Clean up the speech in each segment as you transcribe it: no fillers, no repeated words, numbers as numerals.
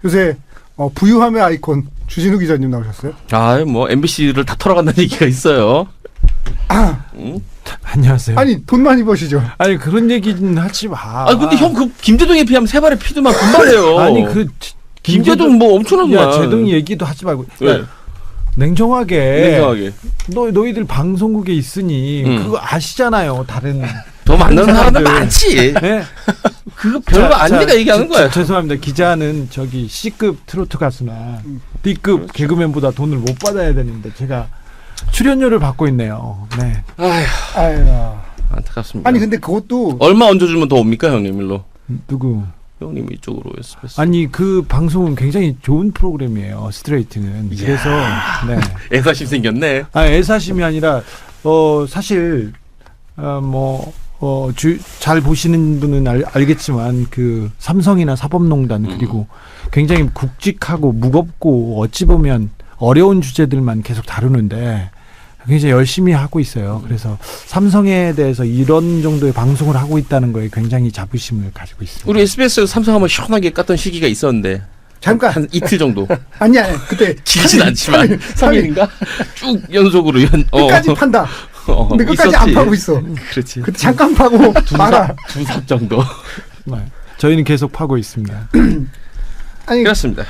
요새 부유함의 아이콘 주진우 기자님 나오셨어요? 뭐 MBC를 다 털어간다는 얘기가 있어요. 안녕하세요. 아니 돈 많이 버시죠? 아니 그런 얘기는 하지 마. 근데 형 그 김재동에 비하면 세 발의 피드만 금발해요. 아니 그 김재동 뭐 엄청나구만. 제동 얘기도 하지 말고. 네. 냉정하게. 너희들 방송국에 있으니 그거 아시잖아요. 다른 더 만나는 사람들 많지. 네. 그거 별거 아니니까 얘기하는 거야. 죄송합니다. 기자는 저기 C급 트로트 가수나 B급 그렇죠. 개그맨보다 돈을 못 받아야 되는데 제가 출연료를 받고 있네요. 네. 아유. 안타깝습니다. 아니 근데 그것도 얼마 얹어주면 더 옵니까 형님 일로? 누구? 형님 이쪽으로 SBS. 아니 그 방송은 굉장히 좋은 프로그램이에요. 스트레이트는. 그래서 네. 애사심 생겼네. 애사심이 아니라 사실 잘 보시는 분은 알겠지만 그 삼성이나 사법농단 그리고 굉장히 굵직하고 무겁고 어찌 보면 어려운 주제들만 계속 다루는데 굉장히 열심히 하고 있어요. 그래서 삼성에 대해서 이런 정도의 방송을 하고 있다는 거에 굉장히 자부심을 가지고 있습니다. 우리 SBS에서 삼성 한번 시원하게 깠던 시기가 있었는데 잠깐 한 이틀 정도. 아니야 그때 길진 않지만 3일인가 쭉 연속으로 끝까지 판다. 근데 끝까지 있었지. 안 파고 있어. 그렇지. 그때 잠깐 파고 말아. 두 삽 정도. 네. 저희는 계속 파고 있습니다. 아니 그렇습니다.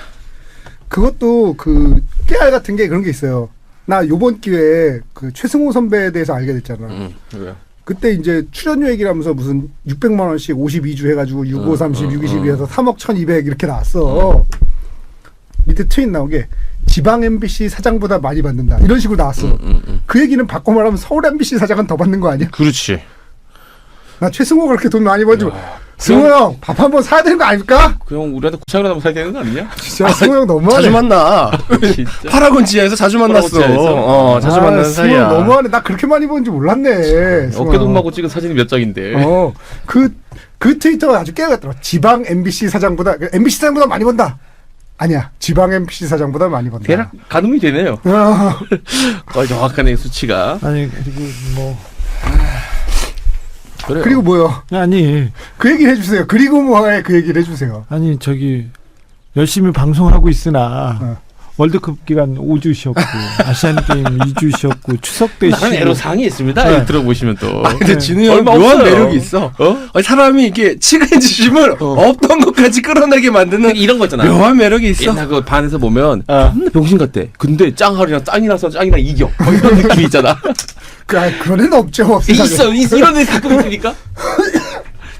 그것도 그 깨알 같은 게 그런 게 있어요. 나 요번 기회에 그 최승호 선배에 대해서 알게 됐잖아. 왜요? 그때 이제 출연료 얘기를 하면서 무슨 600만 원씩 52주 해가지고 65, 30, 622 해서 3억 1200 이렇게 나왔어. 밑에 트윗 나온 게 지방 MBC 사장보다 많이 받는다. 이런 식으로 나왔어. 그 얘기는 바꿔 말하면 서울 MBC 사장은 더 받는 거 아니야? 그렇지. 나 최승호가 그렇게 돈 많이 벌지. 승호 형, 밥 한 번 사야 되는 거 아닙니까? 그 형 우리한테 고창이라도 사야 되는 거 아니냐? 진짜 승호 형 너무하네. 자주 만나. 진짜. 파라곤 지하에서 자주 만났어. 자주 만나는 승호 사이야. 형 너무하네. 나 그렇게 많이 버는지 몰랐네. 승호 어깨 형. 동무하고 찍은 사진이 몇 장인데. 그 트위터가 아주 깨알같더라. 지방 MBC 사장보다 MBC 사장보다 많이 번다. 아니야. 지방 MBC 사장보다 많이 번다. 대략 가늠이 되네요. 거의 정확하네 수치가. 아니 그리고 뭐 그래요. 그리고 뭐요? 아니 그 얘기를 해주세요. 그리고 뭐에 그 얘기를 해주세요. 아니 저기 열심히 방송을 하고 있으나 월드컵 기간 5주 쉬었고 아시안 게임 2주 쉬었고 추석 때 나는 쉬고 애로사항이 있습니다. 네. 들어보시면 또. 근데 진우 형 얼마 묘한 없어요. 매력이 있어. 사람이 이게 친해지심을 없던 것까지 끌어내게 만드는 이런 거 있잖아. 묘한 매력이 있어. 옛날 그 반에서 보면 존나 병신 같대. 근데 짱하리랑 짱이라서 짱이랑 이겨. 이런 느낌이 있잖아. 그런 애는 없죠. 이런 애 가끔 있으니까.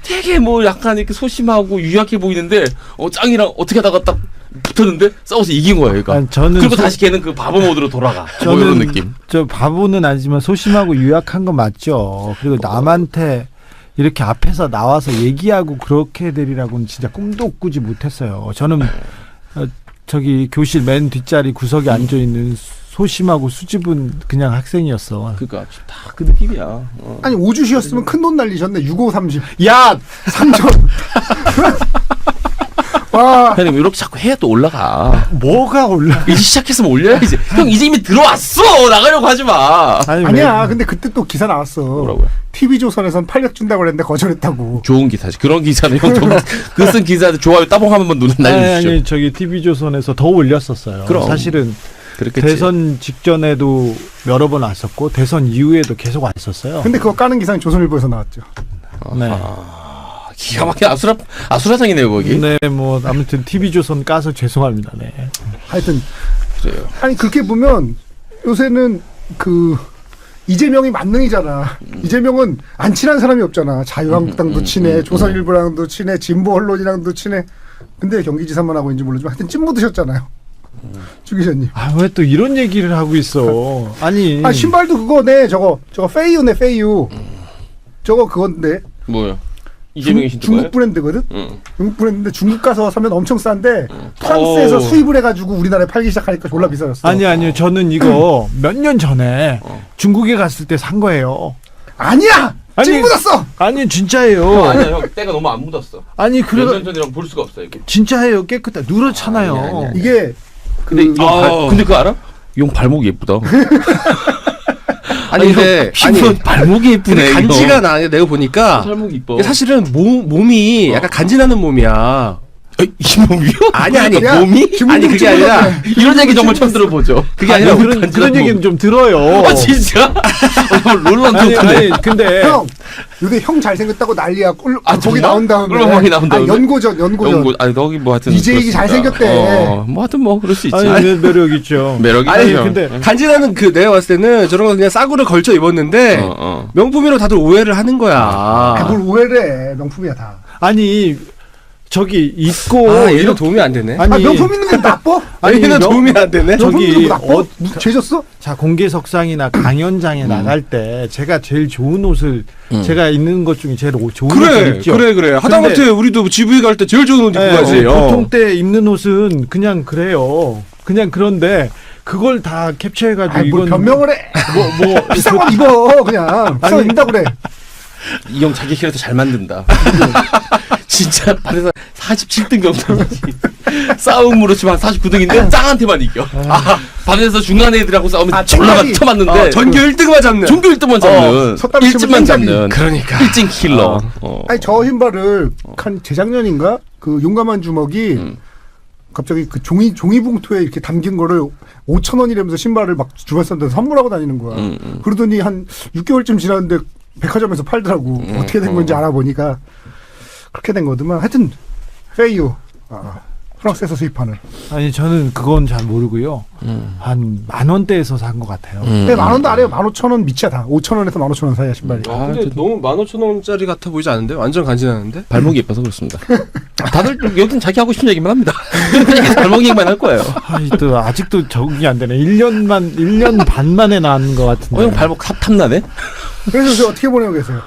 되게 뭐 약간 이렇게 소심하고 유약해 보이는데 짱이랑 어떻게 하다가 딱 붙었는데 싸워서 이긴 거예요. 그러니까. 아니, 저는 그리고 다시 걔는 그 바보 모드로 돌아가. 뭐 이런 느낌. 저 바보는 아니지만 소심하고 유약한 건 맞죠. 그리고 남한테 이렇게 앞에서 나와서 얘기하고 그렇게 되리라고는 진짜 꿈도 꾸지 못했어요. 저는 저기 교실 맨 뒷자리 구석에 앉아 있는 소심하고 수줍은 그냥 학생이었어. 그러니까 다 그 느낌이야. 아니 5주 쉬었으면 큰 돈 날리셨네. 65, 30. 야 3천. 와. 형님 이렇게 자꾸 해야 또 올라가. 뭐가 올라? 이제 시작했으면 올려야지. 형 이제 이미 들어왔어. 나가려고 하지 마. 아니야. 근데 그때 또 기사 나왔어. 뭐라고요? TV조선에선 800 준다고 그랬는데 거절했다고. 좋은 기사지. 그런 기사는 형 그 쓴 기사한테 좋아요 따봉 한번 날려주시죠. 아니 저기 TV조선에서 더 올렸었어요. 그럼. 사실은 그렇겠지. 대선 직전에도 여러 번 왔었고 대선 이후에도 계속 왔었어요. 근데 그거 까는 기사는 조선일보에서 나왔죠. 네. 기가 막힌 아수라장이네요 거기. 네, 뭐 아무튼 TV조선 까서 죄송합니다. 네. 하여튼 그래요. 아니 그렇게 보면 요새는 그 이재명이 만능이잖아. 이재명은 안 친한 사람이 없잖아. 자유한국당도 친해, 조선일보랑도 친해, 진보 언론이랑도 친해. 근데 경기지사만 하고 있는지 모르지만 하여튼 찜 묻으셨잖아요. 주 기자님. 왜 또 이런 얘기를 하고 있어? 아니. 신발도 그거네. 저거 페이유네 페이유. 저거 그건데. 뭐요? 이재명이 신던 거예요? 중국 브랜드거든. 응. 중국 브랜드인데 중국 가서 사면 엄청 싼데 프랑스에서 수입을 해가지고 우리나라에 팔기 시작하니까 졸라 비싸졌어. 아니요. 저는 이거 몇 년 전에 중국에 갔을 때 산 거예요. 아니야. 찜 묻었어. 아니 진짜예요. 아니야 형 때가 너무 안 묻었어. 아니 그래. 몇 년 전이랑 볼 수가 없어 이게. 진짜예요. 깨끗해. 누렇잖아요. 아니야. 이게 근데 근데 그거 알아? 용 발목이 예쁘다. 아니 근데 발목이 예쁘네. 간지가 나. 내가 보니까 발목이 이뻐. 사실은 몸이 약간 간지나는 몸이야. 이몸이요? 아니 야, 몸이? 아니 그게 아니라 이런 얘기 정말 처음 들어보죠. 그게 아니라 그런 얘기는 좀 들어요. 진짜? 롤런 아니, 좋던데. 아니 근데 형 요새 형 잘생겼다고 난리야. 거기 정말? 나온 다음에 꿀방망이 나온 다음에? 연고전 아니 너기 뭐 하여튼 이재익이 그렇습니다. 잘생겼대. 뭐 하여튼 뭐 그럴 수 있지. 아니 매력 있죠. 매력이 아니 있죠. 근데 간지나는 그 내가 봤을 때는 저런 거 그냥 싸구려 걸쳐 입었는데 명품이라고 다들 오해를 하는 거야. 뭘 오해를 해. 명품이야 다. 아니 저기 입고 아, 얘는 도움이 안 되네. 아니, 명품 있는 건 나빠? 아니, 얘는 도움이 안 되네. 명품 있는 저기 거 나빠? 죄졌어? 자 공개석상이나 강연장에 나갈 때 제가 제일 좋은 옷을 제가 입는 것 중에 제일 좋은 옷을 그래, 입죠. 그래. 하다못해 우리도 GV 갈 때 제일 좋은 옷 입고 네, 가지. 보통 때 입는 옷은 그냥 그래요. 그냥 그런데 그걸 다 캡처해가지고 아이, 뭘 이건 변명을 해. 뭐 비싼 거 입어 그냥. 비싼 거 입는다 그래. 이 형 자기 캐릭터 잘 만든다. 진짜 반에서 47등 정도지. 싸움으로 치면 한 49등인데 짱한테만 이겨. 반에서 중간 애들하고 싸우면 졸라가 짱아리. 쳐맞는데 전교 1등만 잡는. 전교 1등만 잡는 섰다리 치면 1등만 짱짜리. 잡는 그러니까. 일진 킬러. 아니 저 신발을 한 재작년인가 그 용감한 주먹이 갑자기 그 종이 봉투에 이렇게 담긴 거를 5,000원이라면서 신발을 막 주변 사람들 선물하고 다니는 거야. 그러더니 한 6개월쯤 지났는데 백화점에서 팔더라고. 어떻게 된 건지 알아보니까 그렇게 된 거더만. 하여튼 페이유 프랑스에서 수입하는. 아니 저는 그건 잘 모르고요. 한 10,000원대에서 산 것 같아요. 근데 10,000원도 안 해요. 15,000원 밑이야 다. 5,000원에서 15,000원 사이야 신발이. 근데 너무 15,000원짜리 같아 보이지 않은데? 완전 간지나는데? 발목이 예뻐서 그렇습니다. 다들 여긴 자기 하고 싶은 얘기만 합니다. 그냥 발목 얘기만 할 거예요. 아니 또 아직도 적응이 안 되네. 1년 반 만에 나온 것 같은데. 형 발목 탐나네? 그래서 요새 어떻게 보내고 계세요?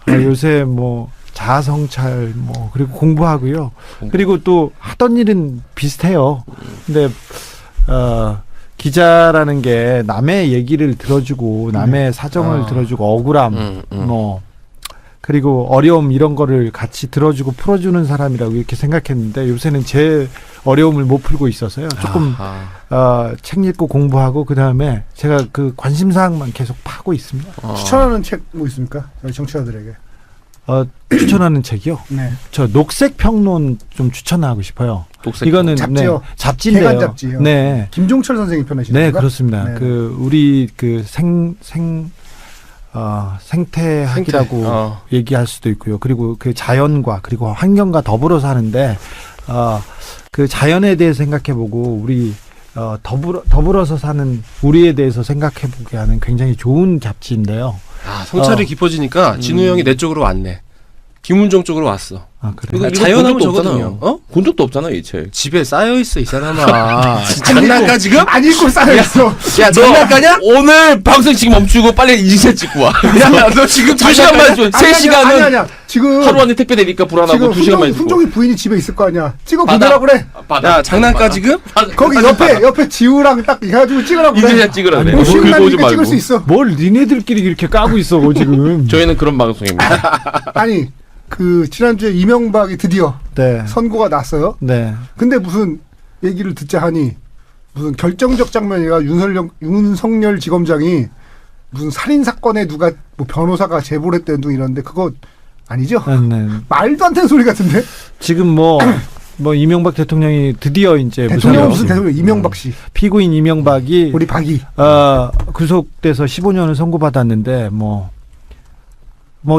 요새 뭐 자아성찰 뭐 그리고 공부하고요. 그리고 또 하던 일은 비슷해요. 근데 기자라는 게 남의 얘기를 들어주고 남의 사정을 들어주고 억울함 뭐 그리고 어려움 이런 거를 같이 들어주고 풀어주는 사람이라고 이렇게 생각했는데 요새는 제 어려움을 못 풀고 있어서요. 조금 책 읽고 공부하고 그 다음에 제가 그 관심사항만 계속 파고 있습니다. 추천하는 책 뭐 있습니까? 저희 청취자들에게. 추천하는 책이요. 네. 저 녹색 평론 좀 추천하고 싶어요. 녹색 이거는 잡지요? 네, 잡지인데요. 개간 잡지요. 네. 김종철 선생님 펴내시는 네, 건가? 그렇습니다. 네. 그 우리 그 생태학이라고 얘기할 수도 있고요. 그리고 그 자연과 그리고 환경과 더불어 사는데 그 자연에 대해 생각해보고 우리 더불어서 사는 우리에 대해서 생각해보게 하는 굉장히 좋은 잡지인데요. 성찰이 깊어지니까 진우 형이 내 쪽으로 왔네. 김은정 쪽으로 왔어. 아 그래. 이거 자연하면 본 적도 저거든요. 없잖아요. 본 적도 없잖아 이 책. 집에 쌓여있어 이 사람아. 장난까 지금? 안 읽고 쌓여있어. 야 장난까냐? 오늘 방송 지금 멈추고 빨리 인쇄 찍고 와. 야 너 지금 2시간만 줘. 3시간은 아니야. 지금 하루 안에 택배 되니까 불안하고 지금 2시간만 주고. 훈종이 부인이 집에 있을 거 아니야. 찍어 받아. 보내라 그래. 야 장난까 지금? 거기 옆에 지우랑 딱 해가지고 찍으라 그래. 인쇄샷 찍으라 그래. 뭐 긁어 오지 시간이니까 찍을 말고. 수 있어. 뭘 니네들끼리 이렇게 까고 있어 지금. 저희는 그런 방송입니다. 아니 그 지난주에 이명박이 드디어 네. 선고가 났어요. 네. 근데 무슨 얘기를 듣자 하니 무슨 결정적 장면이라 윤석열 지검장이 무슨 살인 사건에 누가 뭐 변호사가 제보를 했다는 둥 이러는데 그거 아니죠? 네. 말도 안 되는 소리 같은데? 지금 뭐 이명박 대통령이 드디어 이제 대통령 무슨 대통령 이명박 씨 피고인 이명박이 우리 박이 구속돼서 15년을 선고받았는데 뭐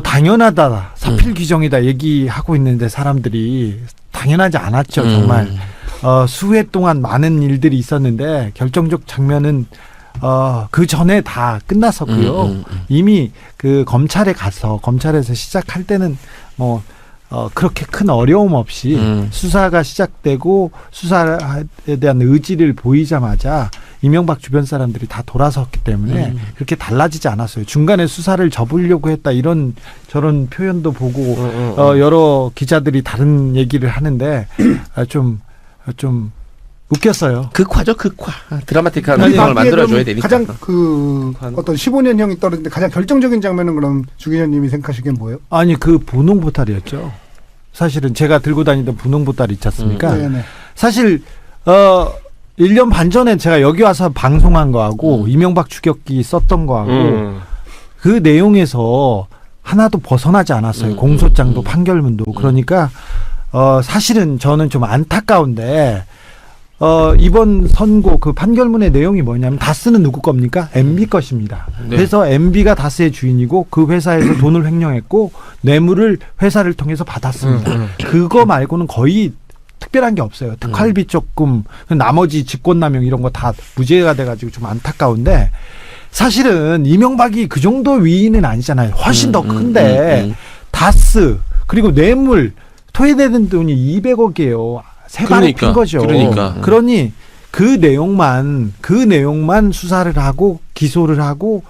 당연하다 사필 규정이다 얘기하고 있는데 사람들이 당연하지 않았죠 정말. 수해 동안 많은 일들이 있었는데 결정적 장면은 그 전에 다 끝났었고요. 이미 그 검찰에서 시작할 때는 그렇게 큰 어려움 없이 수사가 시작되고 수사에 대한 의지를 보이자마자 이명박 주변 사람들이 다 돌아섰기 때문에 그렇게 달라지지 않았어요. 중간에 수사를 접으려고 했다 이런 저런 표현도 보고 여러 기자들이 다른 얘기를 하는데 좀 웃겼어요. 극화죠 극화. 드라마틱한 우리 상황을 박기에 만들어줘야 그럼 되니까. 가장 그 어떤 15년형이 떨어진데 가장 결정적인 장면은 그럼 주기자님이 생각하시기엔 뭐예요? 아니 그 분홍 보따리였죠. 사실은 제가 들고 다니던 분홍 보따리 있지 않습니까? 네네. 사실 1년 반 전에 제가 여기 와서 방송한 거하고 이명박 추격기 썼던 거하고 그 내용에서 하나도 벗어나지 않았어요. 공소장도 판결문도. 그러니까 사실은 저는 좀 안타까운데 이번 선고 그 판결문의 내용이 뭐냐면 다스는 누구 겁니까? MB 것입니다. 네. 그래서 MB가 다스의 주인이고 그 회사에서 돈을 횡령했고 뇌물을 회사를 통해서 받았습니다. 그거 말고는 거의 특별한 게 없어요. 특활비 조금, 나머지 직권남용 이런 거 다 무죄가 돼가지고 좀 안타까운데 사실은 이명박이 그 정도 위인은 아니잖아요. 훨씬 더 큰데 다스 그리고 뇌물 토해내는 돈이 200억이에요. 세 발에 핀 거죠. 그러니 그 내용만 수사를 하고 기소를 하고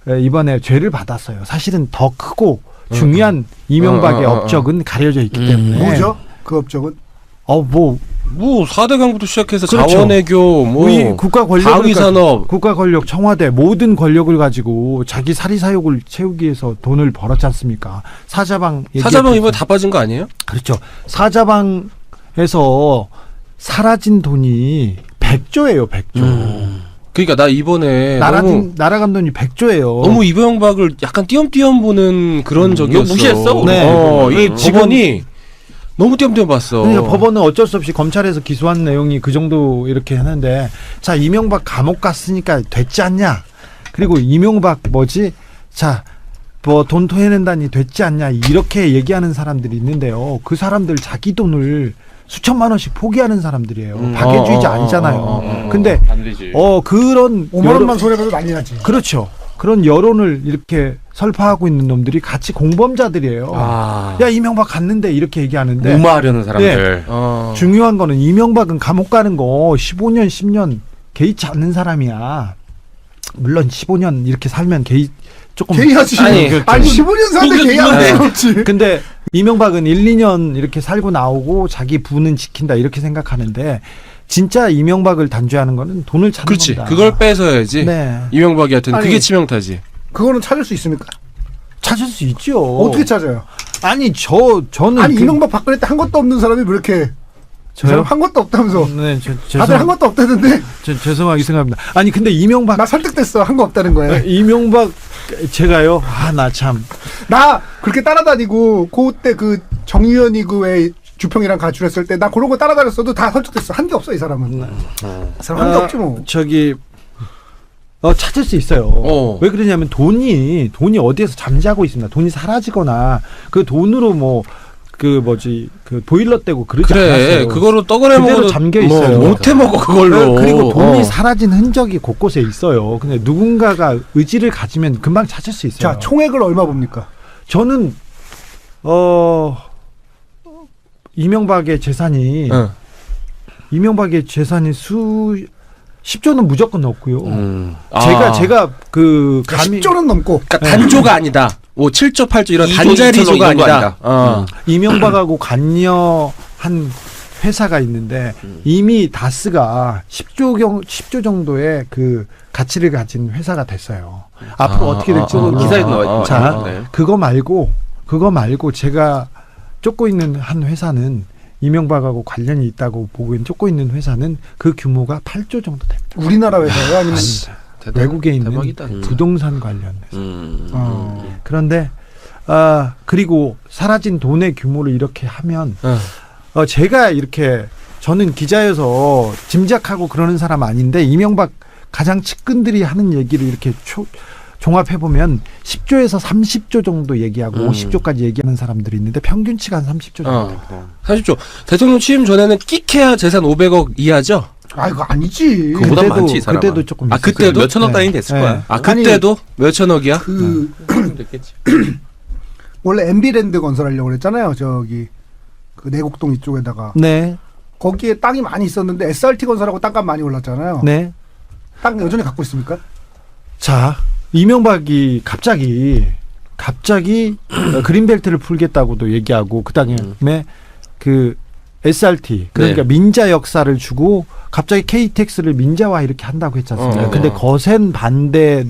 이번에 죄를 받았어요. 사실은 더 크고 중요한 이명박의 업적은 가려져 있기 때문에. 뭐죠? 그 업적은? 뭐 4대 강부터 시작해서 그렇죠. 자원외교, 뭐 국가 권력을 방위산업, 국가 권력, 청와대 모든 권력을 가지고 자기 사리사욕을 채우기 위해서 돈을 벌었지 않습니까? 사자방 이번에 다 빠진 거 아니에요? 그렇죠. 사자방에서 사라진 돈이 100조예요, 100조. 그러니까 나 이번에 날아간 돈이 100조예요. 너무 이명박을 약간 띄엄띄엄 보는 그런 적이었어. 무시했어. 네. 이 법원이 너무 띄엄띄엄 봤어. 그러니까 법원은 어쩔 수 없이 검찰에서 기소한 내용이 그 정도 이렇게 하는데 자 이명박 감옥 갔으니까 됐지 않냐. 그리고 이명박 돈 토해낸다니 됐지 않냐 이렇게 얘기하는 사람들이 있는데요. 그 사람들 자기 돈을 수천만 원씩 포기하는 사람들이에요. 박애주의자 아니잖아요. 근데 안 되지. 그런 5만 원만 손해봐도 난리 나지. 그렇죠. 그런 여론을 이렇게 설파하고 있는 놈들이 같이 공범자들이에요. 야 이명박 갔는데 이렇게 얘기하는데 무마하려는 사람들. 중요한 거는 이명박은 감옥 가는 거 15년 10년 개의치 않는 사람이야. 물론 15년 이렇게 살면 조금 개의하지. 아니 15년 사는데 개의하는 수 없지. 근데 이명박은 1, 2년 이렇게 살고 나오고 자기 부는 지킨다 이렇게 생각하는데 진짜 이명박을 단죄하는 거는 돈을 찾는 그렇지. 겁니다. 그걸 뺏어야지. 네. 이명박이 하여튼 그게 치명타지. 그거는 찾을 수 있습니까? 찾을 수 있죠. 어떻게 찾아요? 아니 저는 이명박 박근혜 때 한 것도 없는 사람이 왜 이렇게 저요? 한 것도 없다면서. 네, 다들 한 것도 없다던데. 죄송하게 생각합니다. 아니 근데 이명박 나 설득됐어. 한 거 없다는 거예요. 이명박 제가요. 나 참. 나 그렇게 따라다니고 그때 그 정의연이 그 왜 주평이랑 가출했을 때 나 그런 거 따라다녔어도 다 설득됐어. 한 게 없어 이 사람은. 이 사람 한 게 없지 뭐. 찾을 수 있어요. 왜 그러냐면 돈이 어디에서 잠자고 있습니다. 돈이 사라지거나 그 돈으로 그 보일러 떼고 그러지 않았어요. 그거로 떡을 해 먹어도 잠겨 있어요. 못 해 먹어 그걸로. 그리고 돈이 사라진 흔적이 곳곳에 있어요. 근데 누군가가 의지를 가지면 금방 찾을 수 있어요. 자, 총액을 얼마 봅니까? 저는 이명박의 재산이 10조는 무조건 넘고요. 제가 그 감히 10조는 넘고. 그러니까 단조가 아니다. 7조, 8조 이런 2조, 단자리조가 2조 아니다. 이명박하고 관여한 회사가 있는데 이미 다스가 10조 정도의 그 가치를 가진 회사가 됐어요. 앞으로 어떻게 될지 기사에도 나와 있죠. 자, 그거 말고 제가 쫓고 있는 한 회사는 이명박하고 관련이 있다고 보고 있는 쫓고 있는 회사는 그 규모가 8조 정도 됩니다. 우리나라 회사요? 아니면 외국에 있는 대박이다. 부동산 관련 회사. 그런데 그리고 사라진 돈의 규모를 이렇게 하면 제가 이렇게 저는 기자여서 짐작하고 그러는 사람 아닌데 이명박 가장 측근들이 하는 얘기를 이렇게 종합해보면 10조에서 30조 정도 얘기하고 50조까지 얘기하는 사람들이 있는데 평균치가 한 30조 정도 됩니다. 30조. 대통령 취임 전에는 끽해야 재산 500억 이하죠? 이거 아니지. 그보다 많지, 이 사람아. 그때도 조금 있었어요. 그때도? 몇 천억 단위 됐을 거야. 그때도? 몇 천억이야? 됐겠지. 원래 MB랜드 건설하려고 그랬잖아요. 저기 그 내곡동 이쪽에다가. 네. 거기에 땅이 많이 있었는데 SRT 건설하고 땅값 많이 올랐잖아요. 네. 땅 여전히 갖고 있습니까? 자, 이명박이 갑자기 그린벨트를 풀겠다고도 얘기하고 그다음에 그 SRT 그러니까 민자 역사를 주고 갑자기 KTX를 민자화 이렇게 한다고 했지 않습니까? 근데 거센 반대에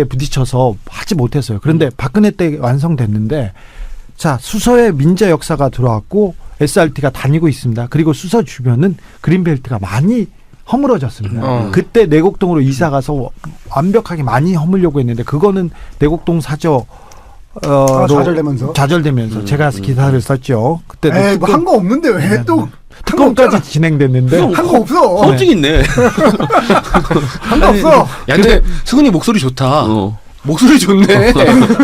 부딪혀서 하지 못했어요. 그런데 박근혜 때 완성됐는데 자, 수서에 민자 역사가 들어왔고 SRT가 다니고 있습니다. 그리고 수서 주변은 그린벨트가 많이 허물어졌습니다. 그때 내곡동으로 이사 가서 완벽하게 많이 허물려고 했는데 그거는 내곡동 사저 좌절되면서. 제가 기사를 썼죠. 그때 에이, 뭐 한 거 없는데 왜 또 특검까지 진행됐는데 한 거 없어. 검증 있네. 한 거 없어. 야, 근데 승훈이 목소리 좋다. 목소리 좋네.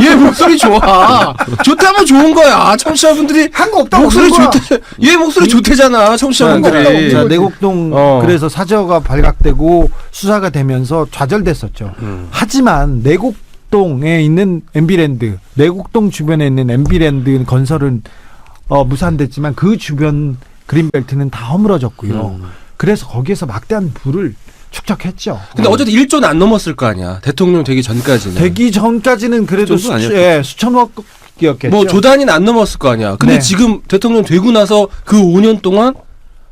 얘 목소리 좋아. 좋다면 좋은 거야. 청취자분들이 한 거 없다고 목소리 그런 거야. 좋대. 얘 목소리 좋대잖아. 청취자분들이. 자, 내곡동 그래서 사저가 발각되고 수사가 되면서 좌절됐었죠. 하지만 내곡동에 있는 MB랜드, 내곡동 주변에 있는 MB랜드 건설은 무산됐지만 그 주변 그린벨트는 다 허물어졌고요. 그래서 거기에서 막대한 부를 축적했죠. 근데 어쨌든 1조는 안 넘었을 거 아니야. 대통령 되기 전까지는. 되기 전까지는 그래도 그 정도는 아니었겠죠. 수천억이었겠죠. 뭐 조단위는 안 넘었을 거 아니야. 근데 네. 지금 대통령 되고 나서 그 5년 동안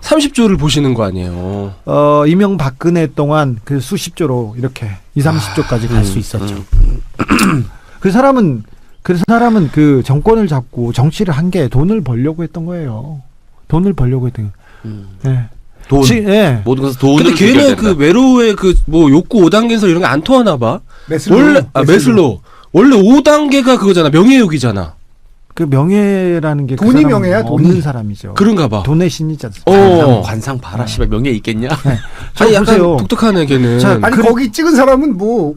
30조를 보시는 거 아니에요. 이명박근혜 동안 그 수십조로 이렇게 30조까지 갈 수 있었죠. 그 사람은 그 정권을 잡고 정치를 한 게 돈을 벌려고 했던 거예요. 돈을 벌려고 했던 거예요. 네. 돈. 예. 모든 것은 돈으로 근데 걔는 해결된다. 그 외로의 그 뭐 욕구 5단계에서 이런 게 안 통하나 봐. 매슬로. 원래 5단계가 그거잖아. 명예욕이잖아. 그 명예라는 게 돈이 그 사람은 명예야, 돈이. 없는 사람이죠. 그런가 봐. 돈의 신이지 않습니까? 관상 봐라. 씨발 명예 있겠냐? 아니 약간 보세요. 독특하네 걔는. 자, 아니 그래- 거기 찍은 사람은 뭐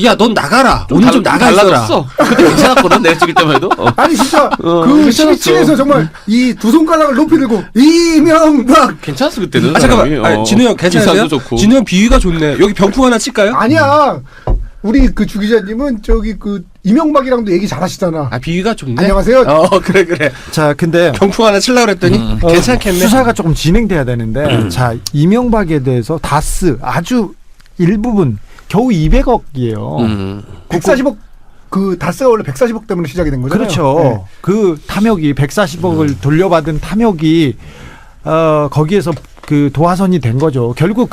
야, 넌 나가라. 오늘 좀 나가 있어라. 달라졌어. 그때 괜찮았거든. 내가 찍을 때만 해도. 아니 진짜 그 괜찮았어. 12층에서 정말 이 두 손가락을 높이 들고 이명박 괜찮았어 그때는. 잠깐만. 사람이. 아니, 진우 형 괜찮으세요? 기사도 좋고. 진우 형 비위가 좋네. 여기 병풍 하나 칠까요? 아니야. 우리 그 주 기자님은 저기 그 이명박이랑도 얘기 잘하시잖아. 아, 비위가 좋네. 안녕하세요. 그래. 자, 근데 병풍 하나 칠라 그랬더니 괜찮겠네. 수사가 조금 진행돼야 되는데 자, 이명박에 대해서 다스 아주 일부분 겨우 200억이에요. 140억 그 다스가 원래 140억 때문에 시작이 된 거잖아요. 그렇죠. 네. 그 탐욕이 140억을 돌려받은 탐욕이 거기에서 그 도화선이 된 거죠. 결국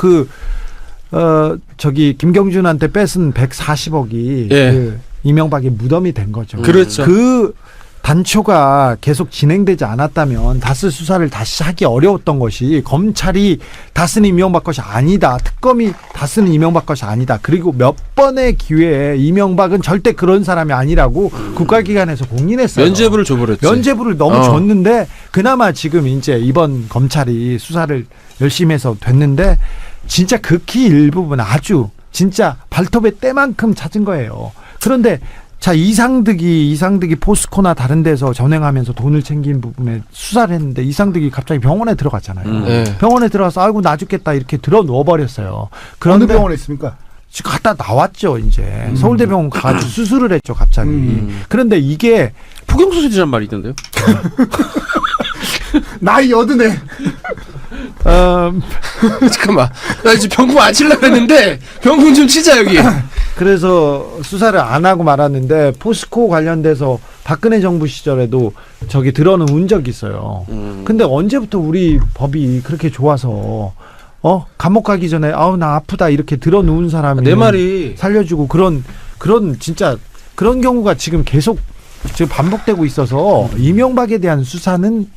저기 김경준한테 뺏은 140억이 예. 그 이명박의 무덤이 된 거죠. 그렇죠. 그 단초가 계속 진행되지 않았다면 다스 수사를 다시 하기 어려웠던 것이 검찰이 다스는 이명박 것이 아니다. 특검이 다스는 이명박 것이 아니다. 그리고 몇 번의 기회에 이명박은 절대 그런 사람이 아니라고 국가기관에서 공인했어요. 면죄부를 줘버렸지. 면죄부를 너무 줬는데 그나마 지금 이제 이번 검찰이 수사를 열심히 해서 됐는데 진짜 극히 일부분 아주 진짜 발톱의 때만큼 찾은 거예요. 그런데 자, 이상득이 포스코나 다른 데서 전횡하면서 돈을 챙긴 부분에 수사를 했는데 이상득이 갑자기 병원에 들어갔잖아요. 네. 병원에 들어가서 아이고 나 죽겠다 이렇게 들어 누워버렸어요. 어느 그런데 병원에 있습니까? 지금 갔다 나왔죠 이제. 서울대병원 가가지고 수술을 했죠 갑자기. 그런데 이게 포경수술이란 말이 있던데요. 나이 여드네. 잠깐만. 나 지금 병풍 안 칠라 그랬는데 병풍 좀 치자 여기. 그래서 수사를 안 하고 말았는데 포스코 관련돼서 박근혜 정부 시절에도 저기 들어는 운 적이 있어요. 근데 언제부터 우리 법이 그렇게 좋아서 감옥 가기 전에 아우 나 아프다 이렇게 들어 누운 사람이 내 말이 살려주고 그런 진짜 그런 경우가 지금 계속 지금 반복되고 있어서 이명박에 대한 수사는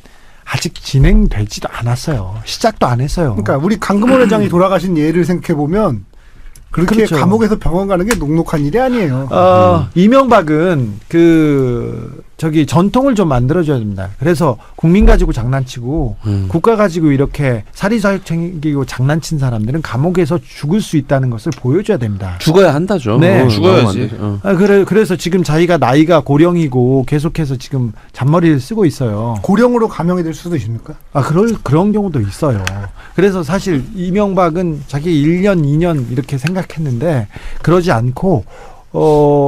아직 진행되지도 않았어요. 시작도 안 했어요. 그러니까 우리 강금원 회장이 돌아가신 예를 생각해 보면 그렇게 그렇죠. 감옥에서 병원 가는 게 녹록한 일이 아니에요. 이명박은 저기 전통을 좀 만들어줘야 됩니다. 그래서 국민 가지고 장난치고 국가 가지고 이렇게 사리사욕 챙기고 장난친 사람들은 감옥에서 죽을 수 있다는 것을 보여줘야 됩니다. 죽어야 한다죠. 네. 죽어야지. 그래서 지금 자기가 나이가 고령이고 계속해서 지금 잔머리를 쓰고 있어요. 고령으로 감형이 될 수도 있습니까? 그런 경우도 있어요. 그래서 사실 이명박은 자기 1년, 2년 이렇게 생각했는데 그러지 않고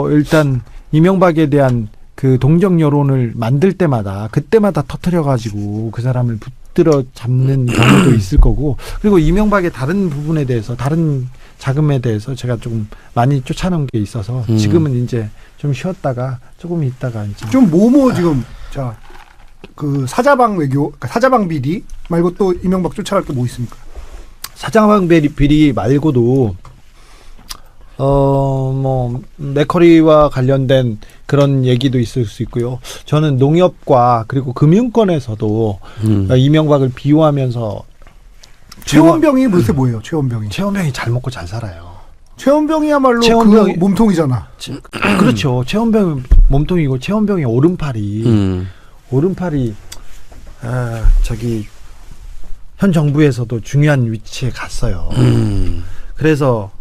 일단 이명박에 대한 그 동정 여론을 만들 때마다 그때마다 터뜨려 가지고 그 사람을 붙들어 잡는 경우도 있을 거고 그리고 이명박의 다른 부분에 대해서 다른 자금에 대해서 제가 좀 많이 쫓아놓은 게 있어서 지금은 이제 좀 쉬었다가 조금 있다가 이제 좀 지금 자 그 사자방 외교, 그러니까 사자방 비리 말고 또 이명박 쫓아갈 게 뭐 있습니까? 사장방 비리 말고도 맥커리와 관련된 그런 얘기도 있을 수 있고요. 저는 농협과 그리고 금융권에서도 이명박을 비호하면서 최원병이 도대체 뭐예요? 최원병이 잘 먹고 잘 살아요. 최원병이야말로 최원병이- 그 몸통이잖아. 그렇죠. 최원병 몸통이고 최원병의 오른팔이 저기 현 정부에서도 중요한 위치에 갔어요. 그래서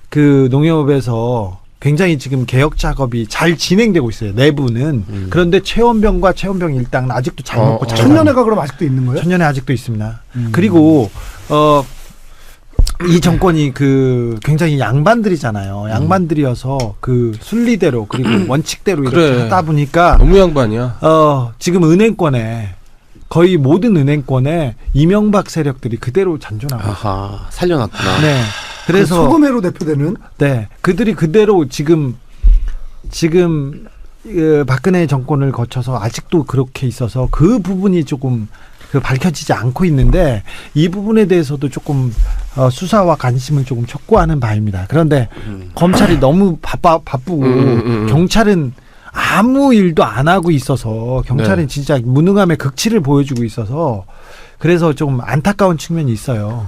그 농협에서 굉장히 지금 개혁 작업이 잘 진행되고 있어요. 내부는. 그런데 최원병과 최원병 일당은 아직도 잘 먹고 잘 천년회가 그럼 아직도 있는 거예요? 천년에 아직도 있습니다. 그리고 이 정권이 그 굉장히 양반들이잖아요. 양반들이어서 그 순리대로 그리고 원칙대로 이렇게 그래. 하다 보니까 너무 양반이야. 지금 은행권에 거의 모든 은행권에 이명박 세력들이 그대로 잔존하고 있어요. 아하, 살려놨구나. 네. 그래서 소금회로 대표되는 네, 그들이 그대로 지금 박근혜 정권을 거쳐서 아직도 그렇게 있어서 그 부분이 조금 밝혀지지 않고 있는데 이 부분에 대해서도 조금 수사와 관심을 조금 촉구하는 바입니다. 그런데 검찰이 너무 바쁘고 경찰은 아무 일도 안 하고 있어서 경찰은 네. 진짜 무능함의 극치를 보여주고 있어서 그래서 좀 안타까운 측면이 있어요.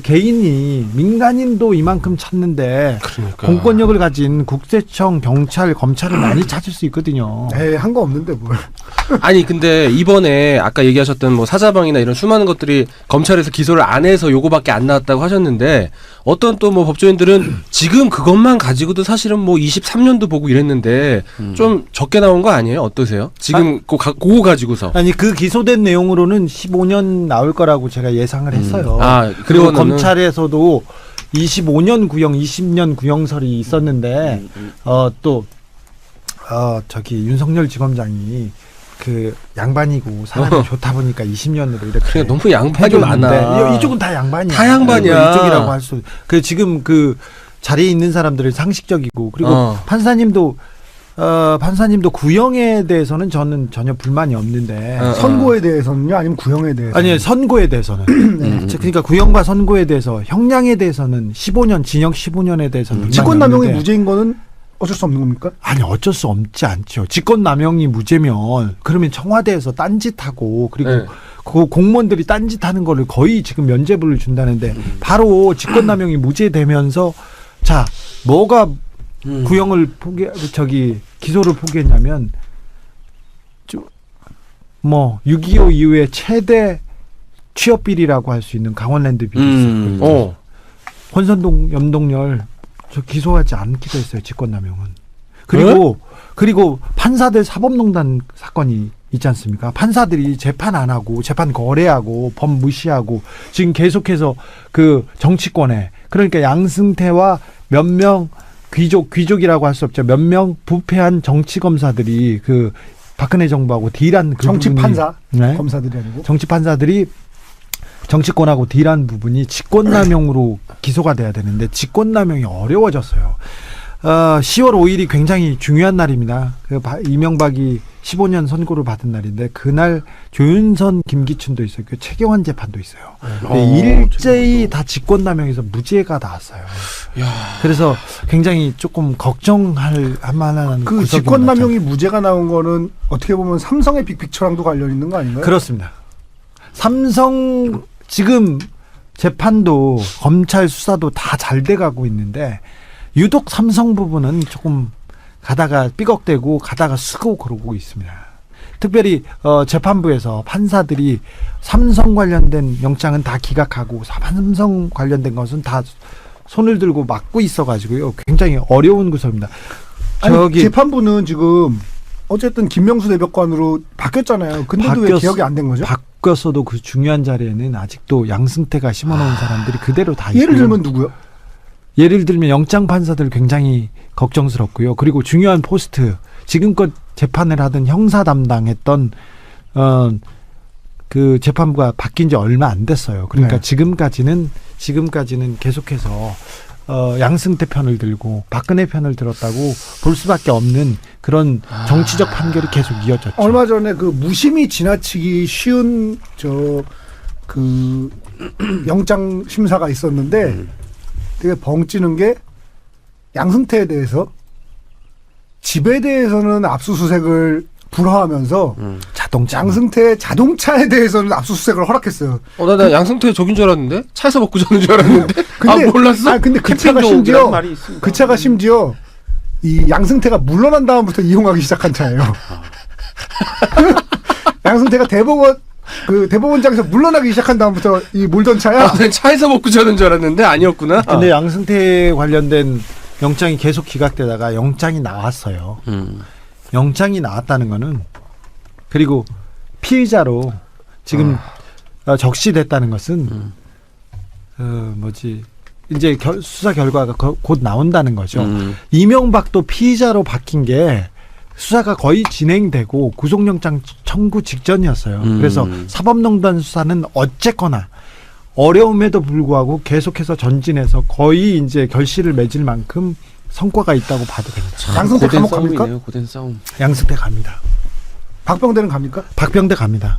개인이 민간인도 이만큼 찾는데 그러니까. 공권력을 가진 국세청, 경찰, 검찰은 많이 찾을 수 있거든요. 한 거 없는데 뭘. 아니 근데 이번에 아까 얘기하셨던 뭐 사자방이나 이런 수많은 것들이 검찰에서 기소를 안 해서 요거밖에 안 나왔다고 하셨는데 어떤 또 뭐 법조인들은 지금 그것만 가지고도 사실은 뭐 23년도 보고 이랬는데 좀 적게 나온 거 아니에요? 어떠세요? 지금 그거 가지고서. 아니 그 기소된 내용으로는 15년 나올 거라고 제가 예상을 했어요. 그거는- 그리고 검찰에서도 25년 구형, 20년 구형설이 있었는데 저기 윤석열 지검장이 그 양반이고 사람이 좋다 보니까 20년으로 이렇게 그러니까 너무 양반이 해줬는데 많아. 이쪽은 다 양반이야. 다 양반이야. 이쪽이라고 할 수. 그 지금 그 자리에 있는 사람들은 상식적이고 그리고 판사님도 구형에 대해서는 저는 전혀 불만이 없는데 선고에 대해서는요? 아니면 구형에 대해서? 아니 선고에 대해서는 그러니까 구형과 선고에 대해서 형량에 대해서는 15년 징역 15년에 대해서는 불만이 직권남용이 없는데 무죄인 거는 어쩔 수 없는 겁니까? 아니 어쩔 수 없지 않죠. 직권남용이 무죄면 그러면 청와대에서 딴짓하고 그리고 네. 그 공무원들이 딴짓하는 거를 거의 지금 면죄부를 준다는데 바로 직권남용이 무죄되면서 자 뭐가 구형을 기소를 포기했냐면 뭐 6.25 이후에 최대 취업 비리라고 할 수 있는 강원랜드 비리 있었거든요. 혼선동 염동열 저 기소하지 않기도 했어요. 직권남용은. 그리고 판사들 사법농단 사건이 있지 않습니까? 판사들이 재판 안 하고 재판 거래하고 법 무시하고 지금 계속해서 그 정치권에 그러니까 양승태와 몇 명 귀족이라고 할 수 없죠. 몇 명 부패한 정치 검사들이 그 박근혜 정부하고 딜한 그 정치 부분이 판사 네? 검사들이 아니고 정치 판사들이 정치권하고 딜한 부분이 직권남용으로 기소가 돼야 되는데 직권남용이 어려워졌어요. 10월 5일이 굉장히 중요한 날입니다. 이명박이 15년 선고를 받은 날인데 그날 조윤선, 김기춘도 있었고 최경환 재판도 있어요. 근데 일제히 다 직권남용에서 무죄가 나왔어요. 그래서 굉장히 조금 걱정할 만한 그 구석인 직권남용이 무죄가 나온 거는 어떻게 보면 삼성의 빅픽처랑도 관련 있는 거 아닌가요? 그렇습니다. 삼성 지금 재판도 검찰 수사도 다 잘 돼가고 있는데 유독 삼성 부분은 조금 가다가 삐걱대고 가다가 쓰고 그러고 있습니다. 특별히 재판부에서 판사들이 삼성 관련된 영장은 다 기각하고 삼성 관련된 것은 다 손을 들고 막고 있어가지고요. 굉장히 어려운 구석입니다. 아니, 재판부는 지금 어쨌든 김명수 대법관으로 바뀌었잖아요. 근데도 왜 기억이 안 된 거죠? 바뀌었어도 그 중요한 자리에는 아직도 양승태가 심어놓은 사람들이 그대로 다 있고요. 예를 들면 누구요? 예를 들면 영장 판사들 굉장히 걱정스럽고요. 그리고 중요한 포스트 지금껏 재판을 하던 형사 담당했던 그 재판부가 바뀐 지 얼마 안 됐어요. 그러니까 네. 지금까지는 계속해서 양승태 편을 들고 박근혜 편을 들었다고 볼 수밖에 없는 그런 정치적 판결이 계속 이어졌죠. 얼마 전에 그 무심히 지나치기 쉬운 그 영장 심사가 있었는데 되게 벙찌는 게 양승태에 대해서 집에 대해서는 압수수색을 불허하면서 자동차. 양승태 자동차에 대해서는 압수수색을 허락했어요. 나 양승태 저긴 줄 알았는데 차에서 먹고 자는 줄 알았는데. 몰랐어? 근데 그 차가 심지어 그 차가 심지어 이 양승태가 물러난 다음부터 이용하기 시작한 차예요. 양승태가 대법원장에서 물러나기 시작한 다음부터 이 몰던 차야. 난 차에서 먹고 자는 줄 알았는데 아니었구나. 근데 양승태 관련된 영장이 계속 기각되다가 영장이 나왔어요. 영장이 나왔다는 거는 그리고 피의자로 지금 적시됐다는 것은 이제 수사 결과가 곧 나온다는 거죠. 이명박도 피의자로 바뀐 게 수사가 거의 진행되고 구속영장 청구 직전이었어요. 그래서 사법농단 수사는 어쨌거나 어려움에도 불구하고 계속해서 전진해서 거의 이제 결실을 맺을 만큼 성과가 있다고 봐도 됩니다. 양승태 감옥 갑니까? 고된 싸움. 양승태 갑니다. 박병대는 갑니까? 박병대 갑니다.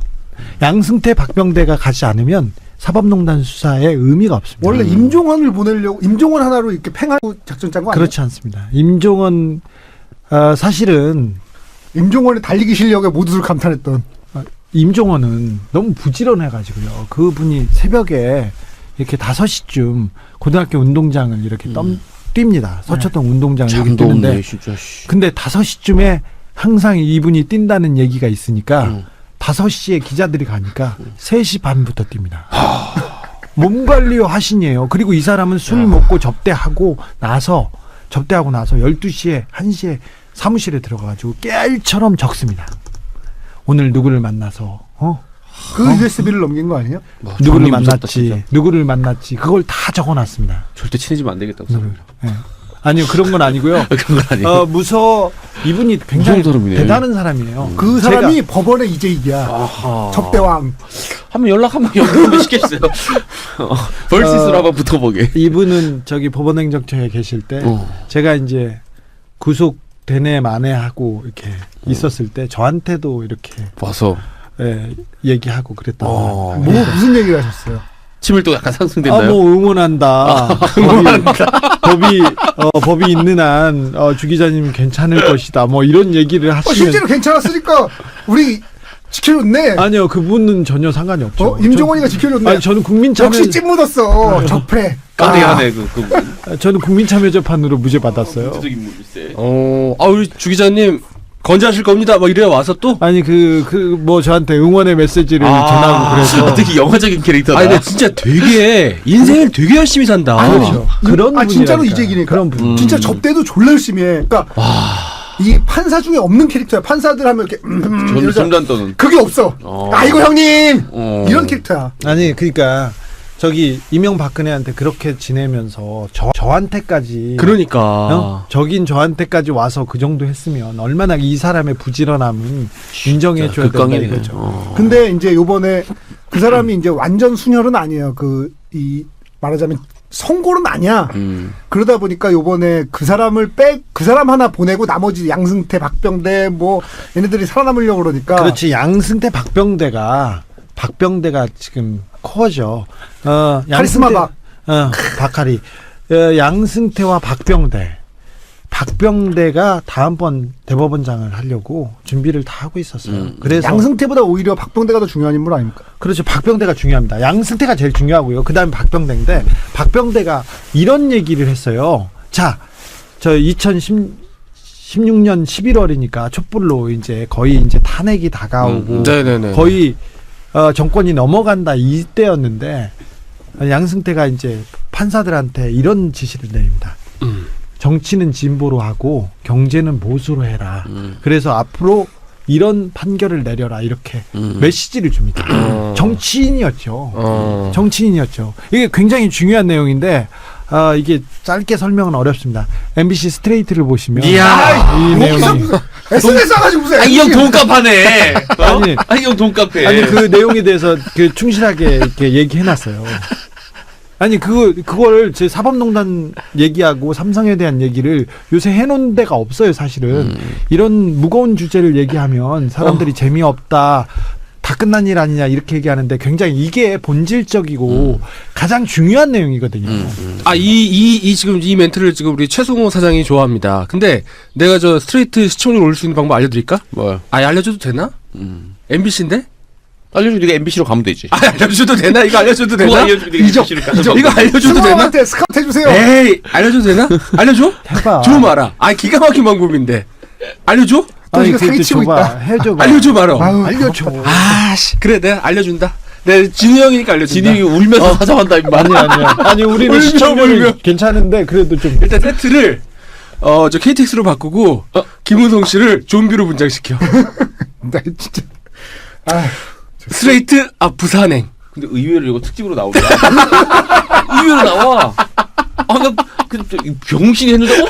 양승태 박병대가 가지 않으면 사법농단 수사에 의미가 없습니다. 원래 임종원을 보내려고 임종원 하나로 이렇게 팽하고 작전 짠 거 아니에요? 그렇지 않습니다. 임종원 사실은 임종원의 달리기 실력에 모두들 감탄했던. 임종원은 너무 부지런해가지고요. 그분이 새벽에 이렇게 5시쯤 고등학교 운동장을 이렇게 뜁니다. 서초동 운동장을 이렇게 잠도 뛰는데 없네 진짜. 근데 5시쯤에 항상 이분이 뛴다는 얘기가 있으니까 5시에 기자들이 가니까 3시 반부터 뜁니다. 몸 관리 하신이에요. 그리고 이 사람은 술 먹고 접대하고 나서 12시에 1시에 사무실에 들어가가지고 깨알처럼 적습니다. 오늘 누구를 만나서 USB를 넘긴 거 아니에요? 누구를 정리 무섭다, 만났지 진짜. 누구를 만났지 그걸 다 적어놨습니다. 절대 친해지면 안 되겠다고 생각해요. 네. 아니요 그런 건 아니고요. 그런 건 아니에요. 이분이 굉장히 무서운 사람이네. 대단한 사람이에요. 그 사람이 법원의 이재익이야. 아하. 접대왕. 한번 연락 한번 시켰어요. 벌시스로 한번 붙어보게. 이분은 저기 법원행정처에 계실 때 제가 이제 구속되네 마네 하고 이렇게 있었을 때 저한테도 이렇게 와서 얘기하고 그랬던 거예요. 무슨 얘기를 하셨어요? 치밀도가 약간 상승됐나요? 뭐 응원한다. 법이 있는 한 주 기자님 괜찮을 것이다. 뭐 이런 얘기를 하시면 실제로 괜찮았으니까 우리 지켜줬네. 아니요 그분은 전혀 상관이 없죠. 임종원이가 지켜줬네. 아니 저는 국민참여 역시 찐 묻었어. 적폐. 까대하네 저는 국민참여재판으로 무죄 받았어요. 구체적 인물일세. 우리 주 기자님 건재하실 겁니다. 막 이래 와서 또. 아니 뭐 저한테 응원의 메시지를 전하고 그래서 되게 영화적인 캐릭터다. 아니 근데 진짜 되게 인생을 되게 열심히 산다. 그렇죠. 그런 진짜로 분이라니까요. 이재익이니까. 그런 분. 진짜 접대도 졸라 열심히 해. 그러니까 이 판사 중에 없는 캐릭터야. 판사들 하면 이렇게 이러잖아. 전단 떠는. 그게 없어. 아이고 형님 이런 캐릭터야. 아니 그러니까 저기 이명박근혜한테 그렇게 지내면서 저한테까지 그러니까 적인 저한테까지 와서 그 정도 했으면 얼마나 이 사람의 부지런함은 인정해줘야 된다 이거죠. 근데 이제 요번에 그 사람이 이제 완전 순혈은 아니에요. 이 말하자면 성골은 아니야. 그러다 보니까 요번에 그 사람 하나 보내고 나머지 양승태, 박병대 뭐 얘네들이 살아남으려고 그러니까. 그렇지. 양승태, 박병대가 지금 코어죠. 카리스마 박. 박하리. 양승태와 박병대가 다음번 대법원장을 하려고 준비를 다 하고 있었어요. 그래서 양승태보다 오히려 박병대가 더 중요한 인물 아닙니까? 그렇죠. 박병대가 중요합니다. 양승태가 제일 중요하고요. 그다음에 박병대인데 박병대가 이런 얘기를 했어요. 자, 저 2016년 11월이니까 촛불로 이제 거의 이제 탄핵이 다가오고 네네네. 거의 정권이 넘어간다 이때였는데 양승태가 이제 판사들한테 이런 지시를 내립니다. 정치는 진보로 하고 경제는 보수로 해라. 그래서 앞으로 이런 판결을 내려라 이렇게 메시지를 줍니다. 정치인이었죠. 이게 굉장히 중요한 내용인데 이게 짧게 설명은 어렵습니다. MBC 스트레이트를 보시면 이 내용이 SNS 와가지고 무슨 이 형 돈값하네. 아니 이 형 돈값해. 아니 그 내용에 대해서 충실하게 이렇게 얘기해놨어요. 아니 그걸 제 사법농단 얘기하고 삼성에 대한 얘기를 요새 해놓은 데가 없어요 사실은. 이런 무거운 주제를 얘기하면 사람들이 재미없다 다 끝난 일 아니냐 이렇게 얘기하는데 굉장히 이게 본질적이고 가장 중요한 내용이거든요. 지금 이 멘트를 지금 우리 최승호 사장이 좋아합니다. 근데 내가 저 스트레이트 시청률 올릴 수 있는 방법 알려드릴까? 뭐야? 알려줘도 되나? MBC인데? 알려주고 네가 MBC로 가면 되지. 알려줘도 되나? 이거 알려줘도 그거 되나? 알려주고 네가 MBC로 가서 이거 알려줘도 되나? 수모한테 스카우트 해주세요. 에이, 알려줘도 되나? 알려줘? 해봐. 줘 마라. 아, 기가 막힌 방법인데. 알려줘? 또 지금 그것도 사기치고 줘봐. 있다. 해줘봐. 알려줘 마라. 아유, 알려줘. 씨. 그래, 내가 알려준다. 내가 진우 형이니까 알려준다. 진이 울면서 사정한다 임마. 아니야. 아니 우리는 울며, 시청률이 울며. 괜찮은데 그래도 좀 일단 세트를 저 KTX로 바꾸고 김은성 씨를 좀비로 분장시켜. 나 진짜. 아, 스트레이트 부산행. 근데 의외로 이거 특집으로 나오더라. 의외로 나와. 아, 나 병신이 했는데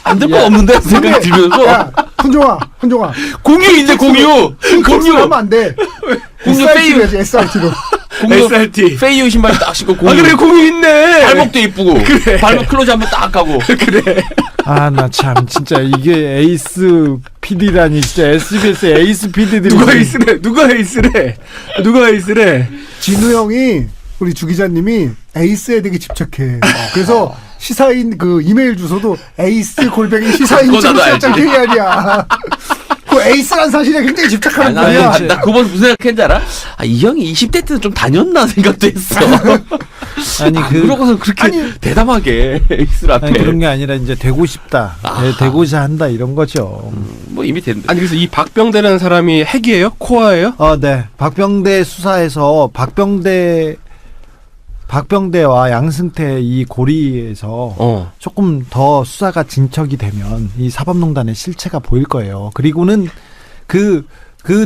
안 될 거 없는데 생각이 들면서 야, 훈종아. 공유인데 공유. 공유 하면 안 돼. 공유 SRT로 페이유. 해야지, SRT로. 공유 SRT. 페이유 신발 딱 신고 공유. 아 그래 공유 있네. 발목도 이쁘고. 그래. 발목 클로즈 한번 딱 하고. 그래. 아 나 참 진짜 이게 에이스 PD라니 진짜 SBS 에이스 PD들이 누가 에이스래. 진우 형이 우리 주 기자님이 에이스에 되게 집착해. 그래서 시사인 그 이메일 주소도 에이스 골뱅이 시사인 그거 나도 알지. KR이야. 그 에이스란 사실에 굉장히 집착하는 아니, 분이야. 나 그거 무슨 생각했는지 알아? 아, 이 형이 20대 때는 좀 다녔나 생각도 했어. 아니 그러고서 그렇게 대담하게 에이스를 앞에. 아니 그런 게 아니라 이제 되고 싶다. 되고자 한다 이런 거죠. 뭐 이미 됐는데. 아니 그래서 이 박병대라는 사람이 핵이에요? 코어예요? 네. 박병대 수사에서 박병대와 양승태 이 고리에서 조금 더 수사가 진척이 되면 이 사법농단의 실체가 보일 거예요. 그리고는 그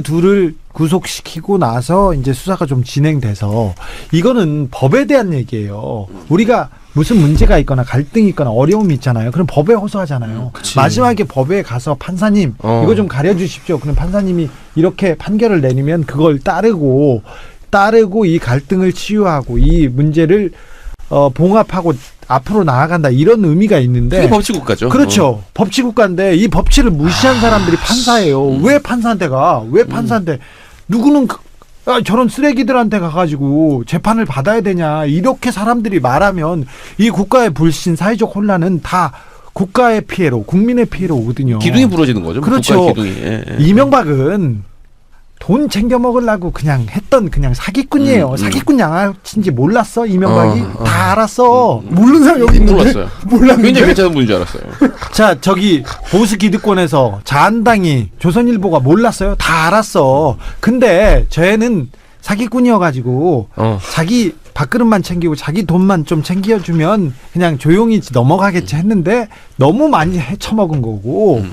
둘을 구속시키고 나서 이제 수사가 좀 진행돼서 이거는 법에 대한 얘기예요. 우리가 무슨 문제가 있거나 갈등이 있거나 어려움이 있잖아요. 그럼 법에 호소하잖아요. 마지막에 법에 가서 판사님 이거 좀 가려주십시오. 그럼 판사님이 이렇게 판결을 내리면 그걸 따르고 이 갈등을 치유하고 이 문제를 봉합하고 앞으로 나아간다 이런 의미가 있는데 그게 법치국가죠. 그렇죠. 법치국가인데 이 법치를 무시한 사람들이 판사예요. 왜 판사한테 가? 왜 판사한테 누구는 저런 쓰레기들한테 가가지고 재판을 받아야 되냐 이렇게 사람들이 말하면 이 국가의 불신 사회적 혼란은 다 국가의 피해로 국민의 피해로 오거든요. 기둥이 부러지는 거죠. 그렇죠. 국가의 기둥이. 예. 이명박은 돈 챙겨 먹으려고 그냥 했던 그냥 사기꾼이에요. 사기꾼 양아치인지 몰랐어 이명박이 다 알았어. 모르는 사람 여기 있는데. 몰랐어요. 몰랐는데. 굉장히 괜찮은 분인 줄 알았어요. 자 저기 보수 기득권에서 자한당이 조선일보가 몰랐어요. 다 알았어. 근데 쟤는 사기꾼이어가지고 자기 밥그릇만 챙기고 자기 돈만 좀 챙겨주면 그냥 조용히 넘어가겠지 했는데 너무 많이 헤쳐먹은 거고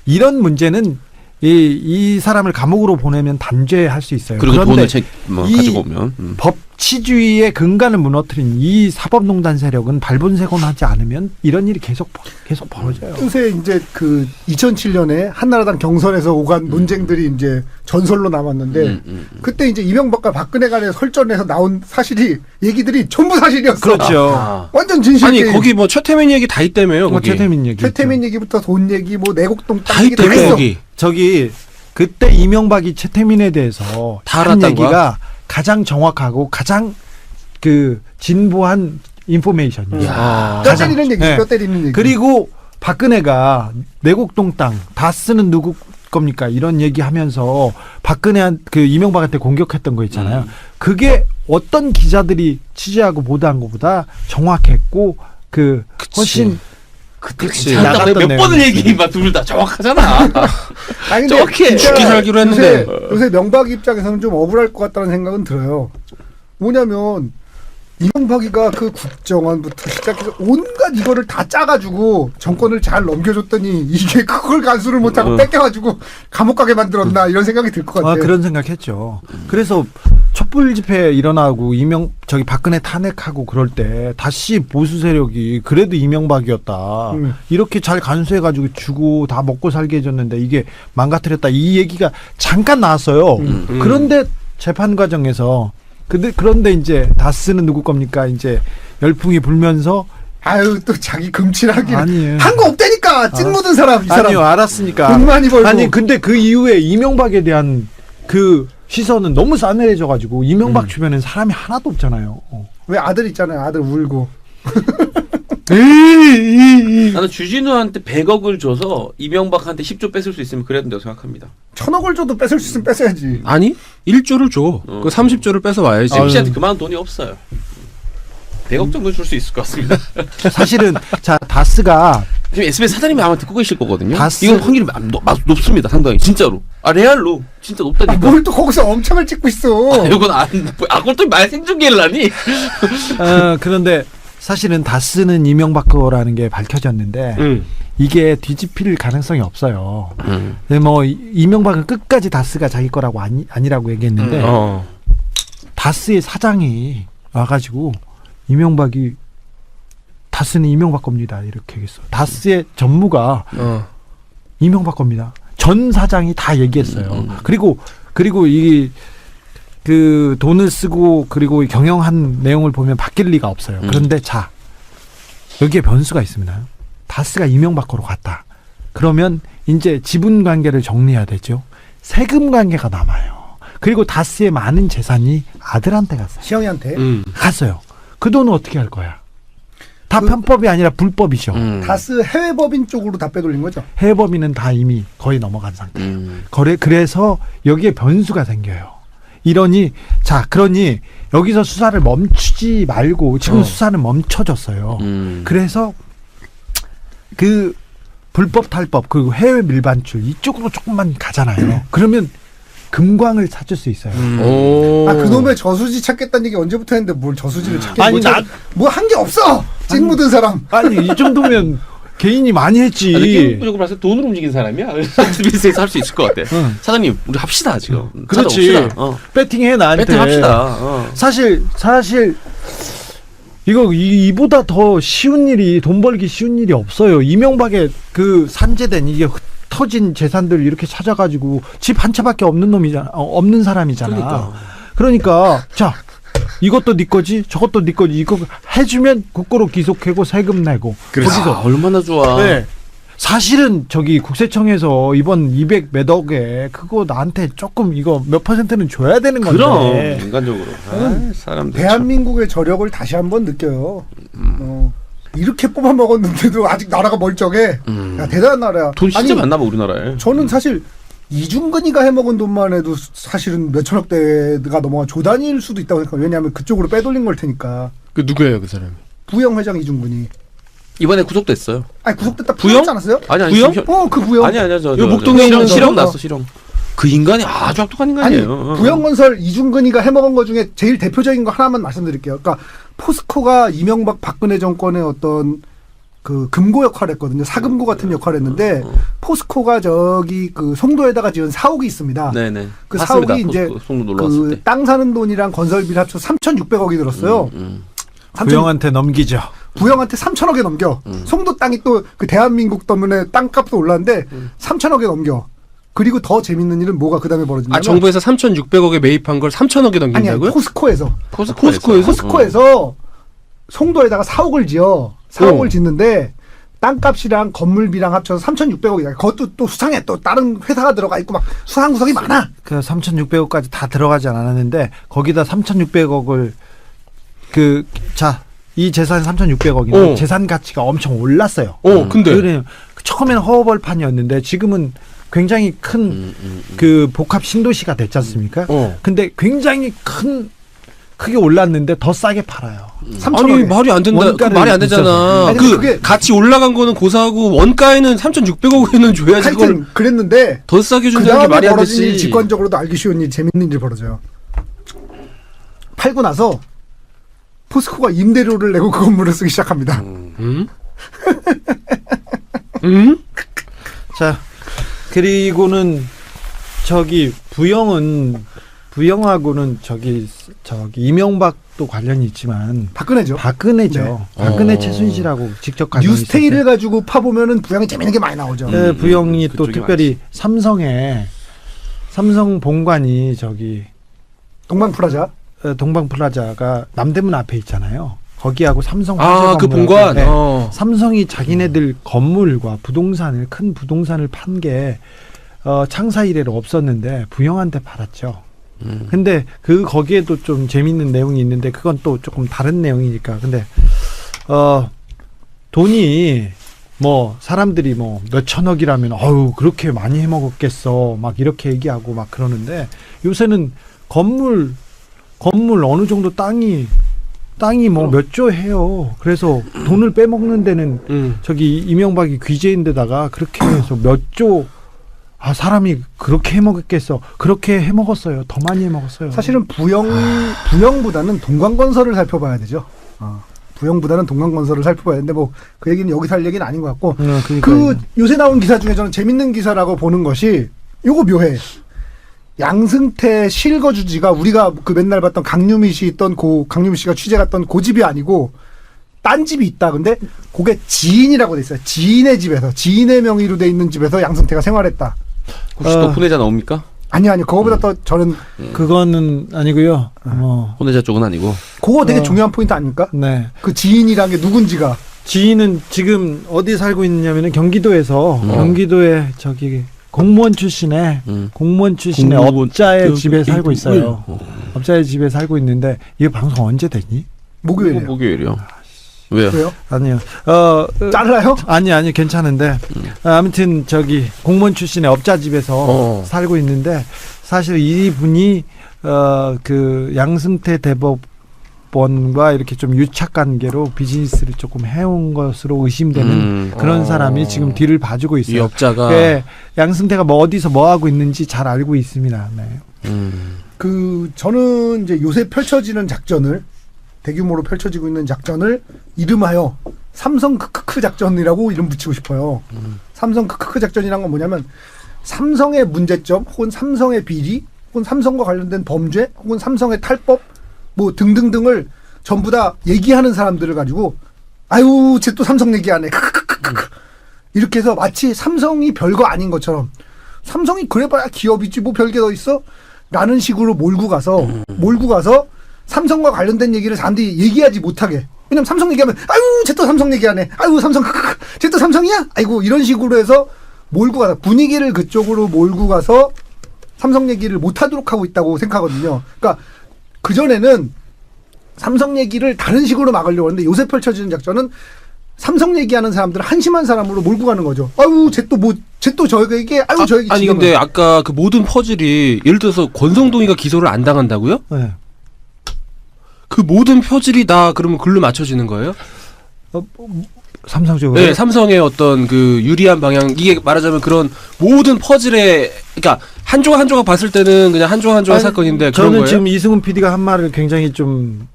이런 문제는 이 사람을 감옥으로 보내면 단죄할 수 있어요. 그리고 그런데 돈을 가지고 오면. 법치주의의 근간을 무너뜨린 이 사법농단 세력은 발본색원하지 않으면 이런 일이 계속 벌어져요. 요새 이제 그 2007년에 한나라당 경선에서 오간 논쟁들이 이제 전설로 남았는데 그때 이제 이명박과 박근혜 간의 설전에서 나온 얘기들이 전부 사실이었어. 그렇죠. 완전 진실. 아니 거기 뭐 최태민 얘기 다 있다며요. 거기. 최태민 얘기. 최태민 얘기부터 돈 얘기, 뭐 내곡동 다 땅 얘기 다 있다며 있어. 거기. 저기 그때 이명박이 최태민에 대해서 다 한 알았단 얘기가 거야? 가장 정확하고 가장 그 진보한 인포메이션이에요. 뼈 때리는 얘기, 네. 뼈 때리는 얘기. 그리고 박근혜가 내곡동 땅 다 쓰는 누구 겁니까? 이런 얘기하면서 그 이명박한테 공격했던 거 있잖아요. 그게 어떤 기자들이 취재하고 보도한 것보다 정확했고 훨씬 그치. 몇 번을 내용이지. 얘기만 둘 다 정확하잖아. 아니, 근데 정확해. 진짜 죽기 살기로 했는데. 요새 명박 입장에서는 좀 억울할 것 같다는 생각은 들어요. 뭐냐면 이명박이가 그 국정원부터 시작해서 온갖 이거를 다 짜가지고 정권을 잘 넘겨줬더니 이게 그걸 간수를 못하고 뺏겨가지고 감옥 가게 만들었나 이런 생각이 들 것 같아요. 그런 생각했죠. 그래서 촛불 집회 일어나고 박근혜 탄핵하고 그럴 때 다시 보수 세력이 그래도 이명박이었다. 이렇게 잘 간수해가지고 주고 다 먹고 살게 해줬는데 이게 망가뜨렸다. 이 얘기가 잠깐 나왔어요. 그런데 재판 과정에서 그런데 이제 다스는 누구 겁니까? 이제 열풍이 불면서 아유 또 자기 금칠하기 아니에요. 한 거 없다니까 찐 묻은 사람 이 사람. 아니요 알았으니까 돈 많이 벌고. 아니 근데 그 이후에 이명박에 대한 그 시선은 너무 싸늘해져가지고 이명박 주변엔 사람이 하나도 없잖아요. 왜 아들 있잖아요. 아들 울고. 나는 주진우한테 100억을 줘서 이명박한테 10조 뺏을 수 있으면 그래야 된다고 생각합니다. 1,000억을 줘도 뺏을 수 있으면 뺏어야지. 아니 1조를 줘. 그 30조를 뺏어 와야지. MC한테 그만한 돈이 없어요. 100억 정도 줄 수 있을 것 같습니다. 사실은 자 다스가 지금 SBS 사장님이 아마 듣고 계실 거거든요. 다스- 이건 확률이 높습니다. 상당히 진짜로. 레알로 진짜 높다니까. 뭘 또 거기서 엄청을 찍고 있어. 이건 그걸 또 말 생중계를 하니? 그런데 사실은 다스는 이명박 거라는 게 밝혀졌는데 이게 뒤집힐 가능성이 없어요. 근데 뭐 이명박은 끝까지 다스가 자기 거라고 아니라고 얘기했는데 다스의 사장이 와가지고 이명박이 다스는 이명박 겁니다 이렇게 얘기했어. 다스의 전무가 이명박 겁니다. 전 사장이 다 얘기했어요. 그리고 이 그 돈을 쓰고 그리고 경영한 내용을 보면 바뀔 리가 없어요. 그런데 자 여기에 변수가 있습니다. 다스가 이명박 거로 갔다. 그러면 이제 지분 관계를 정리해야 되죠. 세금 관계가 남아요. 그리고 다스의 많은 재산이 아들한테 갔어요. 시영이한테. 갔어요. 그 돈은 어떻게 할 거야? 다 편법이 아니라 불법이죠. 다스 해외 법인 쪽으로 다 빼돌린 거죠. 해외 법인은 다 이미 거의 넘어간 상태예요. 그래서 여기에 변수가 생겨요. 그러니 여기서 수사를 멈추지 말고 지금 수사는 멈춰졌어요. 그래서 그 불법 탈법 그리고 해외 밀반출 이쪽으로 조금만 가잖아요. 그러면 금광을 찾을 수 있어요. 그놈의 저수지 찾겠다는 얘기 언제부터 했는데 뭘 저수지를 찾겠어. 아니, 뭐 한 게 없어. 찍 묻은 사람. 아니 이 정도면 개인이 많이 했지. 느낌적으로 봤을 때 돈으로 움직이는 사람이야. SBS에서 할 수 있을 것 같아. 사장님 우리 합시다 지금. 그렇지. 찾아봅시다. 배팅해 나한테. 배팅합시다. 사실 이보다 더 쉬운 일이 돈 벌기 쉬운 일이 없어요. 이명박의 그 산재된 이게 흩어진 재산들 이렇게 찾아가지고 집 한 채밖에 없는 사람이잖아. 그러니까 자 이것도 네 거지 저것도 네 거지 이거 해주면 국고로 기속하고 세금 내고. 거기서 얼마나 좋아. 네. 사실은 저기 국세청에서 이번 200 몇 억에 그거 나한테 조금 이거 몇 %는 줘야 되는 건데. 그럼 인간적으로. 사람들 대한민국의 저력을 다시 한번 느껴요. 이렇게 뽑아 먹었는데도 아직 나라가 멀쩡해. 야, 대단한 나라야. 돈 진짜 많나봐 우리나라에. 저는 사실 이중근이가 해먹은 돈만 해도 사실은 몇천억 대가 넘어가 조단위일 수도 있다고 생각해요. 왜냐하면 그쪽으로 빼돌린 걸 테니까. 그 누구예요 그 사람? 부영 회장 이중근이. 이번에 구속됐어요. 아니 구속됐다 부영? 풀렸지 않았어요? 아니 부영? 그 부영. 아니야 저 목동에 있는 실형 거? 났어 실형. 그 인간이 아주 악독한 인간이에요. 부영건설 이중근이가 해먹은 것 중에 제일 대표적인 거 하나만 말씀드릴게요. 그러니까 포스코가 이명박 박근혜 정권의 어떤 그 금고 역할을 했거든요. 사금고 같은 역할을 했는데 포스코가 저기 그 송도에다가 지은 사옥이 있습니다. 네네. 그 봤습니다. 사옥이 이제 송도 놀러 왔을 그 때. 땅 사는 돈이랑 건설비 합쳐 3,600억이 들었어요. 부영한테 넘기죠. 부영한테 3,000억에 넘겨. 송도 땅이 또 그 대한민국 때문에 땅값도 올랐는데 3,000억에 넘겨. 그리고 더 재밌는 일은 뭐가 그다음에 벌어지냐면 정부에서 3,600억에 매입한 걸 3,000억에 넘긴다고요? 아니 포스코에서 포스코에서 송도에다가 사옥을 지어. 사옥을 짓는데 땅값이랑 건물비랑 합쳐서 3,600억이다. 그것도 또 수상해. 또 다른 회사가 들어가 있고 막 수상 구석이 많아. 그 3,600억까지 다 들어가지 않았는데 거기다 3,600억을 이 재산 3,600억인데 재산 가치가 엄청 올랐어요. 근데 처음에는 허벌판이었는데 지금은 굉장히 큰 그 복합 신도시가 됐지 않습니까? 근데 굉장히 크게 올랐는데 더 싸게 팔아요. 3,000억에. 아니 말이 안 된다. 그 말이 안 되잖아. 아니, 그 그게 같이 올라간 거는 고사하고 원가에는 3,600억에는 줘야지 그걸 하여튼 그랬는데 더 싸게 그 준다는 게 다음에 말이 안 벌어진 일 되지. 직관적으로도 알기 쉬운 일 재밌는 일이 벌어져요. 팔고 나서 포스코가 임대료를 내고 그 건물을 쓰기 시작합니다. 자, 그리고는 저기 부영하고는 저기 이명박도 관련이 있지만 박근혜죠. 박근혜죠. 네. 박근혜 최순실하고 직접 관련이 뉴스테일을 가지고 파보면은 부영이 재밌는 게 많이 나오죠. 있었어요. 부영이 또 그쪽이 특별히 삼성 본관이 저기 동방플라자가 남대문 앞에 있잖아요. 거기하고 삼성 그 본관. 네. 삼성이 자기네들 건물과 큰 부동산을 판 게 창사 이래로 없었는데 부영한테 팔았죠. 근데 거기에도 좀 재밌는 내용이 있는데 그건 또 조금 다른 내용이니까. 근데 돈이 뭐 사람들이 뭐 몇천억이라면 어우 그렇게 많이 해먹었겠어 막 이렇게 얘기하고 막 그러는데 요새는 건물 어느 정도 땅이 뭐 몇 조 해요. 그래서 돈을 빼먹는 데는 저기 이명박이 귀재인데다가 그렇게 해서 몇 조 사람이 그렇게 해먹었겠어. 그렇게 해먹었어요. 더 많이 해먹었어요. 사실은 부영보다는 동광건설을 살펴봐야 되죠. 부영보다는 동광건설을 살펴봐야 되는데 뭐 그 얘기는 여기서 할 얘기는 아닌 것 같고 그 요새 나온 기사 중에 저는 재밌는 기사라고 보는 것이 요거 묘해. 양승태 실거주지가 우리가 그 맨날 봤던 강유미 씨 있던 강유미 씨가 취재 갔던 고집이 아니고 딴 집이 있다. 근데 그게 지인이라고 돼 있어요. 지인의 집에서 지인의 명의로 돼 있는 집에서 양승태가 생활했다. 혹시 또 혼외자 나옵니까? 아니 그거보다 더 저는 그거는 아니고요. 혼외자 쪽은 아니고. 그거 되게 중요한 포인트 아닙니까? 네. 그 지인이란 게 누군지가. 지인은 지금 어디 살고 있냐면은 경기도에서 경기도에 저기 공무원 출신의 업자의 집에 살고 있어요. 업자의 집에 살고 있는데 이 방송 언제 되니? 목요일이요. 목요일이요. 왜요? 아니요. 잘라요? 아니 괜찮은데 아무튼 저기 공무원 출신의 업자 집에서 살고 있는데 사실 이분이 그 양승태 대법원과 이렇게 좀 유착 관계로 비즈니스를 조금 해온 것으로 의심되는 그런 사람이 지금 뒤를 봐주고 있어요. 이 업자가 네, 양승태가 뭐 어디서 뭐 하고 있는지 잘 알고 있습니다. 네. 저는 이제 요새 펼쳐지는 작전을 대규모로 펼쳐지고 있는 작전을 이름하여 삼성 크크크 작전이라고 이름 붙이고 싶어요. 삼성 크크크 작전이란 건 뭐냐면 삼성의 문제점 혹은 삼성의 비리 혹은 삼성과 관련된 범죄 혹은 삼성의 탈법 뭐 등등등을 전부 다 얘기하는 사람들을 가지고 아유 쟤 또 삼성 얘기하네 크크크크크 이렇게 해서 마치 삼성이 별거 아닌 것처럼 삼성이 그래봐야 기업이지 뭐 별게 더 있어? 라는 식으로 몰고 가서 삼성과 관련된 얘기를 사람들이 얘기하지 못하게. 왜냐면 삼성 얘기하면 아유 쟤 또 삼성 얘기하네. 아유 삼성 쟤 또 삼성이야? 아이고 이런 식으로 해서 몰고 가서 분위기를 그쪽으로 몰고 가서 삼성 얘기를 못하도록 하고 있다고 생각하거든요. 그러니까 그전에는 삼성 얘기를 다른 식으로 막으려고 하는데 요새 펼쳐지는 작전은 삼성 얘기하는 사람들을 한심한 사람으로 몰고 가는 거죠. 아유 쟤 또 저에게 아유 저 얘기 아니 근데 아까 그 모든 퍼즐이 예를 들어서 권성동이가 기소를 안 당한다고요? 네. 그 모든 퍼즐이 다 그러면 글로 맞춰지는 거예요? 삼성적으로? 네, 삼성의 어떤 그 유리한 방향 이게 말하자면 그런 모든 퍼즐에 그러니까 한 조각 봤을 때는 그냥 한 조각 사건인데 그런 저는 거예요? 지금 이승훈 PD가 한 말을 굉장히 좀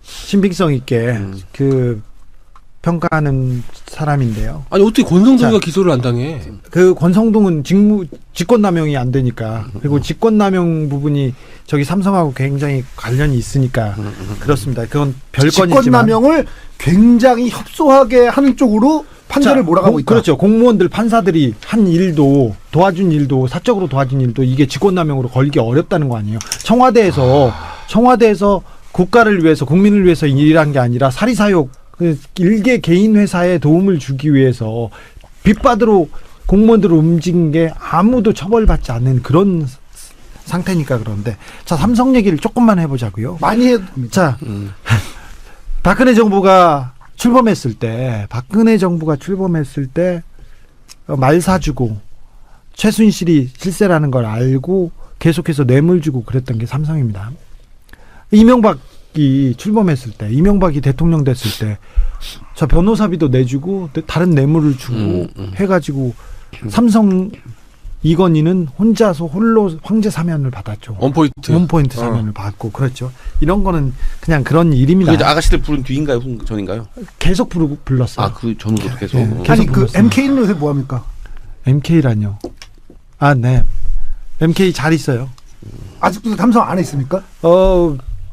신빙성 있게 그 평가하는 사람인데요. 아니 어떻게 권성동이가 기소를 안 당해? 그 권성동은 직권남용이 안 되니까 그리고 직권남용 부분이 저기 삼성하고 굉장히 관련이 있으니까 그렇습니다. 그건 별건이지만 직권남용을 굉장히 협소하게 하는 쪽으로 판결을 몰아가고 있다. 그렇죠. 공무원들 판사들이 한 일도 도와준 일도 사적으로 도와준 일도 이게 직권남용으로 걸기 어렵다는 거 아니에요. 청와대에서 국가를 위해서 국민을 위해서 일한 게 아니라 사리사욕 일개 개인 회사에 도움을 주기 위해서 빚받으러 공무원들을 움직인 게 아무도 처벌받지 않는 그런 상태니까 그런데 자 삼성 얘기를 조금만 해보자고요. 많이 해도 자 박근혜 정부가 출범했을 때 말 사주고 최순실이 실세라는 걸 알고 계속해서 뇌물 주고 그랬던 게 삼성입니다. 이명박이 출범했을 때 이명박이 대통령 됐을 때 저 변호사비도 내주고 다른 뇌물을 주고 해가지고 삼성 이건희는 홀로 황제 사면을 받았죠. 원포인트 사면을 받고 그렇죠. 이런 거는 그냥 그런 일입니다. 그게 아가씨들 부른 뒤인가요? 전인가요? 계속 불렀어요. 그 전후도 계속. 아니 그 불렀어요. MK는 요새 뭐 합니까? MK라뇨. 네. MK 잘 있어요. 아직도 삼성 안에 있습니까?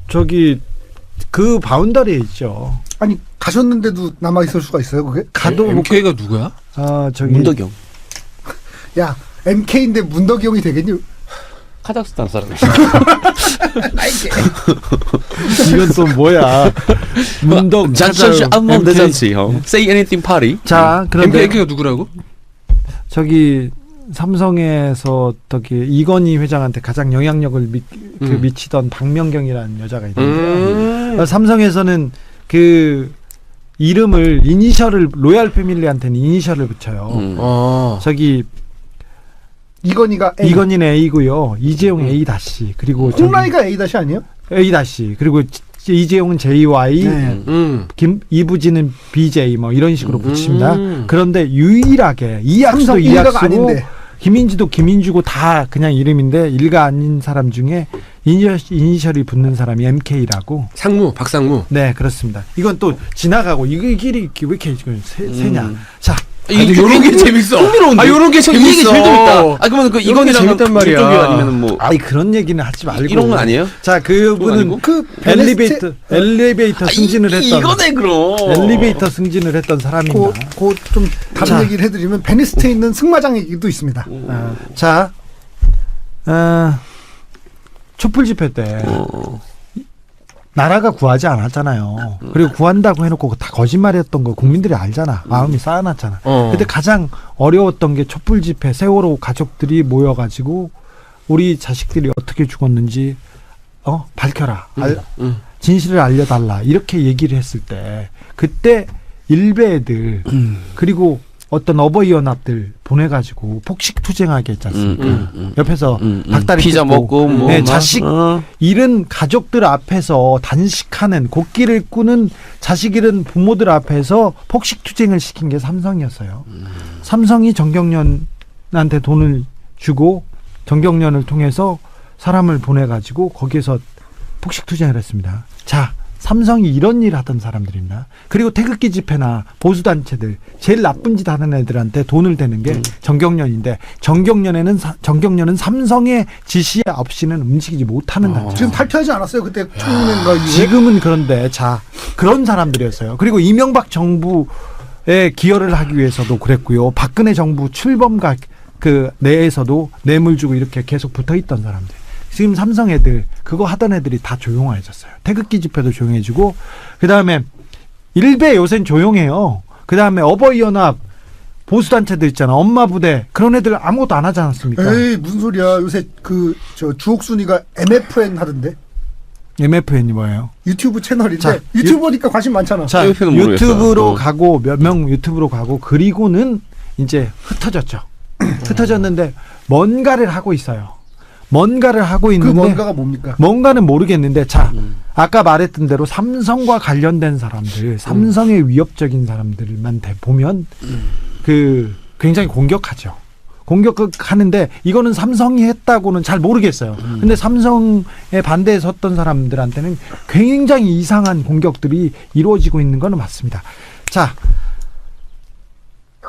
저기 그 바운더리에 있죠. 아니 가셨는데도 남아 있을 수가 있어요, 그게? 가도 MK가 누구야? 저기 문덕영. 야, MK인데 문덕영이 되겠니? 카자흐스탄 사람. 이건 또 뭐야? 문덕 잔치 안먹 잔치 형. Say anything party. 자, 그런데 MK가 누구라고? 저기 삼성에서 저기 이건희 회장한테 가장 영향력을 미치던 박명경이라는 여자가 있는데요. 삼성에서는 그 이름을 이니셜을 로얄 패밀리한테는 이니셜을 붙여요. 저기 이건희가 A. 이건희는 A고요. 이재용 A 다시 그리고 홍라이가 A 다시 아니에요? A 다시 그리고 이재용은 JY, 네. 이부진은 BJ 뭐 이런 식으로 붙입니다. 음. 그런데 유일하게 이학수도 삼성 일가가 이학수고 아닌데. 김인지도 김인주고 다 그냥 이름인데 일가 아닌 사람 중에 이니셜이 붙는 사람이 MK라고. 상무, 박상무. 네, 그렇습니다. 이건 또 지나가고 이거 길이 왜 이렇게 세냐? 자, 요런 게 재밌어. 흥미로운데? 요런 게 재밌어. 이게 제일 재밌다. 그러면 그 이런 게 이건희랑 재밌단 말이야. 그쪽이 아니면 뭐 아이 그런 얘기는 하지 말고 이런 건 아니에요? 자, 그분은 아니고? 그 엘리베이터 승진을 했던 이거네 그럼. 엘리베이터 승진을 했던 사람입니다. 좀 다른 자. 얘기를 해드리면 베니스트에 있는 승마장 얘기도 있습니다. 자, 촛불 집회 때 나라가 구하지 않았잖아요. 그리고 구한다고 해놓고 다 거짓말이었던 거 국민들이 알잖아. 마음이 쌓아놨잖아. 근데 가장 어려웠던 게 촛불 집회 세월호 가족들이 모여가지고 우리 자식들이 어떻게 죽었는지 밝혀라. 진실을 알려달라. 이렇게 얘기를 했을 때 그때 일베 애들 그리고 어떤 어버이 연합들 보내가지고 폭식 투쟁하게 했지 않습니까? 옆에서 닭다리 피자 뜯고, 먹고 뭐 네, 막. 자식 잃은 가족들 앞에서 단식하는 곡기를 꾸는 자식 잃은 부모들 앞에서 폭식 투쟁을 시킨 게 삼성이었어요. 삼성이 정경련한테 돈을 주고 정경련을 통해서 사람을 보내가지고 거기에서 폭식 투쟁을 했습니다. 자, 삼성이 이런 일 하던 사람들입니다. 그리고 태극기 집회나 보수단체들 제일 나쁜 짓 하는 애들한테 돈을 대는 게 정경련인데 정경련은 삼성의 지시 없이는 움직이지 못하는 단체. 지금 탈퇴하지 않았어요? 그때 총무인가 이후에? 지금은 그런데 자 그런 사람들이었어요. 그리고 이명박 정부에 기여를 하기 위해서도 그랬고요. 박근혜 정부 출범각 그 내에서도 뇌물 주고 이렇게 계속 붙어있던 사람들. 지금 삼성 애들 그거 하던 애들이 다 조용해졌어요. 태극기 집회도 조용해지고 그다음에 일베 요새는 조용해요. 그다음에 어버이 연합 보수단체들 있잖아. 엄마 부대 그런 애들 아무것도 안 하지 않았습니까? 에이 무슨 소리야. 요새 저 주옥순이가 MFN 하던데. MFN이 뭐예요? 유튜브 채널인데 자, 유튜버니까 관심 많잖아. 자, MFN 은 모르겠어요. 유튜브로 가고 몇 명 유튜브로 가고 그리고는 이제 흩어졌죠. 흩어졌는데 뭔가를 하고 있어요. 뭔가를 하고 그 있는데 뭔가가 뭡니까? 뭔가는 모르겠는데 자 아까 말했던 대로 삼성과 관련된 사람들 삼성의 위협적인 사람들만 보면 그 굉장히 공격하죠. 공격하는데 이거는 삼성이 했다고는 잘 모르겠어요. 근데 삼성에 반대에 섰던 사람들한테는 굉장히 이상한 공격들이 이루어지고 있는 건 맞습니다. 자,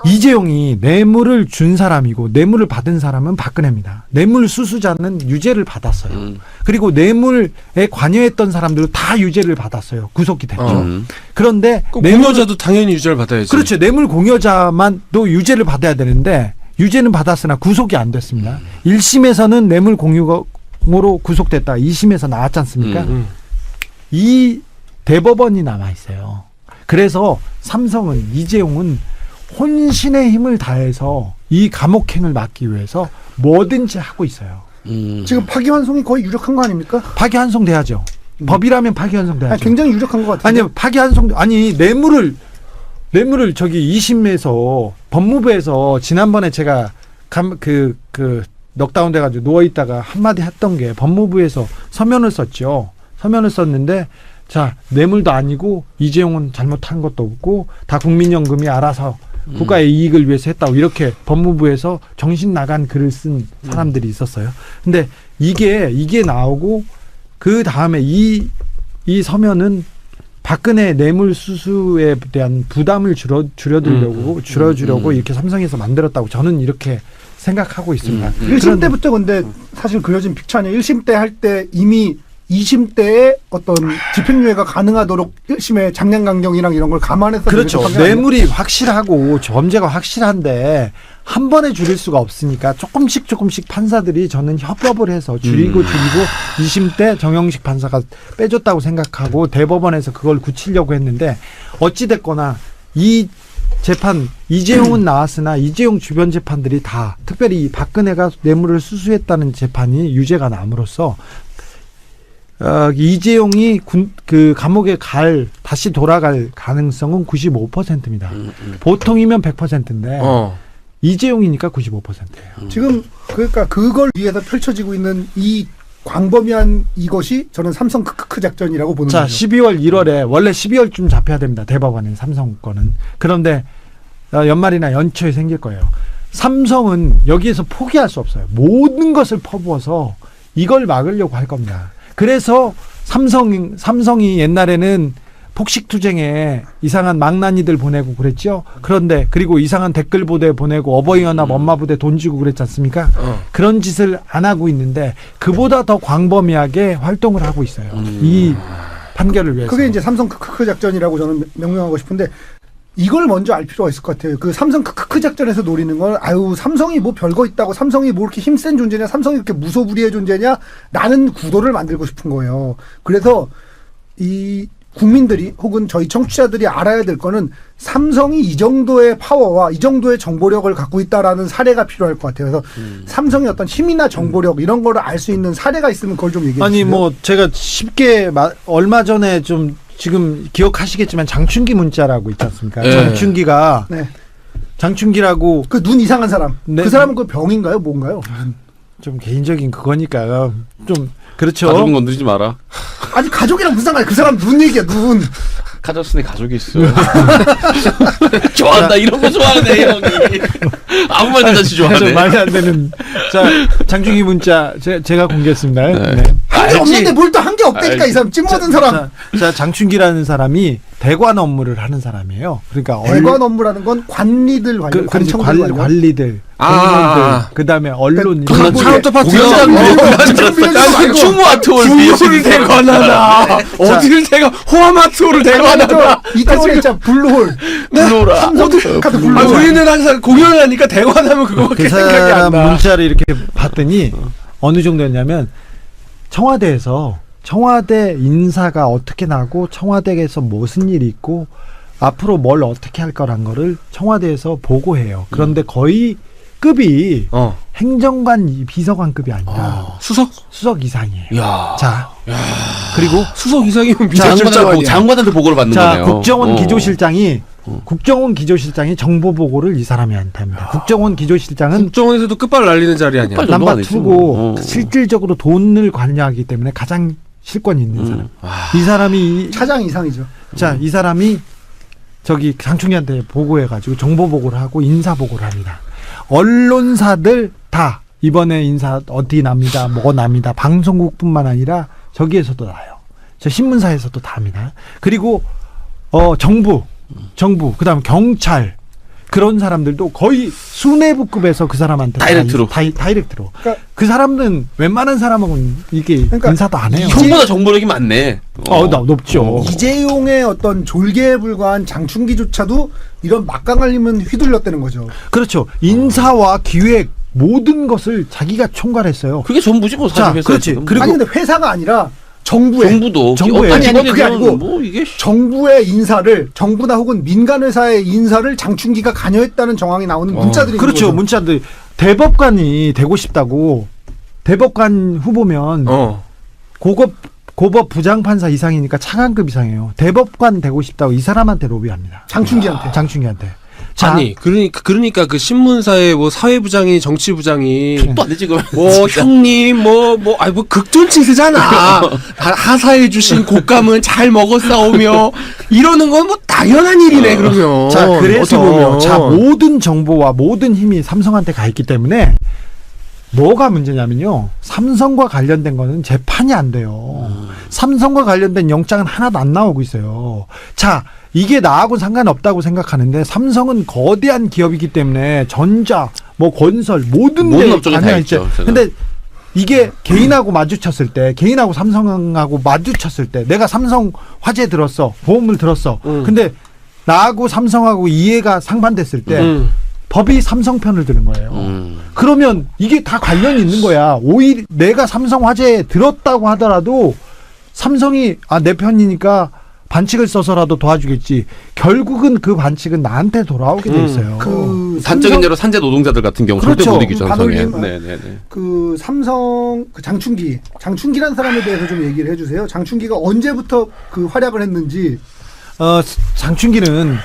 이재용이 뇌물을 준 사람이고 뇌물을 받은 사람은 박근혜입니다. 뇌물 수수자는 유죄를 받았어요. 그리고 뇌물에 관여했던 사람들도 다 유죄를 받았어요. 구속이 됐죠. 그런데 공여자도 당연히 유죄를 받아야지. 그렇죠. 뇌물 공여자만도 유죄를 받아야 되는데 유죄는 받았으나 구속이 안 됐습니다. 1심에서는 뇌물 공유로 구속됐다. 2심에서 나왔지 않습니까? 이 대법원이 남아 있어요. 그래서 삼성은 이재용은 혼신의 힘을 다해서 이 감옥행을 막기 위해서 뭐든지 하고 있어요. 지금 파기환송이 거의 유력한 거 아닙니까? 파기환송 돼야죠. 법이라면 파기환송 돼야죠. 아니, 굉장히 유력한 것 같아요. 아니요, 파기환송 아니 뇌물을 저기 2심에서 법무부에서 지난번에 제가 그 넉다운 돼가지고 누워 있다가 한마디 했던 게 법무부에서 서면을 썼죠. 서면을 썼는데 자 뇌물도 아니고 이재용은 잘못한 것도 없고 다 국민연금이 알아서 국가의 이익을 위해서 했다고 이렇게 법무부에서 정신 나간 글을 쓴 사람들이 있었어요. 근데 이게 나오고 그 다음에 이 서면은 박근혜 뇌물 수수에 대한 부담을 줄여주려고 이렇게 삼성에서 만들었다고 저는 이렇게 생각하고 있습니다. 1심 때부터 근데 사실 그려진 픽처 아니에요. 1심 때 할 때 이미 2심 때의 어떤 집행유예가 가능하도록 1심의 장량강경이랑 이런 걸 감안해서 그렇죠. 그랬던 게 아니에요? 뇌물이 확실하고 범죄가 확실한데 한 번에 줄일 수가 없으니까 조금씩 판사들이 저는 협업을 해서 줄이고 2심 때 정영식 판사가 빼줬다고 생각하고 대법원에서 그걸 굳히려고 했는데 어찌됐거나 이 재판 이재용은 나왔으나 이재용 주변 재판들이 다 특별히 박근혜가 뇌물을 수수했다는 재판이 유죄가 남으로써 이재용이 그 감옥에 갈 다시 돌아갈 가능성은 95%입니다. 보통이면 100%인데 이재용이니까 95%예요. 지금 그러니까 그걸 위해서 펼쳐지고 있는 이 광범위한 이것이 저는 삼성 크크크 작전이라고 보는 자, 거죠. 12월 1월에 원래 12월쯤 잡혀야 됩니다. 대법원은 삼성 거는. 그런데 연말이나 연초에 생길 거예요. 삼성은 여기에서 포기할 수 없어요. 모든 것을 퍼부어서 이걸 막으려고 할 겁니다. 그래서 삼성이 옛날에는 폭식투쟁에 이상한 망나니들 보내고 그랬죠. 그런데 그리고 이상한 댓글 부대 보내고 어버이연합 엄마 부대 돈 주고 그랬지 않습니까? 그런 짓을 안 하고 있는데 그보다 더 광범위하게 활동을 하고 있어요. 이 판결을 위해서. 그게 이제 삼성 크크크 작전이라고 저는 명명하고 싶은데 이걸 먼저 알 필요가 있을 것 같아요. 그 삼성 크크크 작전에서 노리는 건 아유 삼성이 뭐 별거 있다고 삼성이 뭐 이렇게 힘센 존재냐 삼성이 이렇게 무소불위의 존재냐 라는 구도를 만들고 싶은 거예요. 그래서 이 국민들이 혹은 저희 청취자들이 알아야 될 거는 삼성이 이 정도의 파워와 이 정도의 정보력을 갖고 있다라는 사례가 필요할 것 같아요. 그래서 삼성의 어떤 힘이나 정보력 이런 거를 알 수 있는 사례가 있으면 그걸 좀 얘기해 주세요. 아니 뭐 제가 쉽게 얼마 전에 좀 지금 기억하시겠지만 장충기 문자라고 있지 않습니까? 네. 장충기가 네. 장충기라고 그 눈 이상한 사람. 네. 그 사람은 그 병인가요? 뭔가요? 좀 개인적인 그거니까 좀 그렇죠. 가족은 건드리지 마라. 아니 가족이랑 무슨 상관이야? 그 사람 눈 얘기야 눈. 카자스네 가족이 있어. 좋아한다. 이런 거 좋아하네 형이. 아무 말 대잔치 좀 좋아하네. 말이 안 되는. 자, 장충기 문자 제가 공개했습니다. 네. 한 게 알지. 없는데 뭘 또 한 게 없다니까 알지. 이 사람 찐모든 사람. 자, 장충기라는 사람이 대관 업무를 하는 사람이에요. 그러니까 대관 업무라는 건 관리들 관련, 관청들 관련. 관리들, 아. 공무원들, 그다음에 언론. 그러니까 이런 그건 거. 공연장 추모아트홀 비호를 대관하나 어디를 대관 호화마트홀을 대관하나 이태원에 있잖아 블루홀. 불러라. 삼성 카드 아, 블루홀. 우리는 항상 공연을 하니까 대관하면 그거밖에 그 생각이 안 사람 나. 문자를 이렇게 봤더니 어느 정도였냐면 청와대에서 청와대 인사가 어떻게 나고 청와대에서 무슨 일이 있고 앞으로 뭘 어떻게 할 거란 거를 청와대에서 보고해요. 그런데 거의 급이 행정관 비서관급이 아니라 수석 이상이에요. 야. 자, 그리고 수석 이상이면 장관한테 보고를 받는 자, 거네요. 국정원 기조실장이 정보 보고를 이 사람한테 합니다. 국정원 기조실장은 국정원에서도 끝발 날리는 자리 아니야. 끝발 넘버 정도가 2고 되지. 실질적으로 돈을 관리하기 때문에 가장 실권이 있는 사람. 이 사람이 차장 이상이죠. 자, 이 사람이 저기 장충기한테 보고해가지고 정보 보고를 하고 인사 보고를 합니다. 언론사들 다 이번에 인사 어디 납니다, 뭐 납니다. 방송국뿐만 아니라 저기에서도 나요. 저 신문사에서도 다 합니다. 그리고 정부, 그다음 경찰 그런 사람들도 거의 수뇌부급에서 그 사람한테 다이렉트로. 다이렉트로. 그러니까 그 사람은 웬만한 사람하고는 이게 그러니까 인사도 안 해요. 형보다 정보력이 많네. 높죠. 이재용의 어떤 졸개에 불과한 장충기조차도 이런 막강할림은 휘둘렸다는 거죠. 그렇죠. 인사와 기획 모든 것을 자기가 총괄했어요. 그게 전부지 뭐 자, 사실 회사에서. 그렇지. 그리고 아니 근데 회사가 아니라 정부에 정부도 정부에. 아니, 그게 아니고 뭐 이게 정부의 인사를 정부나 혹은 민간 회사의 인사를 장충기가 관여했다는 정황이 나오는 문자들이 그렇죠. 있는 거죠. 문자들 대법관이 되고 싶다고 대법관 후보면 고법 부장판사 이상이니까 차관급 이상이에요. 대법관 되고 싶다고 이 사람한테 로비합니다. 장충기한테. 자, 아니 그러니까 그 신문사의 뭐 사회부장이 정치부장이 또 안 되지 그러면. 뭐 형님 뭐 극존칭세잖아. 하사해 주신 곶감은 잘 먹었사오며 이러는 건 뭐 당연한 일이네 그러면. 자, 어떻게 그래서 보면. 모든 정보와 모든 힘이 삼성한테 가 있기 때문에 뭐가 문제냐면요. 삼성과 관련된 거는 재판이 안 돼요. 삼성과 관련된 영장은 하나도 안 나오고 있어요. 자, 이게 나하고는 상관없다고 생각하는데 삼성은 거대한 기업이기 때문에 전자, 뭐 건설 모든 업종에 다 있죠. 근데 이게 개인하고 마주쳤을 때, 개인하고 삼성하고 마주쳤을 때, 내가 삼성 화재 들었어, 보험을 들었어. 근데 나하고 삼성하고 이해가 상반됐을 때 법이 삼성 편을 드는 거예요. 그러면 이게 다 관련이 있는 거야. 오히려 내가 삼성 화재에 들었다고 하더라도 삼성이 내 편이니까 반칙을 써서라도 도와주겠지. 결국은 그 반칙은 나한테 돌아오게 돼 있어요. 그 단적인 예로 산재 노동자들 같은 경우 절대 그렇죠. 못 이기죠. 삼성에. 반올림. 네네네. 그 삼성 그 장충기라는 사람에 대해서 좀 얘기를 해주세요. 장충기가 언제부터 그 활약을 했는지 장충기는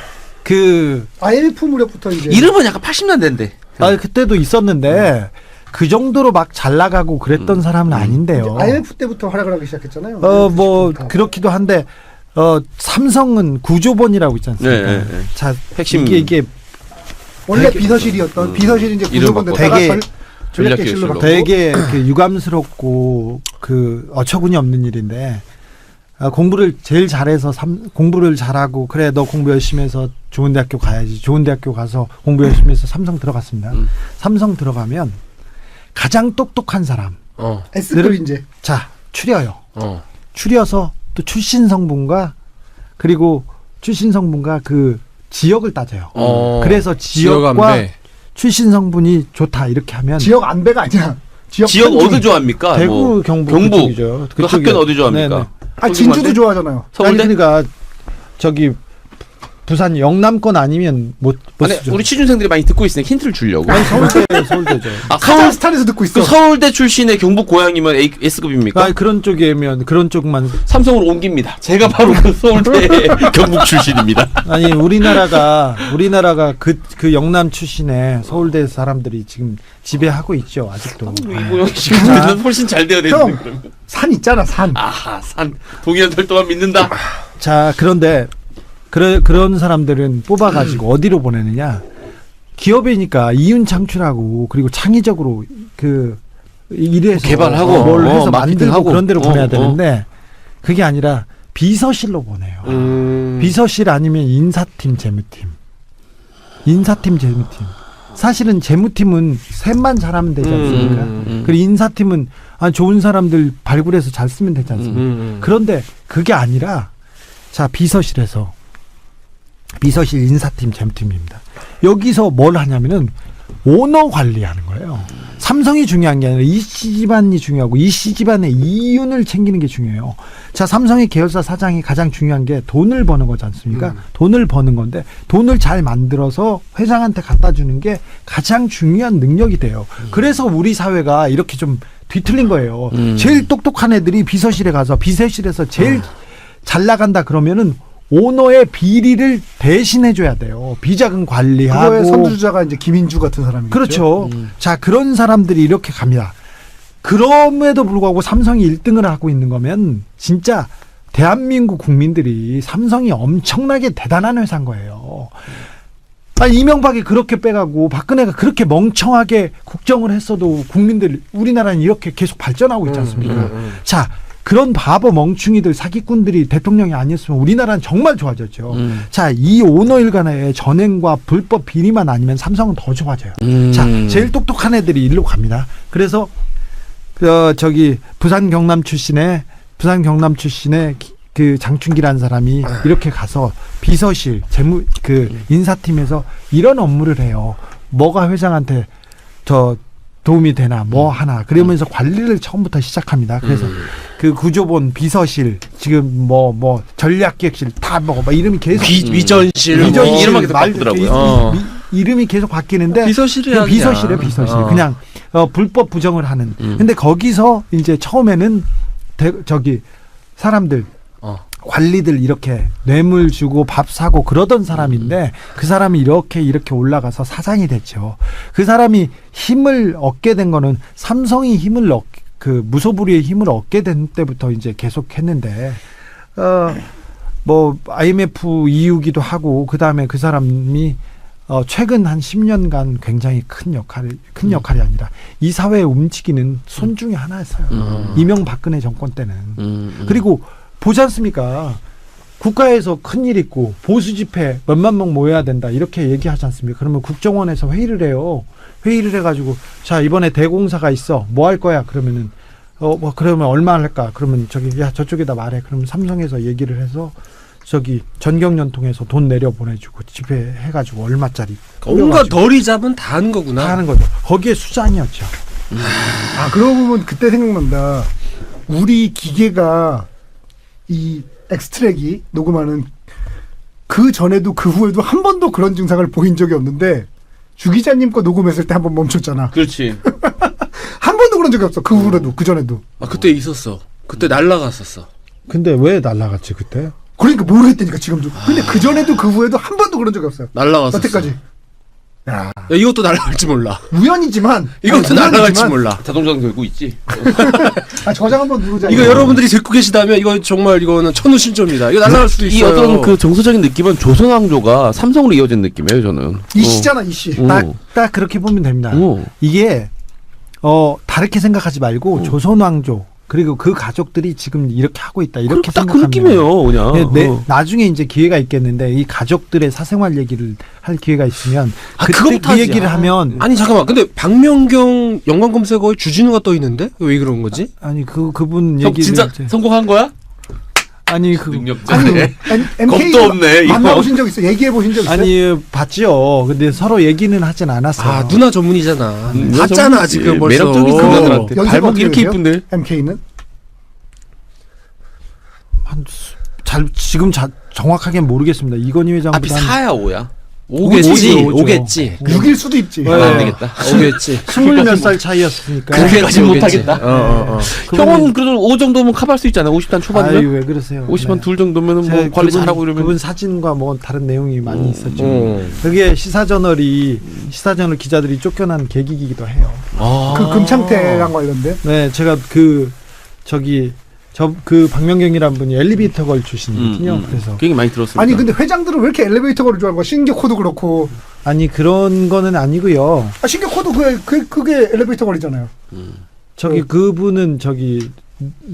그 IMF 무렵부터 이제 이름은 약간 80년대인데. 그때도 있었는데 그 정도로 막 잘 나가고 그랬던 사람은 아닌데요. IMF 때부터 활약을 하기 시작했잖아요. 뭐 90부터. 그렇기도 한데 삼성은 구조본이라고 있지 않습니까? 네, 네, 네. 자, 핵심 이게 원래 되게- 비서실이었던 비서실이 이제 이름 구조본 바꿔. 됐다가 되게 전략기획실로 바뀌고 되게 그 유감스럽고 그 어처구니 없는 일인데 공부를 제일 잘해서 공부를 잘하고 그래 너 공부 열심히 해서 좋은 대학교 가야지. 좋은 대학교 가서 공부 열심히 해서 삼성 들어갔습니다. 삼성 들어가면 가장 똑똑한 사람 S급 이제 자 추려요. 추려서 또 출신 성분과 그리고 출신 성분과 그 지역을 따져요. 그래서 지역과 지역안배. 출신 성분이 좋다 이렇게 하면 지역 안배가 아니야. 지역 편중. 어디 좋아합니까? 대구 뭐, 경북 경북. 그쪽이죠. 그 학교는 어디 좋아합니까? 네네. 아 진주도 좋아하잖아요. 서울대? 아니 그러니까 저기 부산 영남권 아니면 못 아니, 쓰죠. 우리 취준생들이 많이 듣고 있으니까 힌트를 주려고. 아니 서울대죠. 아, 카자흐스탄에서 듣고 있어. 그 서울대 출신의 경북 고향이면 S급입니까? 아 그런 쪽이면 그런 쪽만 삼성으로 옮깁니다. 제가 바로 그 서울대 경북 출신입니다. 아니 우리나라가 그 영남 출신의 서울대 사람들이 지금 지배하고 있죠 아직도. 이보영 씨는 훨씬 잘 돼야 되는데 형. 그러면. 산 있잖아 산. 아하, 산 동의한 활동만 믿는다. 자 그런데 그런 사람들은 뽑아가지고 어디로 보내느냐 기업이니까 이윤 창출하고 그리고 창의적으로 그 일해서 개발하고, 뭘 해서 만들고 마케팅하고. 그런 데로 보내야 되는데 그게 아니라 비서실로 보내요. 비서실 아니면 인사팀 재무팀 사실은 재무팀은 셋만 잘하면 되지 않습니까? 그리고 인사팀은 좋은 사람들 발굴해서 잘 쓰면 되지 않습니까? 그런데 그게 아니라 자 비서실에서 비서실 인사팀 재무팀입니다. 여기서 뭘 하냐면은 오너 관리하는 거예요. 삼성이 중요한 게 아니라 이씨 집안이 중요하고 이씨 집안의 이윤을 챙기는 게 중요해요. 자 삼성의 계열사 사장이 가장 중요한 게 돈을 버는 거지 않습니까? 돈을 버는 건데 돈을 잘 만들어서 회장한테 갖다 주는 게 가장 중요한 능력이 돼요. 그래서 우리 사회가 이렇게 좀 뒤틀린 거예요. 제일 똑똑한 애들이 비서실에 가서 비서실에서 제일 잘 나간다 그러면은 오너의 비리를 대신해 줘야 돼요. 비자금 관리하고. 그거의 선두주자가 이제 김인주 같은 사람이죠. 그렇죠. 자 그런 사람들이 이렇게 갑니다. 그럼에도 불구하고 삼성이 1등을 하고 있는 거면 진짜 대한민국 국민들이 삼성이 엄청나게 대단한 회사인 거예요. 이명박이 그렇게 빼가고 박근혜가 그렇게 멍청하게 국정을 했어도 국민들 우리나라는 이렇게 계속 발전하고 있지 않습니까? 자 그런 바보 멍충이들 사기꾼들이 대통령이 아니었으면 우리나라는 정말 좋아졌죠. 자, 이 오너 일간의 전횡과 불법 비리만 아니면 삼성은 더 좋아져요. 자, 제일 똑똑한 애들이 일로 갑니다. 그래서 저기 부산 경남 출신의 그 장충기라는 사람이 이렇게 가서 비서실 인사팀에서 이런 업무를 해요. 뭐가 회장한테 도움이 되나 뭐 하나 그러면서 관리를 처음부터 시작합니다. 그래서 그 구조본 비서실 지금 뭐 전략기획실 다 뭐 이름이 계속 위전실 뭐 위전실, 이름만 계속 바꾸더라고요. 이름이 계속 바뀌는데 비서실이야. 비서실이에요. 비서실. 그냥 불법 부정을 하는. 근데 거기서 이제 처음에는 사람들 관리들 이렇게 뇌물 주고 밥 사고 그러던 사람인데 그 사람이 이렇게 올라가서 사장이 됐죠. 그 사람이 힘을 얻게 된 거는 삼성이 무소불위의 힘을 얻게 된 때부터 이제 계속 했는데 뭐 IMF 이후기도 하고 그다음에 그 사람이 최근 한 10년간 굉장히 큰 역할이 아니라 이 사회에 움직이는 손 중에 하나였어요. 이명박근혜 정권 때는. 그리고 보지 않습니까? 국가에서 큰일 있고 보수 집회 몇만 명 모여야 된다 이렇게 얘기하지 않습니까? 그러면 국정원에서 회의를 해요. 회의를 해가지고 자 이번에 대공사가 있어 뭐 할 거야? 그러면은 그러면 얼마 할까? 그러면 저쪽에다 말해. 그러면 삼성에서 얘기를 해서 전경련통해서 돈 내려 보내주고 집회해가지고 얼마짜리 온갖 덜이 잡은 다 하는 거구나. 다 하는 거죠. 거기에 수장이었죠. 그러고 보면 그때 생각난다. 우리 기계가 이 엑스트랙이 녹음하는 그 전에도 그 후에도 한 번도 그런 증상을 보인 적이 없는데 주 기자님 거 녹음했을 때 한 번 멈췄잖아. 그렇지. 한 번도 그런 적이 없어. 그 후로도 그 전에도. 그때 있었어. 그때 날라갔었어. 근데 왜 날라갔지 그때? 그러니까 모르겠다니까 지금도. 근데 그 전에도 그 후에도 한 번도 그런 적이 없어요. 날라갔어. 여태까지. 야, 야, 이것도 날아갈지 몰라. 우연이지만 이것도 날아갈지 몰라. 자동차는 결국 있지. 아, 저장 한번 누르자. 이거 여러분들이 듣고 계시다면 이거 정말 이거는 천우신조입니다. 이거 날아갈 수도 이 있어요. 어떤 그 정서적인 느낌은 조선왕조가 삼성으로 이어진 느낌이에요, 저는. 이씨잖아 이씨. 딱 그렇게 보면 됩니다. 오. 이게 다르게 생각하지 말고 조선 왕조 그리고 그 가족들이 지금 이렇게 하고 있다 이렇게 딱그 생각하면 느낌이에요, 그냥. 나중에 이제 기회가 있겠는데 이 가족들의 사생활 얘기를 할 기회가 있으면 그때 그거부터 그 하지. 얘기를 하면 아니 잠깐만. 근데 박명경 연관 검색어에 주진우가 떠 있는데 왜 그런 거지? 아니 그분 형 얘기를 진짜 이제- 성공한 거야? 아니 그 능력자네. MK 겁도 없네, 이거. 만나보신 적 있어? 얘기해 보신 적 있어요? 아니 봤지요. 근데 서로 얘기는 하진 않았어요. 아 누나 전문이잖아. 누나 봤잖아 전문이지. 지금 벌써. 매력적인 누나들한테. 연세가 발목 어떻게 이렇게 되세요? 이쁜데. MK는? 지금 정확하게 모르겠습니다. 이건희 회장보다 앞이 4야 5야? 오겠지. 오죠. 오겠지. 6일 수도 있지. 아, 안 되겠다. 오겠지. 20몇 살 차이였으니까. 그렇게까지는 오겠지. 못하겠다. 그분이- 형은 그래도 5 정도면 커버할 수 있잖아. 50단 초반이면. 아유 왜 그러세요? 50만 둘 정도면은 뭐 제가 관리 그분- 잘하고 이러면. 그분 사진과 뭐 다른 내용이 많이 있었죠. 음. 그게 시사저널 기자들이 쫓겨난 계기이기도 해요. 아. 그 금창태랑 관련된. 네, 제가 그 박명경이란 분이 엘리베이터 걸 출신이거든요. 그래서 굉장히 많이 들었습니다. 아니 근데 회장들은 왜 이렇게 엘리베이터 거를 좋아하는 거야? 신격호도 그렇고. 아니 그런 거는 아니고요. 아, 신격호도 그게 엘리베이터 거리잖아요. 그분은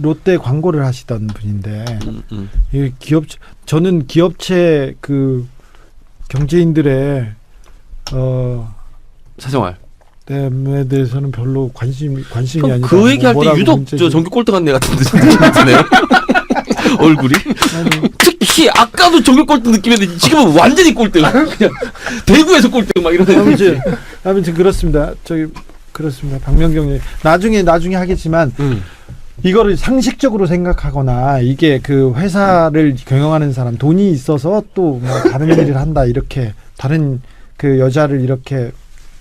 롯데 광고를 하시던 분인데 이 저는 기업체 그 경제인들의 사생활. 에 대해서는 별로 관심이 아니라 그 얘기할 때 뭐라고 유독 문제지. 저 전기 꼴등한 애 같은 느낌이 드네요. 얼굴이. 특히 아까도 전기 꼴등 느낌이었는데 지금은 완전히 꼴등. 그냥 대구에서 꼴등 막 이런 애. 아무튼 그렇습니다. 그렇습니다. 박명경님 나중에 하겠지만 이거를 상식적으로 생각하거나 이게 그 회사를 경영하는 사람 돈이 있어서 또 뭐 다른 일을 한다 이렇게 다른 그 여자를 이렇게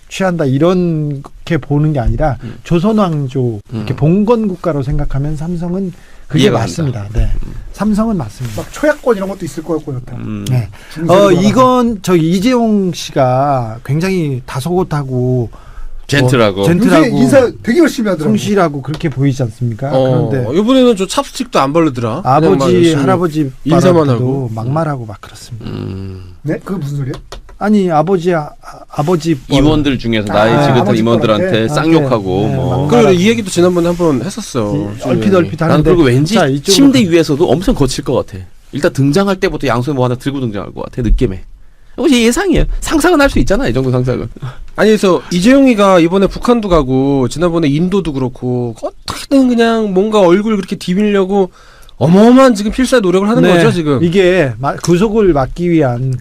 취한다 이렇게 보는 게 아니라 조선 왕조 이렇게 봉건 국가로 생각하면 삼성은 그게 이해가 맞습니다. 네. 삼성은 맞습니다. 막 초약권 이런 것도 있을 것 같고 좋다. 네. 중세로 이건 이재용 씨가 굉장히 다소곳하고 젠틀하고. 젠틀하고 요새 인사 되게 열심히 하더라고. 성실하고 그렇게 보이지 않습니까? 그런데 이번에는 저 찹스틱도 안 바르더라. 그냥 막 아버지 열심히 할아버지 인사만 도 하고. 막말하고 막 그렇습니다. 네? 그게 무슨 소리야? 아니 아버지 임원들 중에서 나이 지긋한 아버지 임원들한테 뻘한테? 쌍욕하고 네, 뭐. 막말. 그래 이 얘기도 지난번에 한번 했었어. 얼핏 난 하는데 그리고 왠지 자, 이쪽으로 침대 위에서도 엄청 거칠 것 같아. 일단 등장할 때부터 양손에 뭐 하나 들고 등장할 것 같아, 느낌에. 이거 예상이에요. 상상은 할 수 있잖아, 이 정도 상상은. 아니 그래서 이재용이가 이번에 북한도 가고 지난번에 인도도 그렇고 어떻게든 그냥 뭔가 얼굴 그렇게 디밀려고 어마어마한 지금 필사의 노력을 하는 네, 거죠 지금. 이게 구속을 막기 위한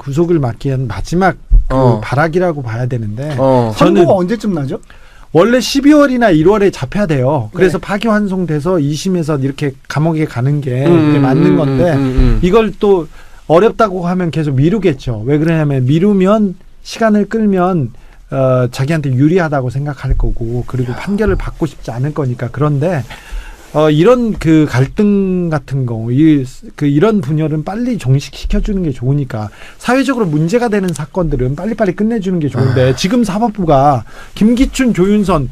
마지막 그 발악이라고 봐야 되는데 저는 선고가 언제쯤 나죠? 원래 12월이나 1월에 잡혀야 돼요. 그래서 파기환송돼서 2심에서 이렇게 감옥에 가는 게 이게 맞는 건데 이걸 또 어렵다고 하면 계속 미루겠죠. 왜 그러냐면 미루면 시간을 끌면 자기한테 유리하다고 생각할 거고 그리고 판결을 받고 싶지 않을 거니까. 그런데 이런 그 갈등 같은 거, 이런 분열은 빨리 종식시켜주는 게 좋으니까 사회적으로 문제가 되는 사건들은 빨리빨리 끝내주는 게 좋은데 지금 사법부가 김기춘, 조윤선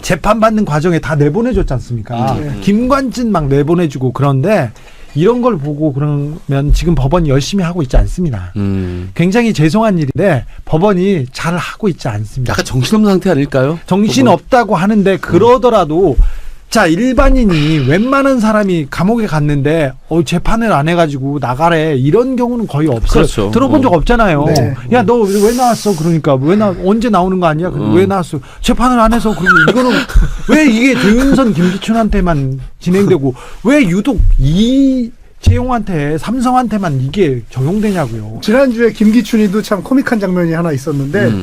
재판받는 과정에 다 내보내줬지 않습니까? 김관진 막 내보내주고 그런데 이런 걸 보고 그러면 지금 법원이 열심히 하고 있지 않습니다. 굉장히 죄송한 일인데 법원이 잘 하고 있지 않습니다. 약간 정신없는 상태 아닐까요? 정신 없다고 하는데 그러더라도 자 일반인이 웬만한 사람이 감옥에 갔는데 재판을 안 해가지고 나가래 이런 경우는 거의 없어요. 그렇죠. 들어본 적 없잖아요. 네. 야 너 왜 나왔어? 그러니까 언제 나오는 거 아니야? 왜 나왔어? 재판을 안 해서 그러면 이거는 왜 이게 조윤선 김기춘한테만 진행되고 왜 유독 이재용한테 삼성한테만 이게 적용되냐고요. 지난주에 김기춘이도 참 코믹한 장면이 하나 있었는데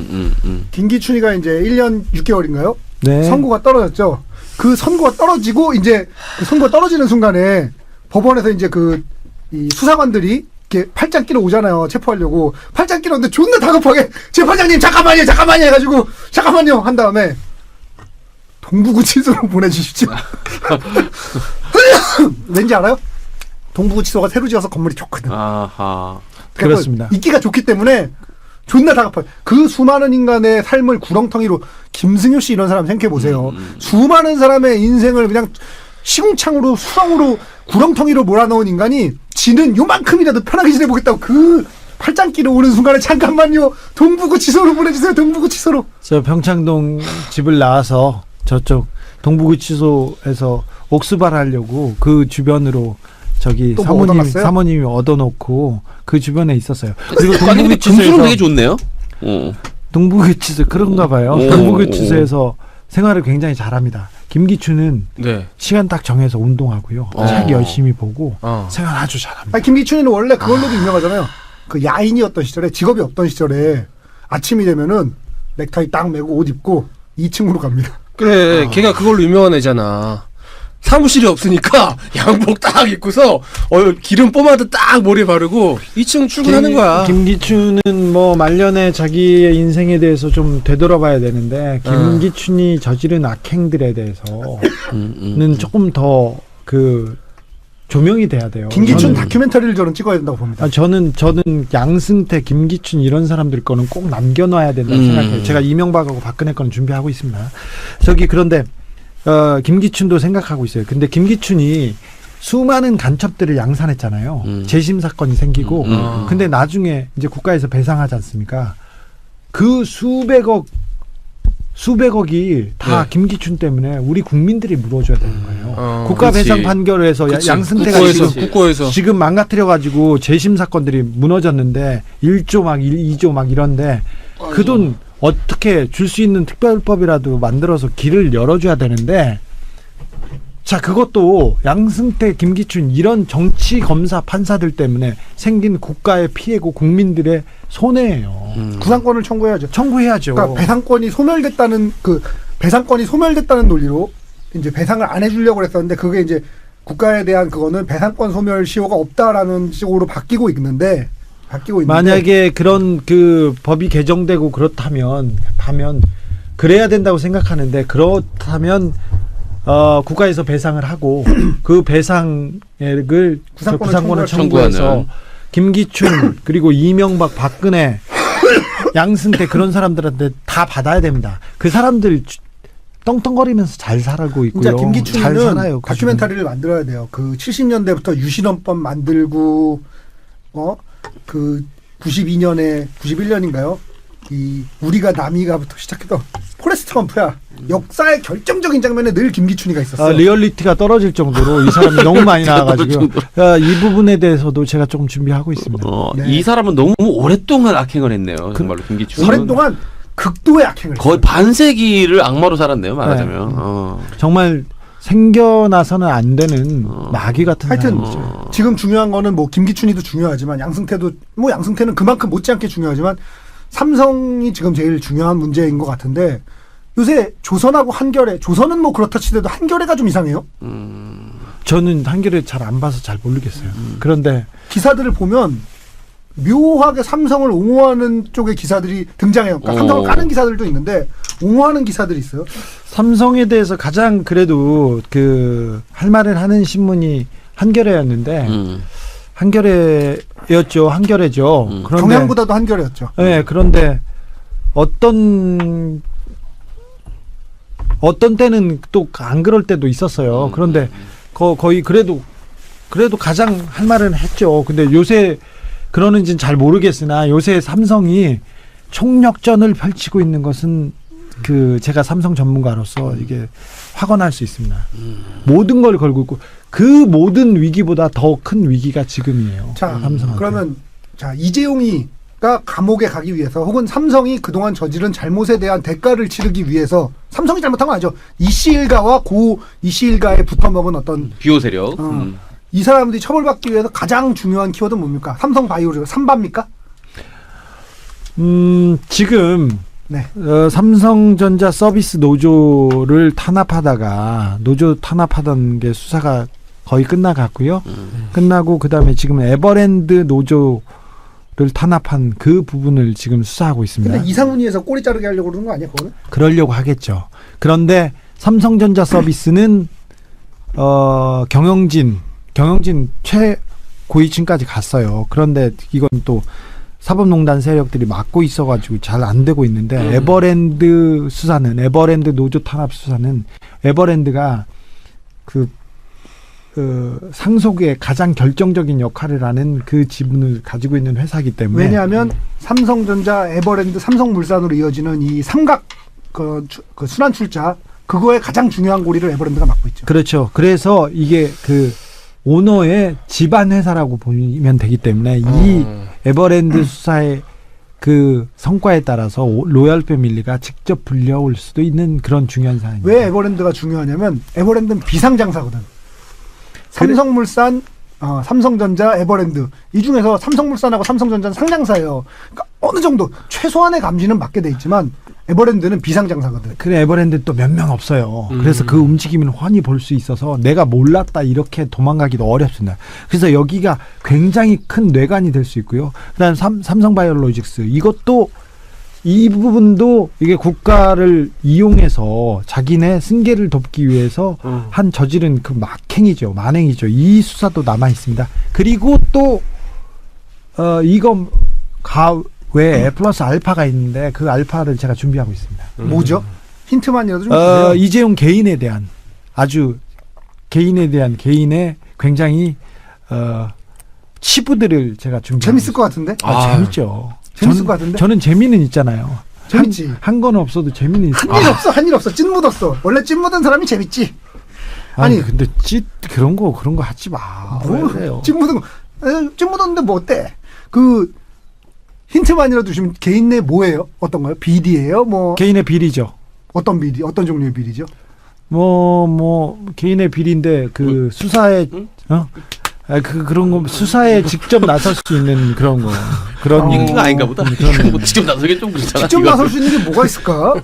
김기춘이가 이제 1년 6개월인가요? 네. 선고가 떨어졌죠. 그 선고가 떨어지고 이제 그 선고가 떨어지는 순간에 법원에서 이제 이 수사관들이 이렇게 팔짱 끼러 오잖아요. 체포하려고. 팔짱 끼러 오는데 존나 다급하게 재판장님 잠깐만요 해가지고 잠깐만요 한 다음에 동부구치소로 보내주십시오. 왠지 알아요? 동부구치소가 새로 지어서 건물이 좋거든. 아하. 그렇습니다. 인기가 좋기 때문에 존나 다급해. 그 수많은 인간의 삶을 구렁텅이로 김승효 씨 이런 사람 생각해 보세요. 수많은 사람의 인생을 그냥 시궁창으로 수렁으로 구렁텅이로 몰아넣은 인간이 지는 요만큼이라도 편하게 지내보겠다고 그 팔짱끼로 오는 순간에 잠깐만요. 동부구치소로 보내주세요. 동부구치소로. 저 평창동 집을 나와서 저쪽 동부구치소에서 옥수발하려고 그 주변으로 저기 또뭐 얻어놨어요? 사모님이 얻어놓고 그 주변에 있었어요. 그리고 그리고 근데 금수로 되게 좋네요. 동부구치소 그런가 봐요. 오. 동부구치소에서 생활을 굉장히 잘합니다. 김기춘은 네. 시간 딱 정해서 운동하고요. 책 열심히 보고 생활 아주 잘합니다. 아니, 김기춘이는 원래 그걸로도 유명하잖아요. 그 야인이었던 시절에 직업이 없던 시절에 아침이 되면은 넥타이 딱 메고 옷 입고 2층으로 갑니다. 그래, 걔가 그걸로 유명한 애잖아. 사무실이 없으니까 양복 딱 입고서 기름 뽀마드 딱 머리에 바르고 2층 출근하는 거야. 김기춘은 뭐 말년에 자기의 인생에 대해서 좀 되돌아봐야 되는데 김기춘이 저지른 악행들에 대해서는 조금 더 그 조명이 돼야 돼요. 김기춘 다큐멘터리를 저는 찍어야 된다고 봅니다. 저는 양승태, 김기춘 이런 사람들 거는 꼭 남겨놔야 된다고 생각해요. 제가 이명박하고 박근혜 거는 준비하고 있습니다. 그런데 김기춘도 생각하고 있어요. 근데 김기춘이 수많은 간첩들을 양산했잖아요. 재심 사건이 생기고 근데 나중에 이제 국가에서 배상하지 않습니까? 그 수백억이 다 네. 김기춘 때문에 우리 국민들이 물어줘야 되는 거예요. 국가 그치. 배상 판결에서 그치. 양승태가 국고에서 지금 망가뜨려가지고 재심 사건들이 무너졌는데 1조 막 2조 막 이런데 그 돈 어떻게 줄 수 있는 특별법이라도 만들어서 길을 열어줘야 되는데 자 그것도 양승태, 김기춘 이런 정치 검사 판사들 때문에 생긴 국가의 피해고 국민들의 손해예요. 구상권을 청구해야죠. 청구해야죠. 그러니까 배상권이 소멸됐다는 논리로 이제 배상을 안 해주려고 했었는데 그게 이제 국가에 대한 그거는 배상권 소멸 시효가 없다라는 식으로 바뀌고 있는데 만약에 그런 그 법이 개정되고 그렇다면 그래야 된다고 생각하는데 그렇다면 국가에서 배상을 하고 그 배상액을 구상권을 청구해서 청구하는. 김기춘 그리고 이명박, 박근혜, 양승태 그런 사람들한테 다 받아야 됩니다. 그 사람들 떵떵거리면서 잘 살고 있고요. 진짜 잘 김기춘은 살아요. 다큐멘터리를 만들어야 돼요. 그 70년대부터 유신헌법 만들고 그 92년에 91년인가요? 이 우리가 남이가부터 시작해서 포레스트 검프야. 역사의 결정적인 장면에 늘 김기춘이가 있었어. 리얼리티가 떨어질 정도로 이 사람이 너무 많이 나와가지고요. 이 부분에 대해서도 제가 조금 준비하고 있습니다. 네. 이 사람은 너무 오랫동안 악행을 했네요. 정말로 김기춘. 오랫동안 극도의 악행을 거의 했어요. 반세기를 악마로 살았네요. 말하자면. 정말 생겨나서는 안 되는 마귀 같은 하여튼 사람이죠. 지금 중요한 거는 뭐 김기춘이도 중요하지만 양승태는 그만큼 못지않게 중요하지만 삼성이 지금 제일 중요한 문제인 것 같은데 요새 조선하고 한겨레, 조선은 뭐 그렇다 치더라도 한겨레가 좀 이상해요. 저는 한겨레 잘 안 봐서 잘 모르겠어요. 그런데 기사들을 보면 묘하게 삼성을 옹호하는 쪽의 기사들이 등장해요. 그러니까 삼성을 까는 기사들도 있는데 옹호하는 기사들이 있어요. 삼성에 대해서 가장 그래도 그 할 말을 하는 신문이 한겨레였는데 한겨레죠. 그런데 경향보다도 한겨레였죠. 네, 그런데 어떤 때는 또 안 그럴 때도 있었어요. 그런데 거의 그래도 가장 할 말은 했죠. 근데 요새 그러는지는 잘 모르겠으나 요새 삼성이 총력전을 펼치고 있는 것은 그 제가 삼성 전문가로서 이게 확언할 수 있습니다. 모든 걸 걸고 있고 그 모든 위기보다 더 큰 위기가 지금이에요. 자, 삼성한테. 그러면 이재용이가 감옥에 가기 위해서 혹은 삼성이 그동안 저지른 잘못에 대한 대가를 치르기 위해서 삼성이 잘못한 건 아니죠. 이씨 일가와 고 이씨 일가에 붙어먹은 어떤 비호 세력. 이 사람들이 처벌받기 위해서 가장 중요한 키워드는 뭡니까? 삼성 바이오리가 삼바입니까? 지금 네. 삼성전자 서비스 노조를 탄압하던 게 수사가 거의 끝나갔고요. 끝나고 그다음에 지금 에버랜드 노조를 탄압한 그 부분을 지금 수사하고 있습니다. 근데 이상훈이에서 꼬리 자르게 하려고 그러는 거 아니야, 그거는? 그러려고 하겠죠. 그런데 삼성전자 서비스는 경영진 고위층까지 갔어요. 그런데 이건 또 사법농단 세력들이 막고 있어가지고 잘 안 되고 있는데 에버랜드 노조 탄압 수사는 에버랜드가 그 상속의 가장 결정적인 역할을 하는 그 지분을 가지고 있는 회사이기 때문에 왜냐하면 삼성전자, 에버랜드, 삼성물산으로 이어지는 이 삼각 그 순환 출자 그거의 가장 중요한 고리를 에버랜드가 맡고 있죠. 그렇죠. 그래서 이게 그 오너의 집안 회사라고 보면 되기 때문에 이 에버랜드 수사의 그 성과에 따라서 로얄 패밀리가 직접 불려올 수도 있는 그런 중요한 사안입니다. 왜 에버랜드가 중요하냐면 에버랜드는 비상장사거든. 삼성물산, 삼성전자, 에버랜드 이 중에서 삼성물산하고 삼성전자는 상장사예요. 그러니까 어느 정도 최소한의 감지는 맡게 돼 있지만 에버랜드는 비상장사거든. 그래 에버랜드 또 몇 명 없어요. 그래서 그 움직임을 훤히 볼 수 있어서 내가 몰랐다 이렇게 도망가기도 어렵습니다. 그래서 여기가 굉장히 큰 뇌관이 될 수 있고요. 그다음 삼성바이오로직스 이것도 이 부분도 이게 국가를 이용해서 자기네 승계를 돕기 위해서 한 저지른 그 막행이죠. 만행이죠. 이 수사도 남아 있습니다. 그리고 또 이거 외에 플러스 알파가 있는데 그 알파를 제가 준비하고 있습니다. 뭐죠? 힌트만이라도 좀 주세요. 이재용 개인에 대한 개인의 굉장히 치부들을 제가 준비하고 재밌을 것 같은데? 재밌죠. 재밌을 것 같은데? 저는 재미는 있잖아요. 재밌지. 한 건 없어도 재미는 있어. 한 일 없어. 찐 묻었어. 원래 찐 묻은 사람이 재밌지. 아니 근데 그런 거 하지 마. 왜 그래요? 찐 묻은 거. 찐 묻었는데 뭐 어때? 그 힌트만이라도 주시면 개인 내 뭐예요? 어떤 거요? 비리예요? 뭐 개인의 비리죠. 어떤 비리? 어떤 종류의 비리죠? 뭐 개인의 비리인데 그 수사에 그런 거 수사에 직접 나설 수 있는 그런 거 그런 이거 아닌가 보다. 이건 뭐 직접 나서기 좀 그렇잖아. 직접 이건. 나설 수 있는 게 뭐가 있을까?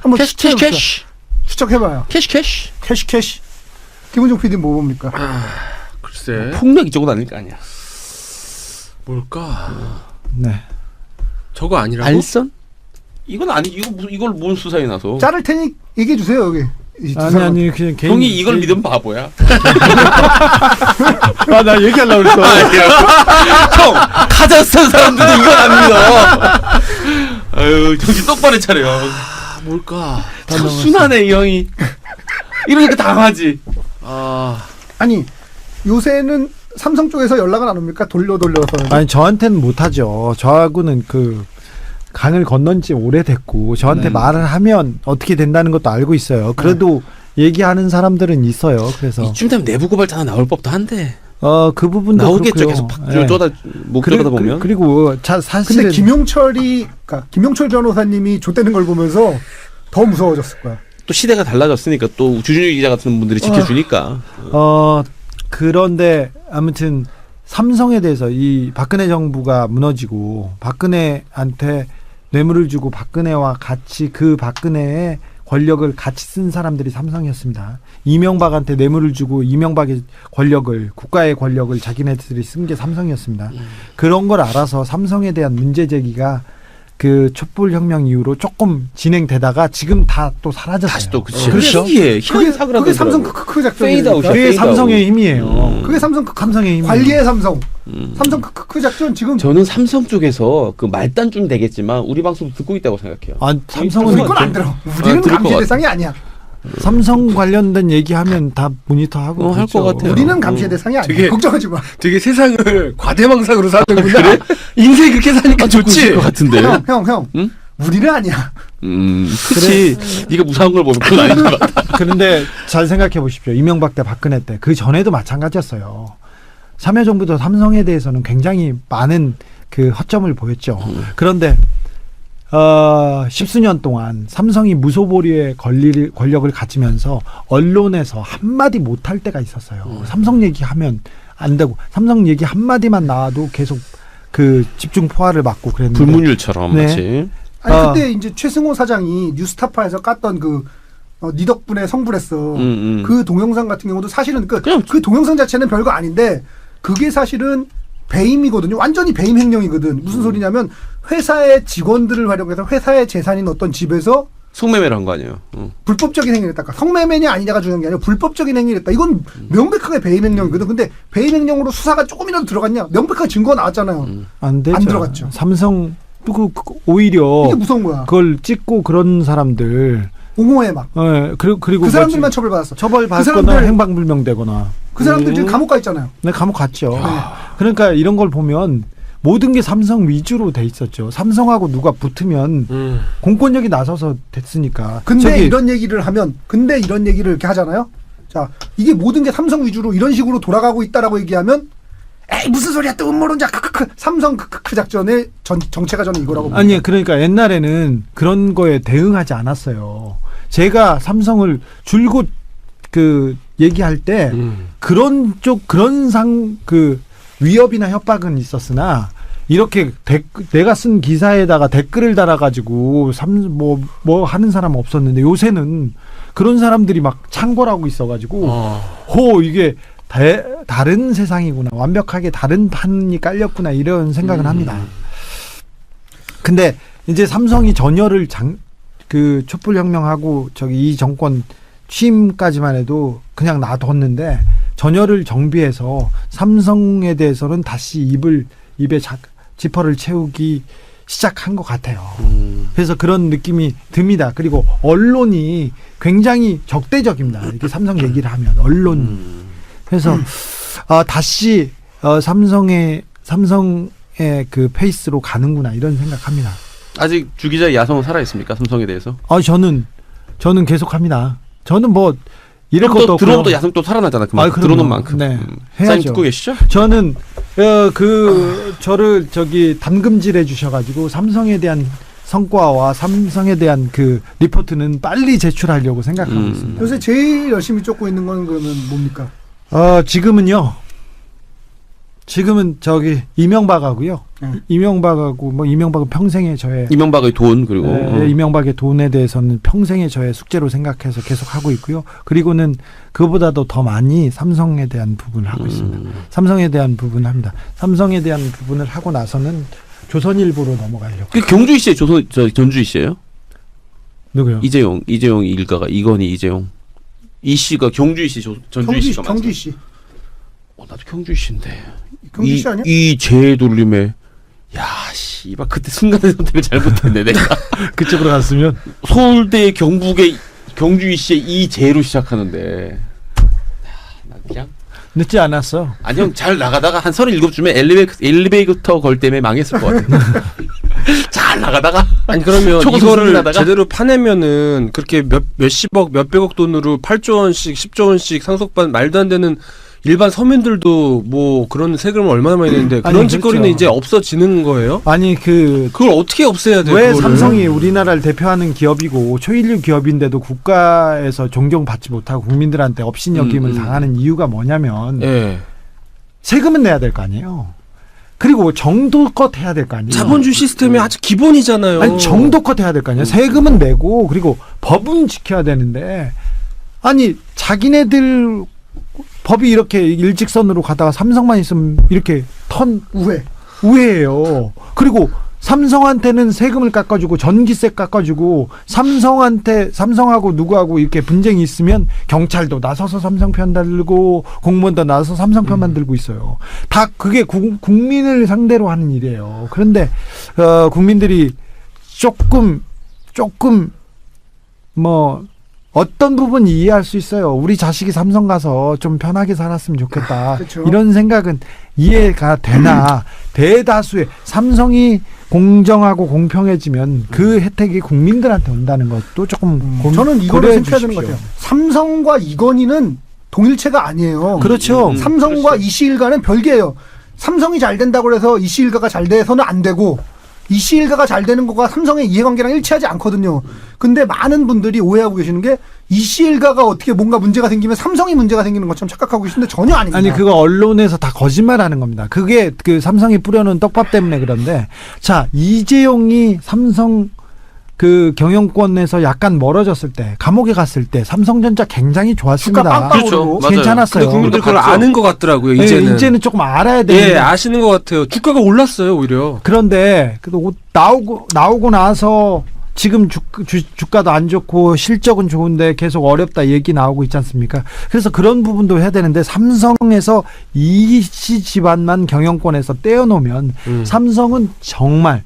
한번 캐시. 추적해봐요. 캐시. 김은종 PD 뭐 봅니까? 글쎄. 폭력 이쪽은 아닐 거 아니야. 뭘까? 네. 저거 아니라고? 알선? 이건 아니 이걸 뭔 수사에 나서? 자를 테니 얘기해 주세요 여기. 아니 그냥 개인 형이 이걸 믿으면 바보야. 나 얘기하려고 그랬어. 형 카자흐스탄 사람들도 이건 안 믿어. 아유 정신 똑바로 차려요. 뭘까? 참 순하네 이 형이. 이러니까 당하지. 아니 요새는 삼성 쪽에서 연락은 안 옵니까? 돌려서. 아니 저한테는 못하죠. 저하고는 그 강을 건넌 지 오래됐고 저한테 말을 하면 어떻게 된다는 것도 알고 있어요. 그래도 얘기하는 사람들은 있어요. 그래서 이쯤 되면 내부 고발자 하나 나올 법도 한데. 그 부분도 나오겠죠. 그렇고요. 계속 예. 목 쪼다 보면. 그리고 사실은 근데 김용철 변호사님이 좆되는 걸 보면서 더 무서워졌을 거야. 또 시대가 달라졌으니까 또 주준유 기자 같은 분들이 지켜주니까. 그런데 아무튼 삼성에 대해서 이 박근혜 정부가 무너지고 박근혜한테 뇌물을 주고 박근혜와 같이 그 박근혜의 권력을 같이 쓴 사람들이 삼성이었습니다. 이명박한테 뇌물을 주고 이명박의 권력을 국가의 권력을 자기네들이 쓴 게 삼성이었습니다. 그런 걸 알아서 삼성에 대한 문제 제기가 그 촛불혁명 이후로 조금 진행되다가 지금 다 또 사라졌어요. 다시 또 그치. 그렇죠? 희귀해. 희귀 사그라들더라고. 그게 삼성 크크 페이드 아웃이야. 작전이니까. 그게 삼성의 힘이에요. 그게 삼성의 힘이에요. 관리의 삼성. 삼성 크크 작전 지금 저는 삼성 쪽에서 그 말단 좀 되겠지만 우리 방송 듣고 있다고 생각해요. 삼성은 우리 건안 들어. 우리는 들을 것 감시 같아. 대상이 아니야. 삼성 관련된 얘기하면 다 모니터하고 할 것 같아요. 우리는 감시의 대상이 아니야. 되게- 걱정하지 마. 되게 세상을 과대망상으로 사는구나. 그래? 인생 그렇게 사니까 좋지. 좋지. 것 같은데. 형. 응? 우리는 아니야. 그치. 네가 무사한 걸 보면 그건 아닌 것 같아. 그런데 잘 생각해 보십시오. 이명박 때 박근혜 때 그 전에도 마찬가지였어요. 참여정부도 삼성에 대해서는 굉장히 많은 그 허점을 보였죠. 그런데 10수년 동안 삼성이 무소불위의 권력을 가지면서 언론에서 한마디 못할 때가 있었어요. 삼성 얘기하면 안 되고 삼성 얘기 한마디만 나와도 계속 그 집중 포화를 맞고 그랬는데 불문율처럼 네. 마치. 아니 그때 이제 최승호 사장이 뉴스타파에서 깠던 네 덕분에 성불했어. 그 동영상 같은 경우도 사실은 그 동영상 자체는 별거 아닌데 그게 사실은 배임이거든요. 완전히 배임 횡령이거든. 무슨 소리냐면 회사의 직원들을 활용해서 회사의 재산인 어떤 집에서 성매매를 한 거 아니에요? 불법적인 행위를 했다. 그러니까 성매매냐 아니냐가 중요한 게 아니라 불법적인 행위를 했다. 이건 명백하게 배임행령이거든. 근데 배임행령으로 수사가 조금이라도 들어갔냐? 명백하게 증거가 나왔잖아요. 안 되죠. 안 들어갔죠. 삼성 오히려 이게 무서운 거야. 그걸 찍고 그런 사람들 옹호해 막. 그리고 그 사람들만 처벌받았어. 처벌받거나 사람들- 행방불명되거나. 그 사람들 지금 감옥 가 있잖아요. 네, 감옥 갔죠. 그러니까 이런 걸 보면 모든 게 삼성 위주로 돼 있었죠. 삼성하고 누가 붙으면 공권력이 나서서 됐으니까. 근데 이런 얘기를 이렇게 하잖아요. 자, 이게 모든 게 삼성 위주로 이런 식으로 돌아가고 있다라고 얘기하면 에이 무슨 소리야 또 음모론자 크크크 삼성 크크크 작전의 정체가 저는 이거라고 봅니다. 아니 그러니까 옛날에는 그런 거에 대응하지 않았어요. 제가 삼성을 줄곧 얘기할 때 그런 위협이나 협박은 있었으나 이렇게 내가 쓴 기사에다가 댓글을 달아가지고 뭐 하는 사람 없었는데 요새는 그런 사람들이 막 창궐하고 있어가지고 이게 다른 세상이구나, 완벽하게 다른 판이 깔렸구나 이런 생각은 합니다. 근데 이제 삼성이 전열을 촛불혁명하고 이 정권 취임까지만 해도 그냥 놔뒀는데 전열을 정비해서 삼성에 대해서는 다시 입에 지퍼를 채우기 시작한 것 같아요. 그래서 그런 느낌이 듭니다. 그리고 언론이 굉장히 적대적입니다. 이렇게 삼성 얘기를 하면 언론. 그래서 다시 삼성의 그 페이스로 가는구나 이런 생각합니다. 아직 주 기자의 야성은 살아 있습니까? 삼성에 대해서? 저는 계속합니다. 저는 뭐 이럴 또 것도 없고 들어오면 또 야성 또 살아나잖아. 그만큼 그럼요. 들어오는 만큼. 네, 사인 해야죠. 듣고 계시죠? 저는 저를 담금질해 주셔가지고 삼성에 대한 성과와 삼성에 대한 그 리포트는 빨리 제출하려고 생각하고 있습니다. 요새 제일 열심히 쫓고 있는 건 그러면 뭡니까? 지금은 이명박하고요. 이명박은 평생의 저의 이명박의 돈 그리고 이명박의 돈에 대해서는 평생의 저의 숙제로 생각해서 계속 하고 있고요. 그리고는 그보다도 더 많이 삼성에 대한 부분을 하고 있습니다. 삼성에 대한 부분을 합니다. 삼성에 대한 부분을 하고 나서는 조선일보로 넘어가려고. 그 경주이 씨의 전주이 씨예요? 누구요? 이재용 일가가 이건희 이재용. 이 씨가 경주이 씨 전주이 씨가 맞아요. 경주이 씨. 나도 경주이 씨인데. 경주이 씨 아니야? 이 재돌림에 씨발 그때 순간의 선택을 잘못했네 내가. 그쪽으로 갔으면 서울대 경북의 경주이 씨의 이 재로 시작하는데. 나 그냥 늦지 않았어. 아니 형 잘 나가다가 한 37쯤에 엘리베이터 걸 때문에 망했을 것 같아. 잘 나가다가 아니 그러면 초고 이거를 승진하다가? 제대로 파내면은 그렇게 몇십억 몇백억 돈으로 8조 원씩 10조 원씩 상속받은 말도 안 되는 일반 서민들도 뭐 그런 세금을 얼마나 많이 내는데 그런 아니, 짓거리는 그렇죠. 이제 없어지는 거예요? 아니 그걸 어떻게 없애야 돼요? 왜 그거를? 삼성이 우리나라를 대표하는 기업이고 초일류 기업인데도 국가에서 존경받지 못하고 국민들한테 업신여김을 당하는 이유가 뭐냐면 예. 세금은 내야 될 거 아니에요. 그리고 정도껏 해야 될 거 아니에요. 자본주의 시스템의 아주 기본이잖아요. 아니 정도껏 해야 될 거 아니에요. 세금은 내고 그리고 법은 지켜야 되는데 아니 자기네들 법이 이렇게 일직선으로 가다가 삼성만 있으면 이렇게 우회예요. 그리고 삼성한테는 세금을 깎아주고 전기세 깎아주고 삼성하고 누구하고 이렇게 분쟁이 있으면 경찰도 나서서 삼성 편 들고 공무원도 나서서 삼성 편만 들고 있어요. 다 그게 국민을 상대로 하는 일이에요. 그런데 국민들이 조금 뭐 어떤 부분 이해할 수 있어요. 우리 자식이 삼성 가서 좀 편하게 살았으면 좋겠다. 그렇죠. 이런 생각은 이해가 되나 대다수의 삼성이 공정하고 공평해지면 그 혜택이 국민들한테 온다는 것도 조금 저는 이거를 고려해 생각해야 되는 것 주십시오. 같아요. 삼성과 이건희는 동일체가 아니에요. 그렇죠. 삼성과 이시일가는 별개예요. 삼성이 잘 된다고 해서 이시일가가 잘 돼서는 안 되고 이시일가가 잘 되는 거가 삼성의 이해관계랑 일치하지 않거든요. 근데 많은 분들이 오해하고 계시는 게 이시일가가 어떻게 뭔가 문제가 생기면 삼성이 문제가 생기는 것처럼 착각하고 계시는데 전혀 아닙니다. 아니 그거 언론에서 다 거짓말하는 겁니다. 그게 그 삼성이 뿌려놓은 떡밥 때문에 그런데 자 이재용이 삼성 그 경영권에서 약간 멀어졌을 때 감옥에 갔을 때 삼성전자 굉장히 좋았습니다. 주가 빵빵 그렇죠. 오르고. 맞아요. 괜찮았어요. 근데 국민들 그걸 갔죠. 아는 것 같더라고요. 네, 이제는. 조금 알아야 되는데. 예, 아시는 것 같아요. 주가가 올랐어요, 오히려. 그런데 나오고 나서 지금 주가도 안 좋고 실적은 좋은데 계속 어렵다 얘기 나오고 있지 않습니까? 그래서 그런 부분도 해야 되는데 삼성에서 이씨 집안만 경영권에서 떼어놓으면 삼성은 정말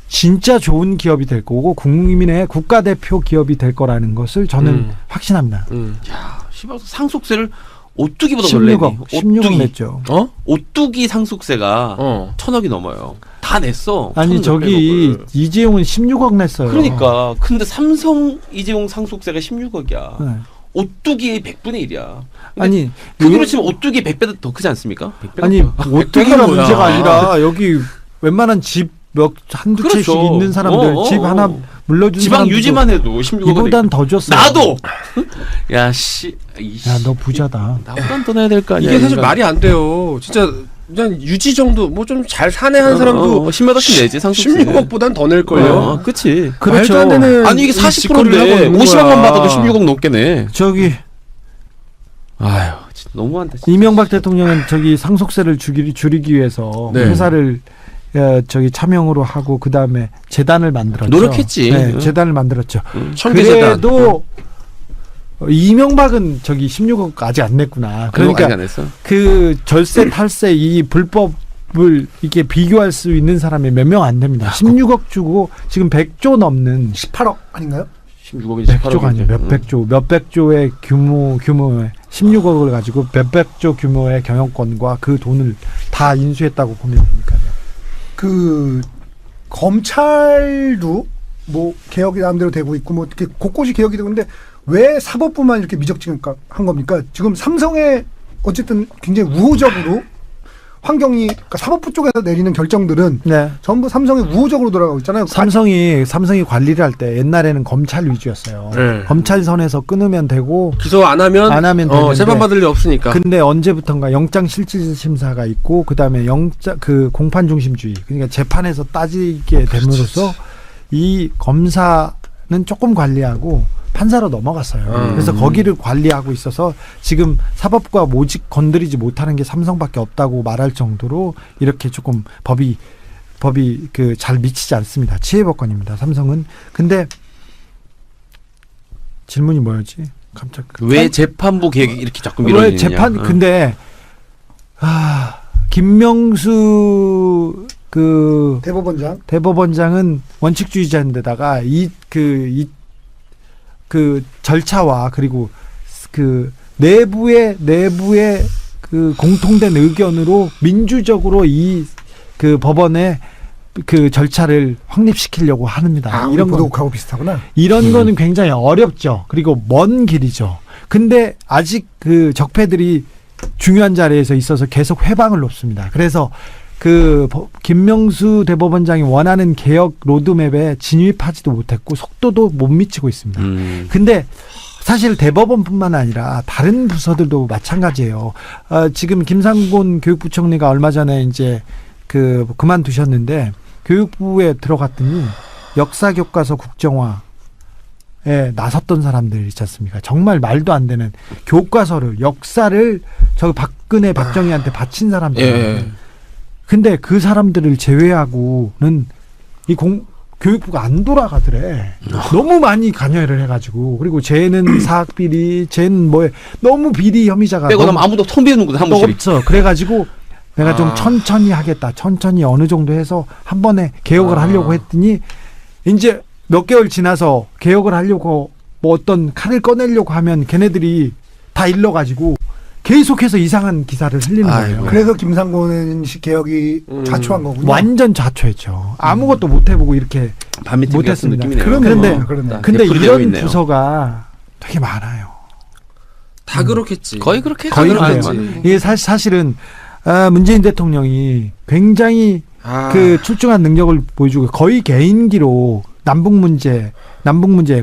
진짜 좋은 기업이 될 거고 국민의 국가대표 기업이 될 거라는 것을 저는 확신합니다. 야, 씨발 상속세를 오뚜기보다 덜 16억 냈죠. 오뚜기 상속세가 1,000억이 넘어요. 다 냈어. 아니 저기 1,600억을. 이재용은 16억 냈어요. 그러니까 근데 삼성 이재용 상속세가 16억이야. 네. 오뚜기의 100분의 1이야. 아니 그대로 치면 오뚜기 100배도 더 크지 않습니까? 100배가 아니 오뚜기가 뭐야. 문제가 아니라 여기 웬만한 집 한두 채씩 그렇죠. 있는 사람들 집 하나 물려준 지방 사람들도 유지만 해도 16억. 이보단 더 줬어. 나도. 야 씨. 야 너 부자다. 나보단 더 내야 될 거 아니야. 이게 사실 인간. 말이 안 돼요. 진짜 그냥 유지 정도 뭐 좀 잘 사내 한 사람도 10몇 억씩 내지 상속세. 16억보단 더 낼 걸요. 그치. 그렇죠. 말도 안 되는 아니 이게 이 짓거리를 하고 40%인데 있는 50억만 거야. 받아도 16억 넘게 내. 저기 아유, 진짜 너무한다. 진짜. 이명박 대통령은 저기 상속세를 줄이기 위해서 네. 회사를 저기 차명으로 하고 그 다음에 재단을 만들었죠. 노력했지. 네, 응. 재단을 만들었죠. 청계재단. 그래도 이명박은 저기 16억 아직 안 냈구나. 그러니까 아직 안 했어. 그 절세 탈세 이 불법을 이게 비교할 수 있는 사람이 몇 명 안 됩니다. 16억 주고 지금 100조 넘는 18억 아닌가요? 16억이 100조가 아니에요. 몇백조의 규모의 16억을 가지고 몇백조 규모의 경영권과 그 돈을 다 인수했다고 보면 되니까요. 그 검찰도 뭐 개혁이 나름대로 되고 있고 뭐 이렇게 곳곳이 개혁이 되고 있는데 왜 사법부만 이렇게 미적지한 겁니까? 지금 삼성의 어쨌든 굉장히 우호적으로 환경이 그러니까 사법부 쪽에서 내리는 결정들은 네. 전부 삼성이 우호적으로 돌아가고 있잖아요. 삼성이 관리를 할 때 옛날에는 검찰 위주였어요. 네. 검찰 선에서 끊으면 되고 기소 안 하면 되는데 재판 받을 일 없으니까. 근데 언제부턴가 영장 실질 심사가 있고 그다음에 공판 중심주의 그러니까 재판에서 따지게 됨으로써 이 검사는 조금 관리하고 판사로 넘어갔어요. 그래서 거기를 관리하고 있어서 지금 사법부가 모직 건드리지 못하는 게 삼성밖에 없다고 말할 정도로 이렇게 조금 법이 그 잘 미치지 않습니다. 치해법권입니다. 삼성은. 근데 질문이 뭐였지? 깜짝. 왜 재판부 개혁이 이렇게 자꾸 왜 미뤄지느냐. 재판 근데 김명수 그 대법원장은 원칙주의자인데다가 그 절차와 그리고 그 내부의 그 공통된 의견으로 민주적으로 이 그 법원의 그 절차를 확립시키려고 합니다. 이런 보도국하고 비슷하구나. 이런 거는 굉장히 어렵죠. 그리고 먼 길이죠. 근데 아직 그 적폐들이 중요한 자리에서 있어서 계속 회방을 놓습니다. 그래서 그 김명수 대법원장이 원하는 개혁 로드맵에 진입하지도 못했고 속도도 못 미치고 있습니다. 근데 사실 대법원뿐만 아니라 다른 부서들도 마찬가지예요. 지금 김상곤 교육부총리가 얼마 전에 이제 그만두셨는데 교육부에 들어갔더니 역사교과서 국정화에 나섰던 사람들 있지 않습니까? 정말 말도 안 되는 교과서를 역사를 저 박정희한테 바친 사람들. 예. 근데 그 사람들을 제외하고는 교육부가 안 돌아가더래. 너무 많이 관여를 해가지고 그리고 쟤는 사학비리, 쟤는 너무 비리 혐의자가 빼고 나면 아무도 통 비우는구나 사무실이. 없어. 그래가지고 내가 좀 천천히 하겠다. 천천히 어느 정도 해서 한 번에 개혁을 하려고 했더니 이제 몇 개월 지나서 개혁을 하려고 뭐 어떤 칼을 꺼내려고 하면 걔네들이 다 일러가지고 계속해서 이상한 기사를 흘리는 거예요. 그래서 김상곤 씨 개혁이 좌초한 거군요. 완전 좌초했죠. 아무것도 못 해보고 이렇게 못했습니다. 근데 이런 부서가 되게 많아요. 다 그렇겠지. 거의 그렇게 거의 그렇겠지. 그래요. 이게 사실은 문재인 대통령이 굉장히 그 출중한 능력을 보여주고 거의 개인기로 남북 문제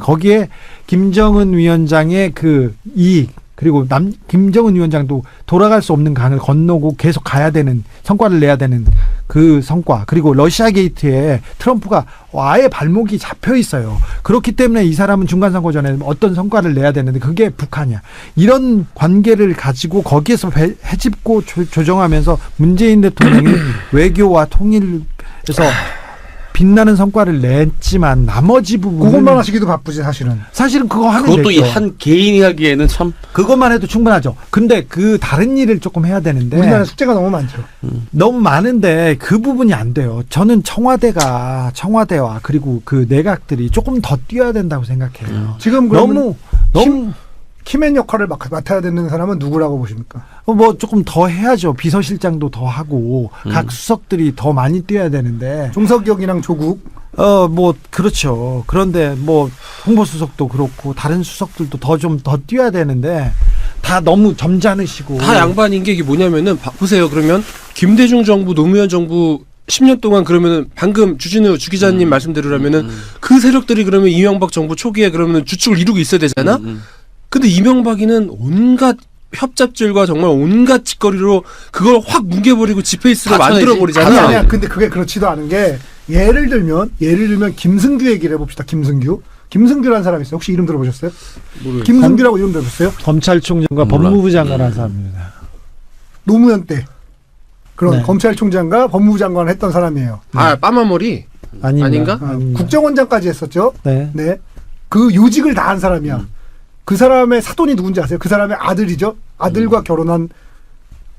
거기에 김정은 위원장의 그 이익 그리고 김정은 위원장도 돌아갈 수 없는 강을 건너고 계속 가야 되는 성과를 내야 되는 그 성과 그리고 러시아 게이트에 트럼프가 아예 발목이 잡혀 있어요. 그렇기 때문에 이 사람은 중간선거 전에 어떤 성과를 내야 되는데 그게 북한이야. 이런 관계를 가지고 거기에서 헤집고 조정하면서 문재인 대통령이 외교와 통일에서 빛나는 성과를 냈지만 나머지 부분 그것만 하시기도 바쁘지 사실은. 사실은 그거 하면 그것도 이 됐죠. 한 개인이 하기에는 참 그것만 해도 충분하죠. 근데 그 다른 일을 조금 해야 되는데 우리나라 숙제가 너무 많죠. 너무 많은데 그 부분이 안 돼요. 저는 청와대와 그리고 그 내각들이 조금 더 뛰어야 된다고 생각해요. 지금 너무 키맨 역할을 맡아야 되는 사람은 누구라고 보십니까? 뭐 조금 더 해야죠. 비서실장도 더 하고 각 수석들이 더 많이 뛰어야 되는데 종석이형이랑 조국. 뭐 그렇죠. 그런데 뭐 홍보수석도 그렇고 다른 수석들도 더 뛰어야 되는데 다 너무 점잖으시고 다 양반인 게 이게 뭐냐면은 보세요. 그러면 김대중 정부, 노무현 정부 10년 동안 그러면은 방금 주진우 주 기자님 말씀대로라면은 그 세력들이 그러면 이명박 정부 초기에 그러면 주축을 이루고 있어야 되잖아. 근데 이명박이는 온갖 협잡질과 정말 온갖 짓거리로 그걸 확 뭉개버리고 지페이스로 다 쳐내지. 만들어버리잖아. 아니야. 근데 그게 그렇지도 않은 게 예를 들면 김승규 얘기를 해봅시다. 김승규라는 사람이 있어요. 혹시 이름 들어보셨어요? 김승규라고 이름 들어보셨어요? 검찰총장과 법무부 장관한 사람입니다. 노무현 때 그런 네. 검찰총장과 법무부 장관을 했던 사람이에요. 아, 빠만 머리? 아닌가? 국정원장까지 했었죠. 네. 네. 그 요직을 다 한 사람이야. 그 사람의 사돈이 누군지 아세요? 그 사람의 아들이죠. 아들과 결혼한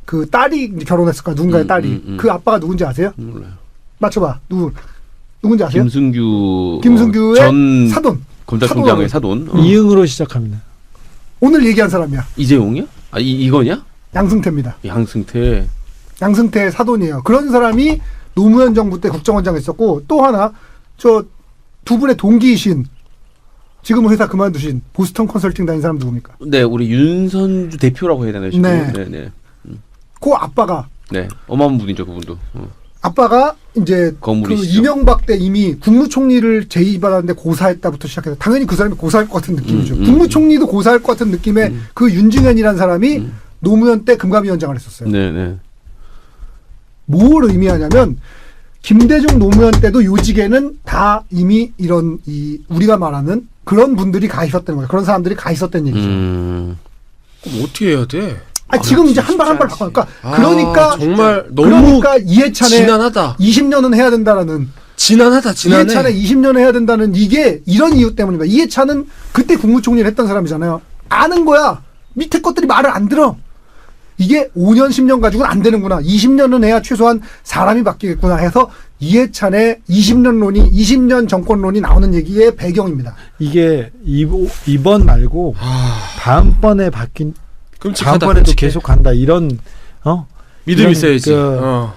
그 딸이 결혼했을까? 누군가의 딸이. 그 아빠가 누군지 아세요? 몰라요. 맞춰봐. 누군지 아세요? 김승규의 전 사돈. 검찰총장의 사돈. 이응으로 시작합니다. 오늘 얘기한 사람이야. 이재용이야? 아 이거냐? 양승태입니다. 양승태. 양승태의 사돈이에요. 그런 사람이 노무현 정부 때 국정원장 했었고 또 하나 저 두 분의 동기이신 지금은 회사 그만두신 보스턴 컨설팅 다닌 사람 누굽니까? 네, 우리 윤선주 대표라고 해야 되나요? 지금? 네. 네. 그 아빠가 네. 어마어마한 분이죠, 그분도. 아빠가 이제 그 거물이시죠. 이명박 때 이미 국무총리를 제의받았는데 고사했다부터 시작해서 당연히 그 사람이 고사할 것 같은 느낌이죠. 국무총리도 고사할 것 같은 느낌의 그 윤중현이라는 사람이 노무현 때 금감위원장을 했었어요. 네. 뭘 의미하냐면 김대중 노무현 때도 요직에는 다 이미 이런 우리가 말하는 그런 분들이 가 있었다는 거죠. 그런 사람들이 가 있었다는 얘기죠. 그럼 어떻게 해야 돼? 지금 이제 한 발 한 발 바꿔니까 그러니까 정말 너무 그러니까 이해찬에 지난하다. 20년은 해야 된다라는 지난해. 이해찬에 20년을 해야 된다는 이게 이런 이유 때문입니다. 이해찬은 그때 국무총리를 했던 사람이잖아요. 아는 거야. 밑에 것들이 말을 안 들어. 이게 5년 10년 가지고는 안 되는구나. 20년은 해야 최소한 사람이 바뀌겠구나 해서 이해찬의 20년 정권론이 나오는 얘기의 배경입니다. 이게 이번 말고 다음번에 바뀐 끔찍하다. 다음번에도 끔찍해. 계속 간다 이런 믿음 이런 있어야지.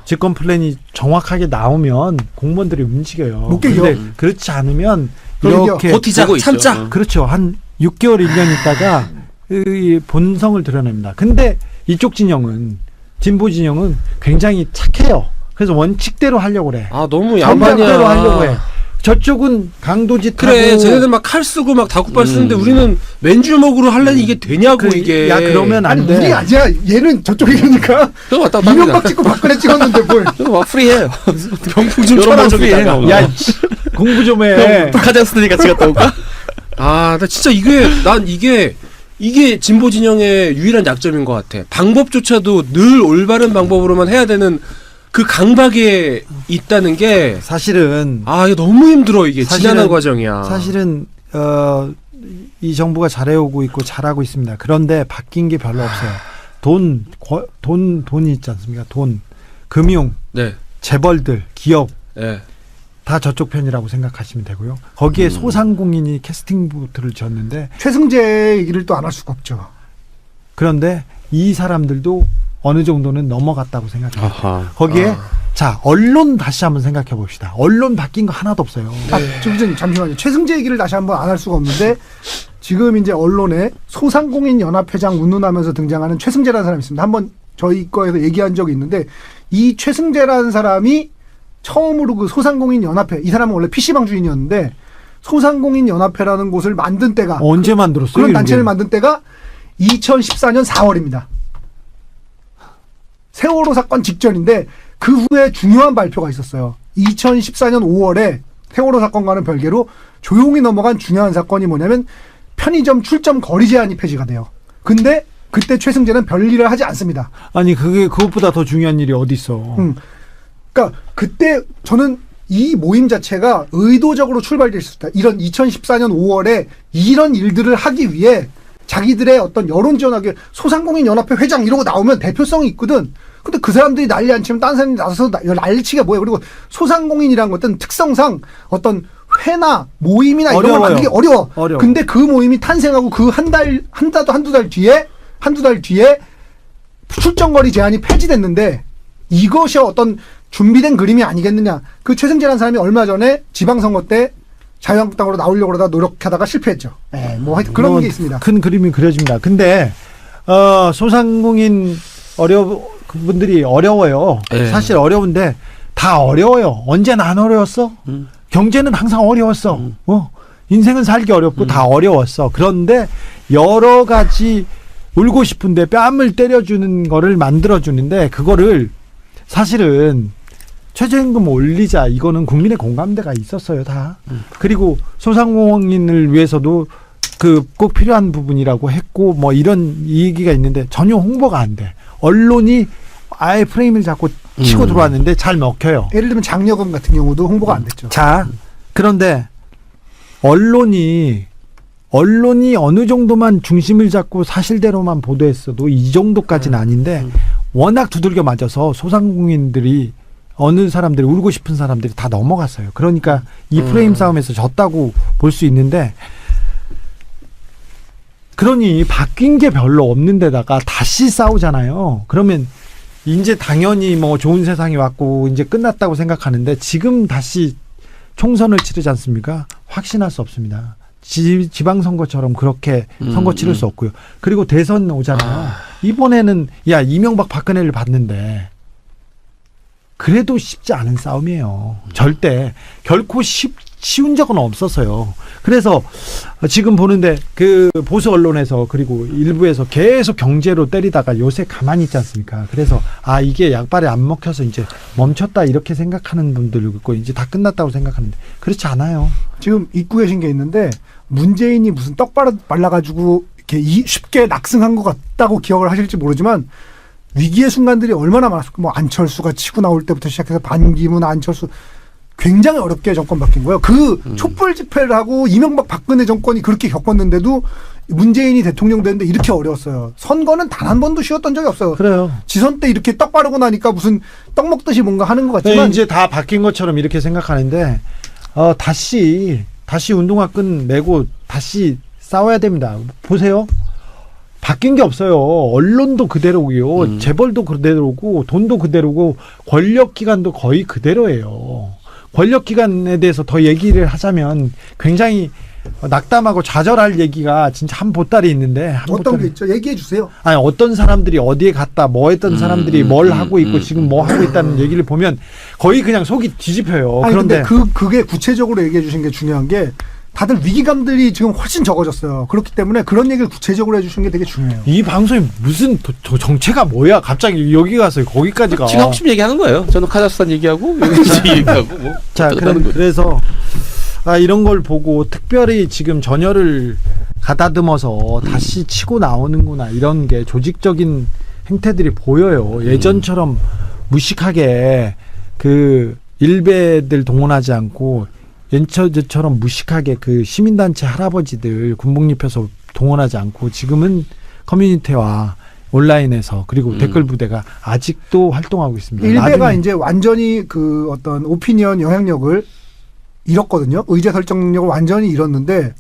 집권 플랜이 정확하게 나오면 공무원들이 움직여요. 못 깨겨. 근데 그렇지 않으면 그럼 이렇게 버티자, 보고 있죠. 참자. 그렇죠. 한 6개월 1년 있다가 이 본성을 드러냅니다. 근데 이쪽 진영은 진보 진영은 굉장히 착해요. 그래서 원칙대로 하려고 그래. 아 너무 정답대로 양반이야. 하려고 해. 저쪽은 강도짓 그래, 하고 쟤네들 막 칼 쓰고 막 다국발 쓰는데 우리는 맨주먹으로 하려니 이게 되냐고 이게. 야 그러면 아니 안 돼. 우리 아니야. 얘는 저쪽이니까 저 왔다 갔다 이명박 합니다. 찍고 박근혜 찍었는데 뭘. 저거 막 프리해요. 병풍 좀 여러 번 쳐놔줘다가. 프리해. 야 공부 좀 해. 카자흐스탄이 같이 갔다 올까? 아, 나 진짜 이게 진보 진영의 유일한 약점인 것 같아. 방법조차도 늘 올바른 방법으로만 해야 되는 그 강박에 있다는 게 사실은 이게 너무 힘들어 이게 사실은- 지난한 과정이야. 사실은 이 정부가 잘해오고 있고 잘하고 있습니다. 그런데 바뀐 게 별로 없어요. 돈이 있지 않습니까? 돈, 금융, 네, 재벌들, 기업 네. 다 저쪽 편이라고 생각하시면 되고요. 거기에 소상공인이 캐스팅 보트를 졌는데 최승재 얘기를 또 안 할 수가 없죠. 그런데 이 사람들도 어느 정도는 넘어갔다고 생각해요. 아하. 거기에 자 언론 다시 한번 생각해 봅시다. 언론 바뀐 거 하나도 없어요. 좀 전에 잠시만요. 최승재 얘기를 다시 한번 안 할 수가 없는데 지금 이제 언론에 소상공인 연합회장 운운하면서 등장하는 최승재라는 사람이 있습니다. 한번 저희 거에서 얘기한 적이 있는데 이 최승재라는 사람이 처음으로 그 소상공인 연합회, 이 사람은 원래 PC방 주인이었는데 소상공인 연합회라는 곳을 만든 때가 언제 만들었어요? 그런 이런 단체를 게? 만든 때가 2014년 4월입니다. 세월호 사건 직전인데 그 후에 중요한 발표가 있었어요. 2014년 5월에 세월호 사건과는 별개로 조용히 넘어간 중요한 사건이 뭐냐면 편의점 출점 거리 제한이 폐지가 돼요. 근데 그때 최승재는 별일을 하지 않습니다. 아니 그게 그것보다 더 중요한 일이 어디 있어? 그러니까 그때 저는 이 모임 자체가 의도적으로 출발될 수 있다. 이런 2014년 5월에 이런 일들을 하기 위해 자기들의 어떤 여론 지원하기 소상공인 연합회 회장 이러고 나오면 대표성이 있거든. 근데 그 사람들이 난리 안 치면 딴 사람이 나서서 난리치기가 뭐예요. 그리고 소상공인이라는 것은 특성상 어떤 회나 모임이나 이런 걸 어려워요. 만들기 어려워. 어려워. 근데 그 모임이 탄생하고 그 한두 달 뒤에 출정거리 제한이 폐지됐는데 이것이 어떤 준비된 그림이 아니겠느냐. 그 최승재라는 사람이 얼마 전에 지방선거 때 자유한국당으로 나오려고 그러다 노력하다가 실패했죠. 네, 뭐 하여튼 그런 게 있습니다. 큰 그림이 그려집니다. 근데 소상공인 그분들이 어려워요. 예. 사실 어려운데 다 어려워요. 언제나 안 어려웠어? 경제는 항상 어려웠어. 인생은 살기 어렵고 다 어려웠어. 그런데 여러 가지 울고 싶은데 뺨을 때려주는 거를 만들어주는데 그거를 사실은 최저임금 올리자 이거는 국민의 공감대가 있었어요 다. 그리고 소상공인을 위해서도 그 꼭 필요한 부분이라고 했고 뭐 이런 얘기가 있는데 전혀 홍보가 안 돼. 언론이 아예 프레임을 잡고 치고 들어왔는데 잘 먹혀요. 예를 들면 장려금 같은 경우도 홍보가 안 됐죠. 자, 그런데 언론이 어느 정도만 중심을 잡고 사실대로만 보도했어도 이 정도까지는 아닌데 워낙 두들겨 맞아서 소상공인들이 어느 사람들이 울고 싶은 사람들이 다 넘어갔어요. 그러니까 이 프레임 싸움에서 졌다고 볼 수 있는데 그러니 바뀐 게 별로 없는 데다가 다시 싸우잖아요. 그러면 이제 당연히 뭐 좋은 세상이 왔고 이제 끝났다고 생각하는데 지금 다시 총선을 치르지 않습니까? 확신할 수 없습니다. 지방선거처럼 그렇게 선거 치를 수 없고요. 그리고 대선 오잖아요. 이번에는 이명박 박근혜를 봤는데 그래도 쉽지 않은 싸움이에요. 절대 결코 쉬운 적은 없었어요. 그래서 지금 보는데 그 보수 언론에서 그리고 일부에서 계속 경제로 때리다가 요새 가만히 있지 않습니까? 그래서 이게 약발에 안 먹혀서 이제 멈췄다 이렇게 생각하는 분들도 있고 이제 다 끝났다고 생각하는데 그렇지 않아요. 지금 잊고 계신 게 있는데 문재인이 무슨 떡 발라가지고 이렇게 쉽게 낙승한 것 같다고 기억을 하실지 모르지만 위기의 순간들이 얼마나 많았을까. 뭐 안철수가 치고 나올 때부터 시작해서 반기문, 안철수 굉장히 어렵게 정권 바뀐 거예요. 그 촛불 집회를 하고 이명박 박근혜 정권이 그렇게 겪었는데도 문재인이 대통령 되는데 이렇게 어려웠어요. 선거는 단 한 번도 쉬웠던 적이 없어요. 그래요. 지선 때 이렇게 떡 바르고 나니까 무슨 떡 먹듯이 뭔가 하는 것 같지만 이제 다 바뀐 것처럼 이렇게 생각하는데 다시 운동화 끈 메고 다시 싸워야 됩니다. 보세요. 바뀐 게 없어요. 언론도 그대로고요. 재벌도 그대로고 돈도 그대로고 권력기관도 거의 그대로예요. 권력기관에 대해서 더 얘기를 하자면 굉장히 낙담하고 좌절할 얘기가 진짜 한 보따리 있는데 어떤 게 있죠? 얘기해 주세요. 아니 어떤 사람들이 어디에 갔다 뭐 했던 사람들이 뭘 하고 있고 지금 뭐 하고 있다는 얘기를 보면 거의 그냥 속이 뒤집혀요. 아니, 그런데 근데 그게 구체적으로 얘기해 주신 게 중요한 게 다들 위기감들이 지금 훨씬 적어졌어요. 그렇기 때문에 그런 얘기를 구체적으로 해주시는 게 되게 중요해요. 이 방송이 무슨 정체가 뭐야? 갑자기 여기 가서 거기까지 가. 지가 혹시 얘기하는 거예요. 저는 카자흐스탄 얘기하고 여기 얘기하고 뭐. 자, 그래서 이런 걸 보고 특별히 지금 전열을 가다듬어서 다시 치고 나오는구나 이런 게 조직적인 행태들이 보여요. 예전처럼 무식하게 그 일베들 동원하지 않고 옛처럼 무식하게 그 시민단체 할아버지들 군복 입혀서 동원하지 않고 지금은 커뮤니티와 온라인에서 그리고 댓글 부대가 아직도 활동하고 있습니다. 일베가 이제 완전히 그 어떤 오피니언 영향력을 잃었거든요. 의제 설정력을 완전히 잃었는데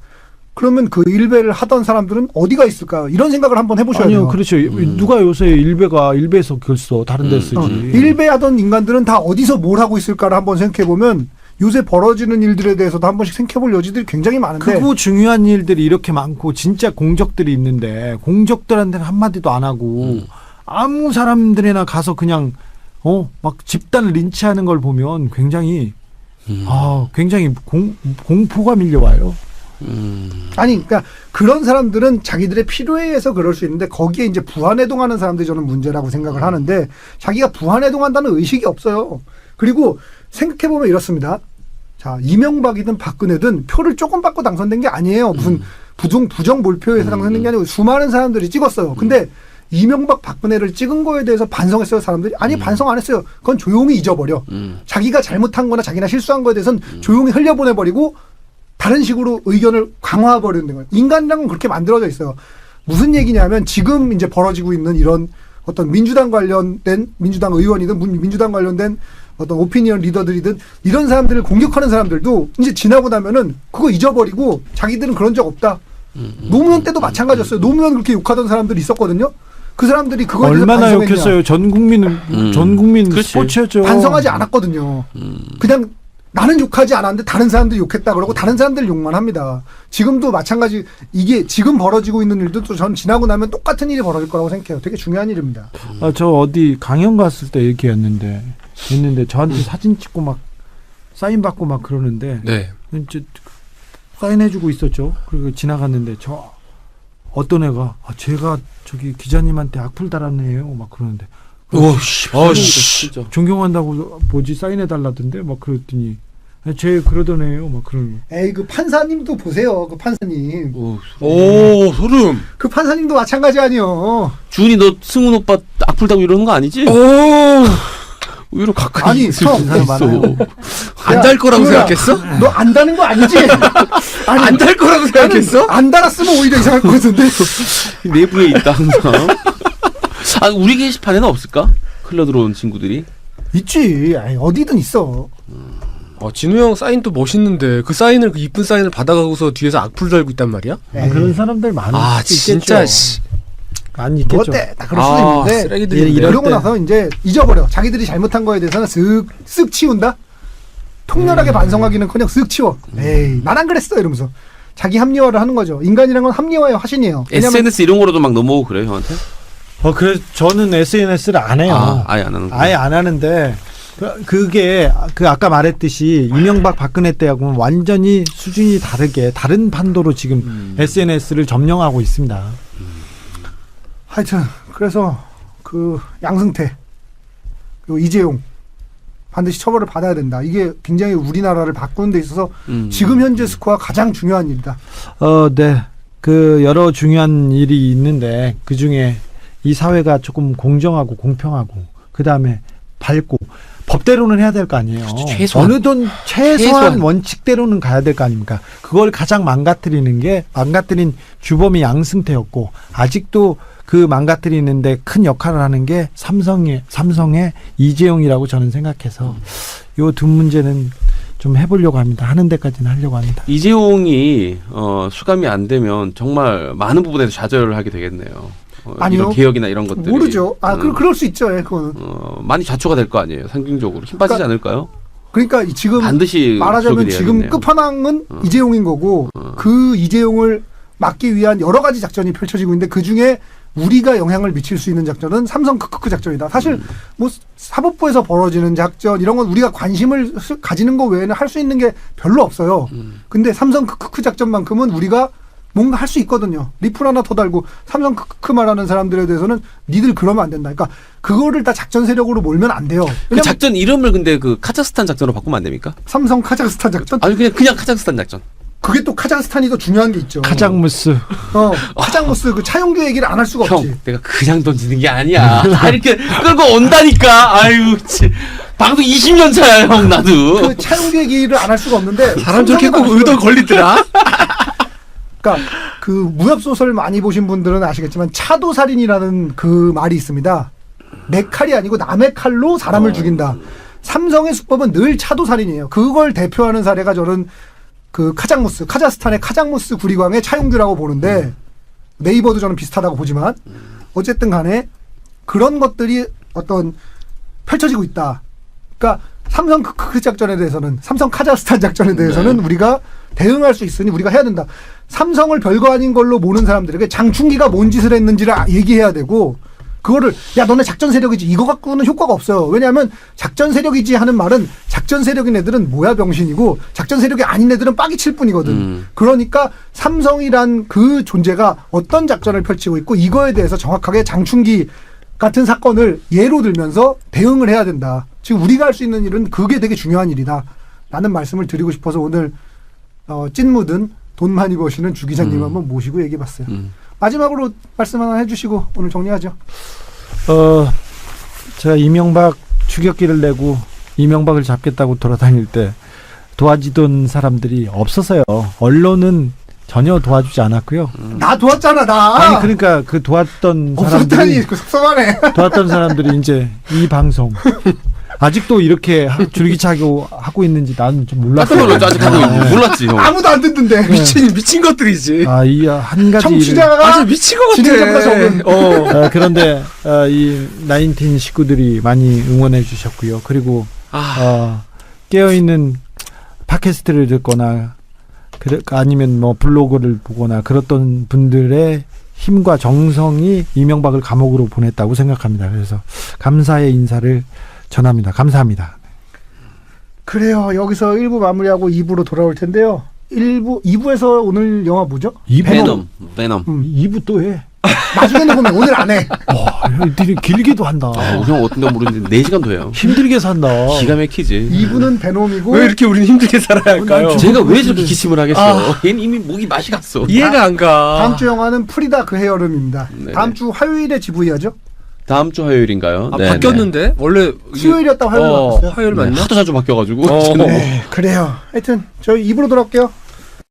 그러면 그 일베를 하던 사람들은 어디가 있을까? 이런 생각을 한번 해보셔야 돼요. 아니요, 그렇죠. 누가 요새 일베에서 글 써? 다른 데 쓰지. 일베 하던 인간들은 다 어디서 뭘 하고 있을까를 한번 생각해보면 요새 벌어지는 일들에 대해서도 한 번씩 생각해볼 여지들이 굉장히 많은데 크고 중요한 일들이 이렇게 많고 진짜 공적들이 있는데 공적들한테는 한마디도 안 하고 아무 사람들이나 가서 그냥 막 집단 린치하는 걸 보면 굉장히 굉장히 공포가 밀려와요. 아니, 그러니까 그런 사람들은 자기들의 필요에 의해서 그럴 수 있는데 거기에 이제 부안해동하는 사람들이 저는 문제라고 생각을 하는데 자기가 부안해동한다는 의식이 없어요. 그리고 생각해보면 이렇습니다. 자, 이명박이든 박근혜든 표를 조금 받고 당선된 게 아니에요. 무슨 부정 몰표에서 당선된 게 아니고 수많은 사람들이 찍었어요. 근데 이명박 박근혜를 찍은 거에 대해서 반성했어요 사람들이? 아니 반성 안 했어요. 그건 조용히 잊어버려. 자기가 잘못한 거나 자기나 실수한 거에 대해서는 조용히 흘려보내버리고 다른 식으로 의견을 강화해버리는 거예요. 인간이란 건 그렇게 만들어져 있어요. 무슨 얘기냐면 지금 이제 벌어지고 있는 이런 어떤 민주당 관련된 민주당 의원이든 민주당 관련된 어떤 오피니언 리더들이든 이런 사람들을 공격하는 사람들도 이제 지나고 나면은 그거 잊어버리고 자기들은 그런 적 없다. 노무현 때도 마찬가지였어요. 노무현 그렇게 욕하던 사람들이 있었거든요. 그 사람들이 그거에 대해서 얼마나 반성했냐. 욕했어요. 전 국민 그렇지. 스포츠였죠. 반성하지 않았거든요. 그냥 나는 욕하지 않았는데 다른 사람들이 욕했다 그러고 다른 사람들 욕만 합니다. 지금도 마찬가지. 이게 지금 벌어지고 있는 일도 또 전 지나고 나면 똑같은 일이 벌어질 거라고 생각해요. 되게 중요한 일입니다. 저 어디 강연 갔을 때 얘기했는데 저한테 사진 찍고 막 사인 받고 막 그러는데 네. 이제 사인해주고 있었죠. 그리고 지나갔는데 저 어떤 애가 제가 저기 기자님한테 악플 달았네요. 막 그러는데 어씨. 진짜. 존경한다고 뭐지 사인해달라던데 막 그랬더니 쟤 그러던 애요. 막 그러는. 에이 그 판사님도 보세요. 그 판사님. 오 소름. 그 판사님도 마찬가지 아니요. 준이 너 승훈 오빠 악플 달고 이러는 거 아니지? 오. 의외로 가까이 아니, 있을 형, 사람 있어. 많아요. 안 달 거라고 그거야. 생각했어? 너 안다는 거 아니지? 아니, 안 달 거라고 생각했어? 안 달았으면 오히려 이상할 것 같은데. 내부에 있다 항상. 아 우리 게시판에는 없을까? 흘러 들어온 친구들이. 있지. 아니, 어디든 있어. 진우 형 사인도 멋있는데 그 사인을 그 이쁜 사인을 받아가고서 뒤에서 악플 달고 있단 말이야? 그런 사람들 많을 수도 있겠죠. 진짜 씨. 많이 뭐 있겠죠. 어때? 다 그럴 수도 있는데. 쓰레기들인데. 이럴 그러고 때. 나서 이제 잊어버려. 자기들이 잘못한 거에 대해서는 쓱 치운다. 통렬하게 반성하기는커녕 쓱 치워. 에이, 난 안 그랬어 이러면서 자기 합리화를 하는 거죠. 인간이란 건 합리화의 화신이에요. 왜냐면 SNS 이런 거로도 막 넘어오고 그래요 형한테? 그래서 저는 SNS를 안 해요. 아예 안 하는 거. 아예 안 하는데 그게 아까 말했듯이 이명박 박근혜 때하고는 완전히 수준이 다르게 다른 판도로 지금 SNS를 점령하고 있습니다. 하여튼 그래서 그 양승태 그리고 이재용 반드시 처벌을 받아야 된다. 이게 굉장히 우리나라를 바꾸는 데 있어서 지금 현재 스코어 가장 중요한 일이다. 네. 그 여러 중요한 일이 있는데 그 중에 이 사회가 조금 공정하고 공평하고 그 다음에 밝고 법대로는 해야 될 거 아니에요. 그렇죠, 최소한. 어느든 최소한 원칙대로는 가야 될 거 아닙니까? 그걸 가장 망가뜨린 주범이 양승태였고 아직도 그 망가뜨리는데 큰 역할을 하는 게 삼성의 이재용이라고 저는 생각해서 요 두 문제는 좀 해보려고 합니다. 하는 데까지는 하려고 합니다. 이재용이 수감이 안 되면 정말 많은 부분에서 좌절을 하게 되겠네요. 아니요. 이런 개혁이나 이런 것들이 모르죠. 그럴 수 있죠. 예, 그거는. 많이 좌초가 될 거 아니에요. 상징적으로 힘 빠지지 않을까요? 그러니까 지금 반드시 말하자면 기록이 지금 돼야겠네요. 끝판왕은 이재용인 거고 그 이재용을 막기 위한 여러 가지 작전이 펼쳐지고 있는데 그 중에 우리가 영향을 미칠 수 있는 작전은 삼성 크크크 작전이다. 사실 뭐 사법부에서 벌어지는 작전 이런 건 우리가 관심을 가지는 거 외에는 할 수 있는 게 별로 없어요. 근데 삼성 크크크 작전만큼은 우리가 뭔가 할 수 있거든요. 리플 하나 더 달고 삼성 크크크 말하는 사람들에 대해서는 니들 그러면 안 된다. 그러니까 그거를 다 작전 세력으로 몰면 안 돼요. 그 왜냐면 작전 이름을 근데 그 카자흐스탄 작전으로 바꾸면 안 됩니까? 삼성 카자흐스탄 작전? 아니 그냥 카자흐스탄 작전. 그게 또 카자흐스탄이 더 중요한 게 있죠. 카장무스. 카장무스 그 차용규 얘기를 안 할 수가 없지. 형, 내가 그냥 던지는 게 아니야. 다 이렇게 끌고 온다니까. 아유, 방송 20년 차야, 형, 나도. 그 차용규 얘기를 안 할 수가 없는데 사람 저렇게 꼭 의도 걸리더라. 그러니까 그 무협 소설 많이 보신 분들은 아시겠지만 차도살인이라는 그 말이 있습니다. 내 칼이 아니고 남의 칼로 사람을 죽인다. 삼성의 수법은 늘 차도살인이에요. 그걸 대표하는 사례가 저는 그 카자흐스탄의 카장무스 구리광의 차용규라고 보는데 네이버도 저는 비슷하다고 보지만 어쨌든 간에 그런 것들이 어떤 펼쳐지고 있다. 그러니까 삼성 크크 작전에 대해서는 삼성 카자흐스탄 작전에 대해서는 우리가 대응할 수 있으니 우리가 해야 된다. 삼성을 별거 아닌 걸로 모는 사람들에게 장충기가 뭔 짓을 했는지를 얘기해야 되고 그거를 야 너네 작전 세력이지 이거 갖고는 효과가 없어요. 왜냐하면 작전 세력이지 하는 말은 작전 세력인 애들은 뭐야 병신이고 작전 세력이 아닌 애들은 빡이 칠 뿐이거든. 그러니까 삼성이란 그 존재가 어떤 작전을 펼치고 있고 이거에 대해서 정확하게 장충기 같은 사건을 예로 들면서 대응을 해야 된다. 지금 우리가 할 수 있는 일은 그게 되게 중요한 일이다. 라는 말씀을 드리고 싶어서 오늘 찐 묻은 돈 많이 버시는 주 기자님 한번 모시고 얘기해봤어요. 마지막으로 말씀 하나 해주시고 오늘 정리하죠. 제가 이명박 추격기를 내고 이명박을 잡겠다고 돌아다닐 때 도와주던 사람들이 없었어요. 언론은 전혀 도와주지 않았고요. 나 도왔잖아 나. 아니 그러니까 그 도왔던 없었다니 사람들이 그 속상하네. 도왔던 사람들이 이제 이 방송 아직도 이렇게 줄기차게 하고 있는지 나는 좀 깜짝 몰랐어요. 놀랐죠. 아직 하고 있는 몰랐지 형. 아무도 안 듣는데. 미친 것들이지. 이 한 가지 일을 청취자가 미친 것 진행자보다 적은. 그런데 이 나인틴 식구들이 많이 응원해 주셨고요. 그리고 깨어있는 팟캐스트를 듣거나 아니면 뭐 블로그를 보거나 그랬던 분들의 힘과 정성이 이명박을 감옥으로 보냈다고 생각합니다. 그래서 감사의 인사를 전합니다. 감사합니다. 그래요. 여기서 1부 마무리하고 2부로 돌아올 텐데요. 2부에서 오늘 영화 뭐죠? 베놈. 2부 또 해. 나중에는 보면 오늘 안 해. 되게 길기도 한다. 형 어떤 데 모르는데 4시간도 해요. 힘들게 산다. 기가 막히지. 2부는 베놈이고 왜 이렇게 우리는 힘들게 살아야 할까요? 제가 왜 저렇게 기침을 하겠어요? 얘는 이미 목이 맛이 갔어. 이해가 안 가. 다음 주 영화는 프리다 그 헤어름입니다. 네네. 다음 주 화요일에 GV하죠? 다음 주 화요일인가요? 아, 네, 바뀌었는데 원래 수요일이었다 화요일 바뀌었어요. 화요일 네. 맞나? 하도 자주 바뀌어가지고. 네, 그래요. 하여튼 저희 2부로 돌아올게요.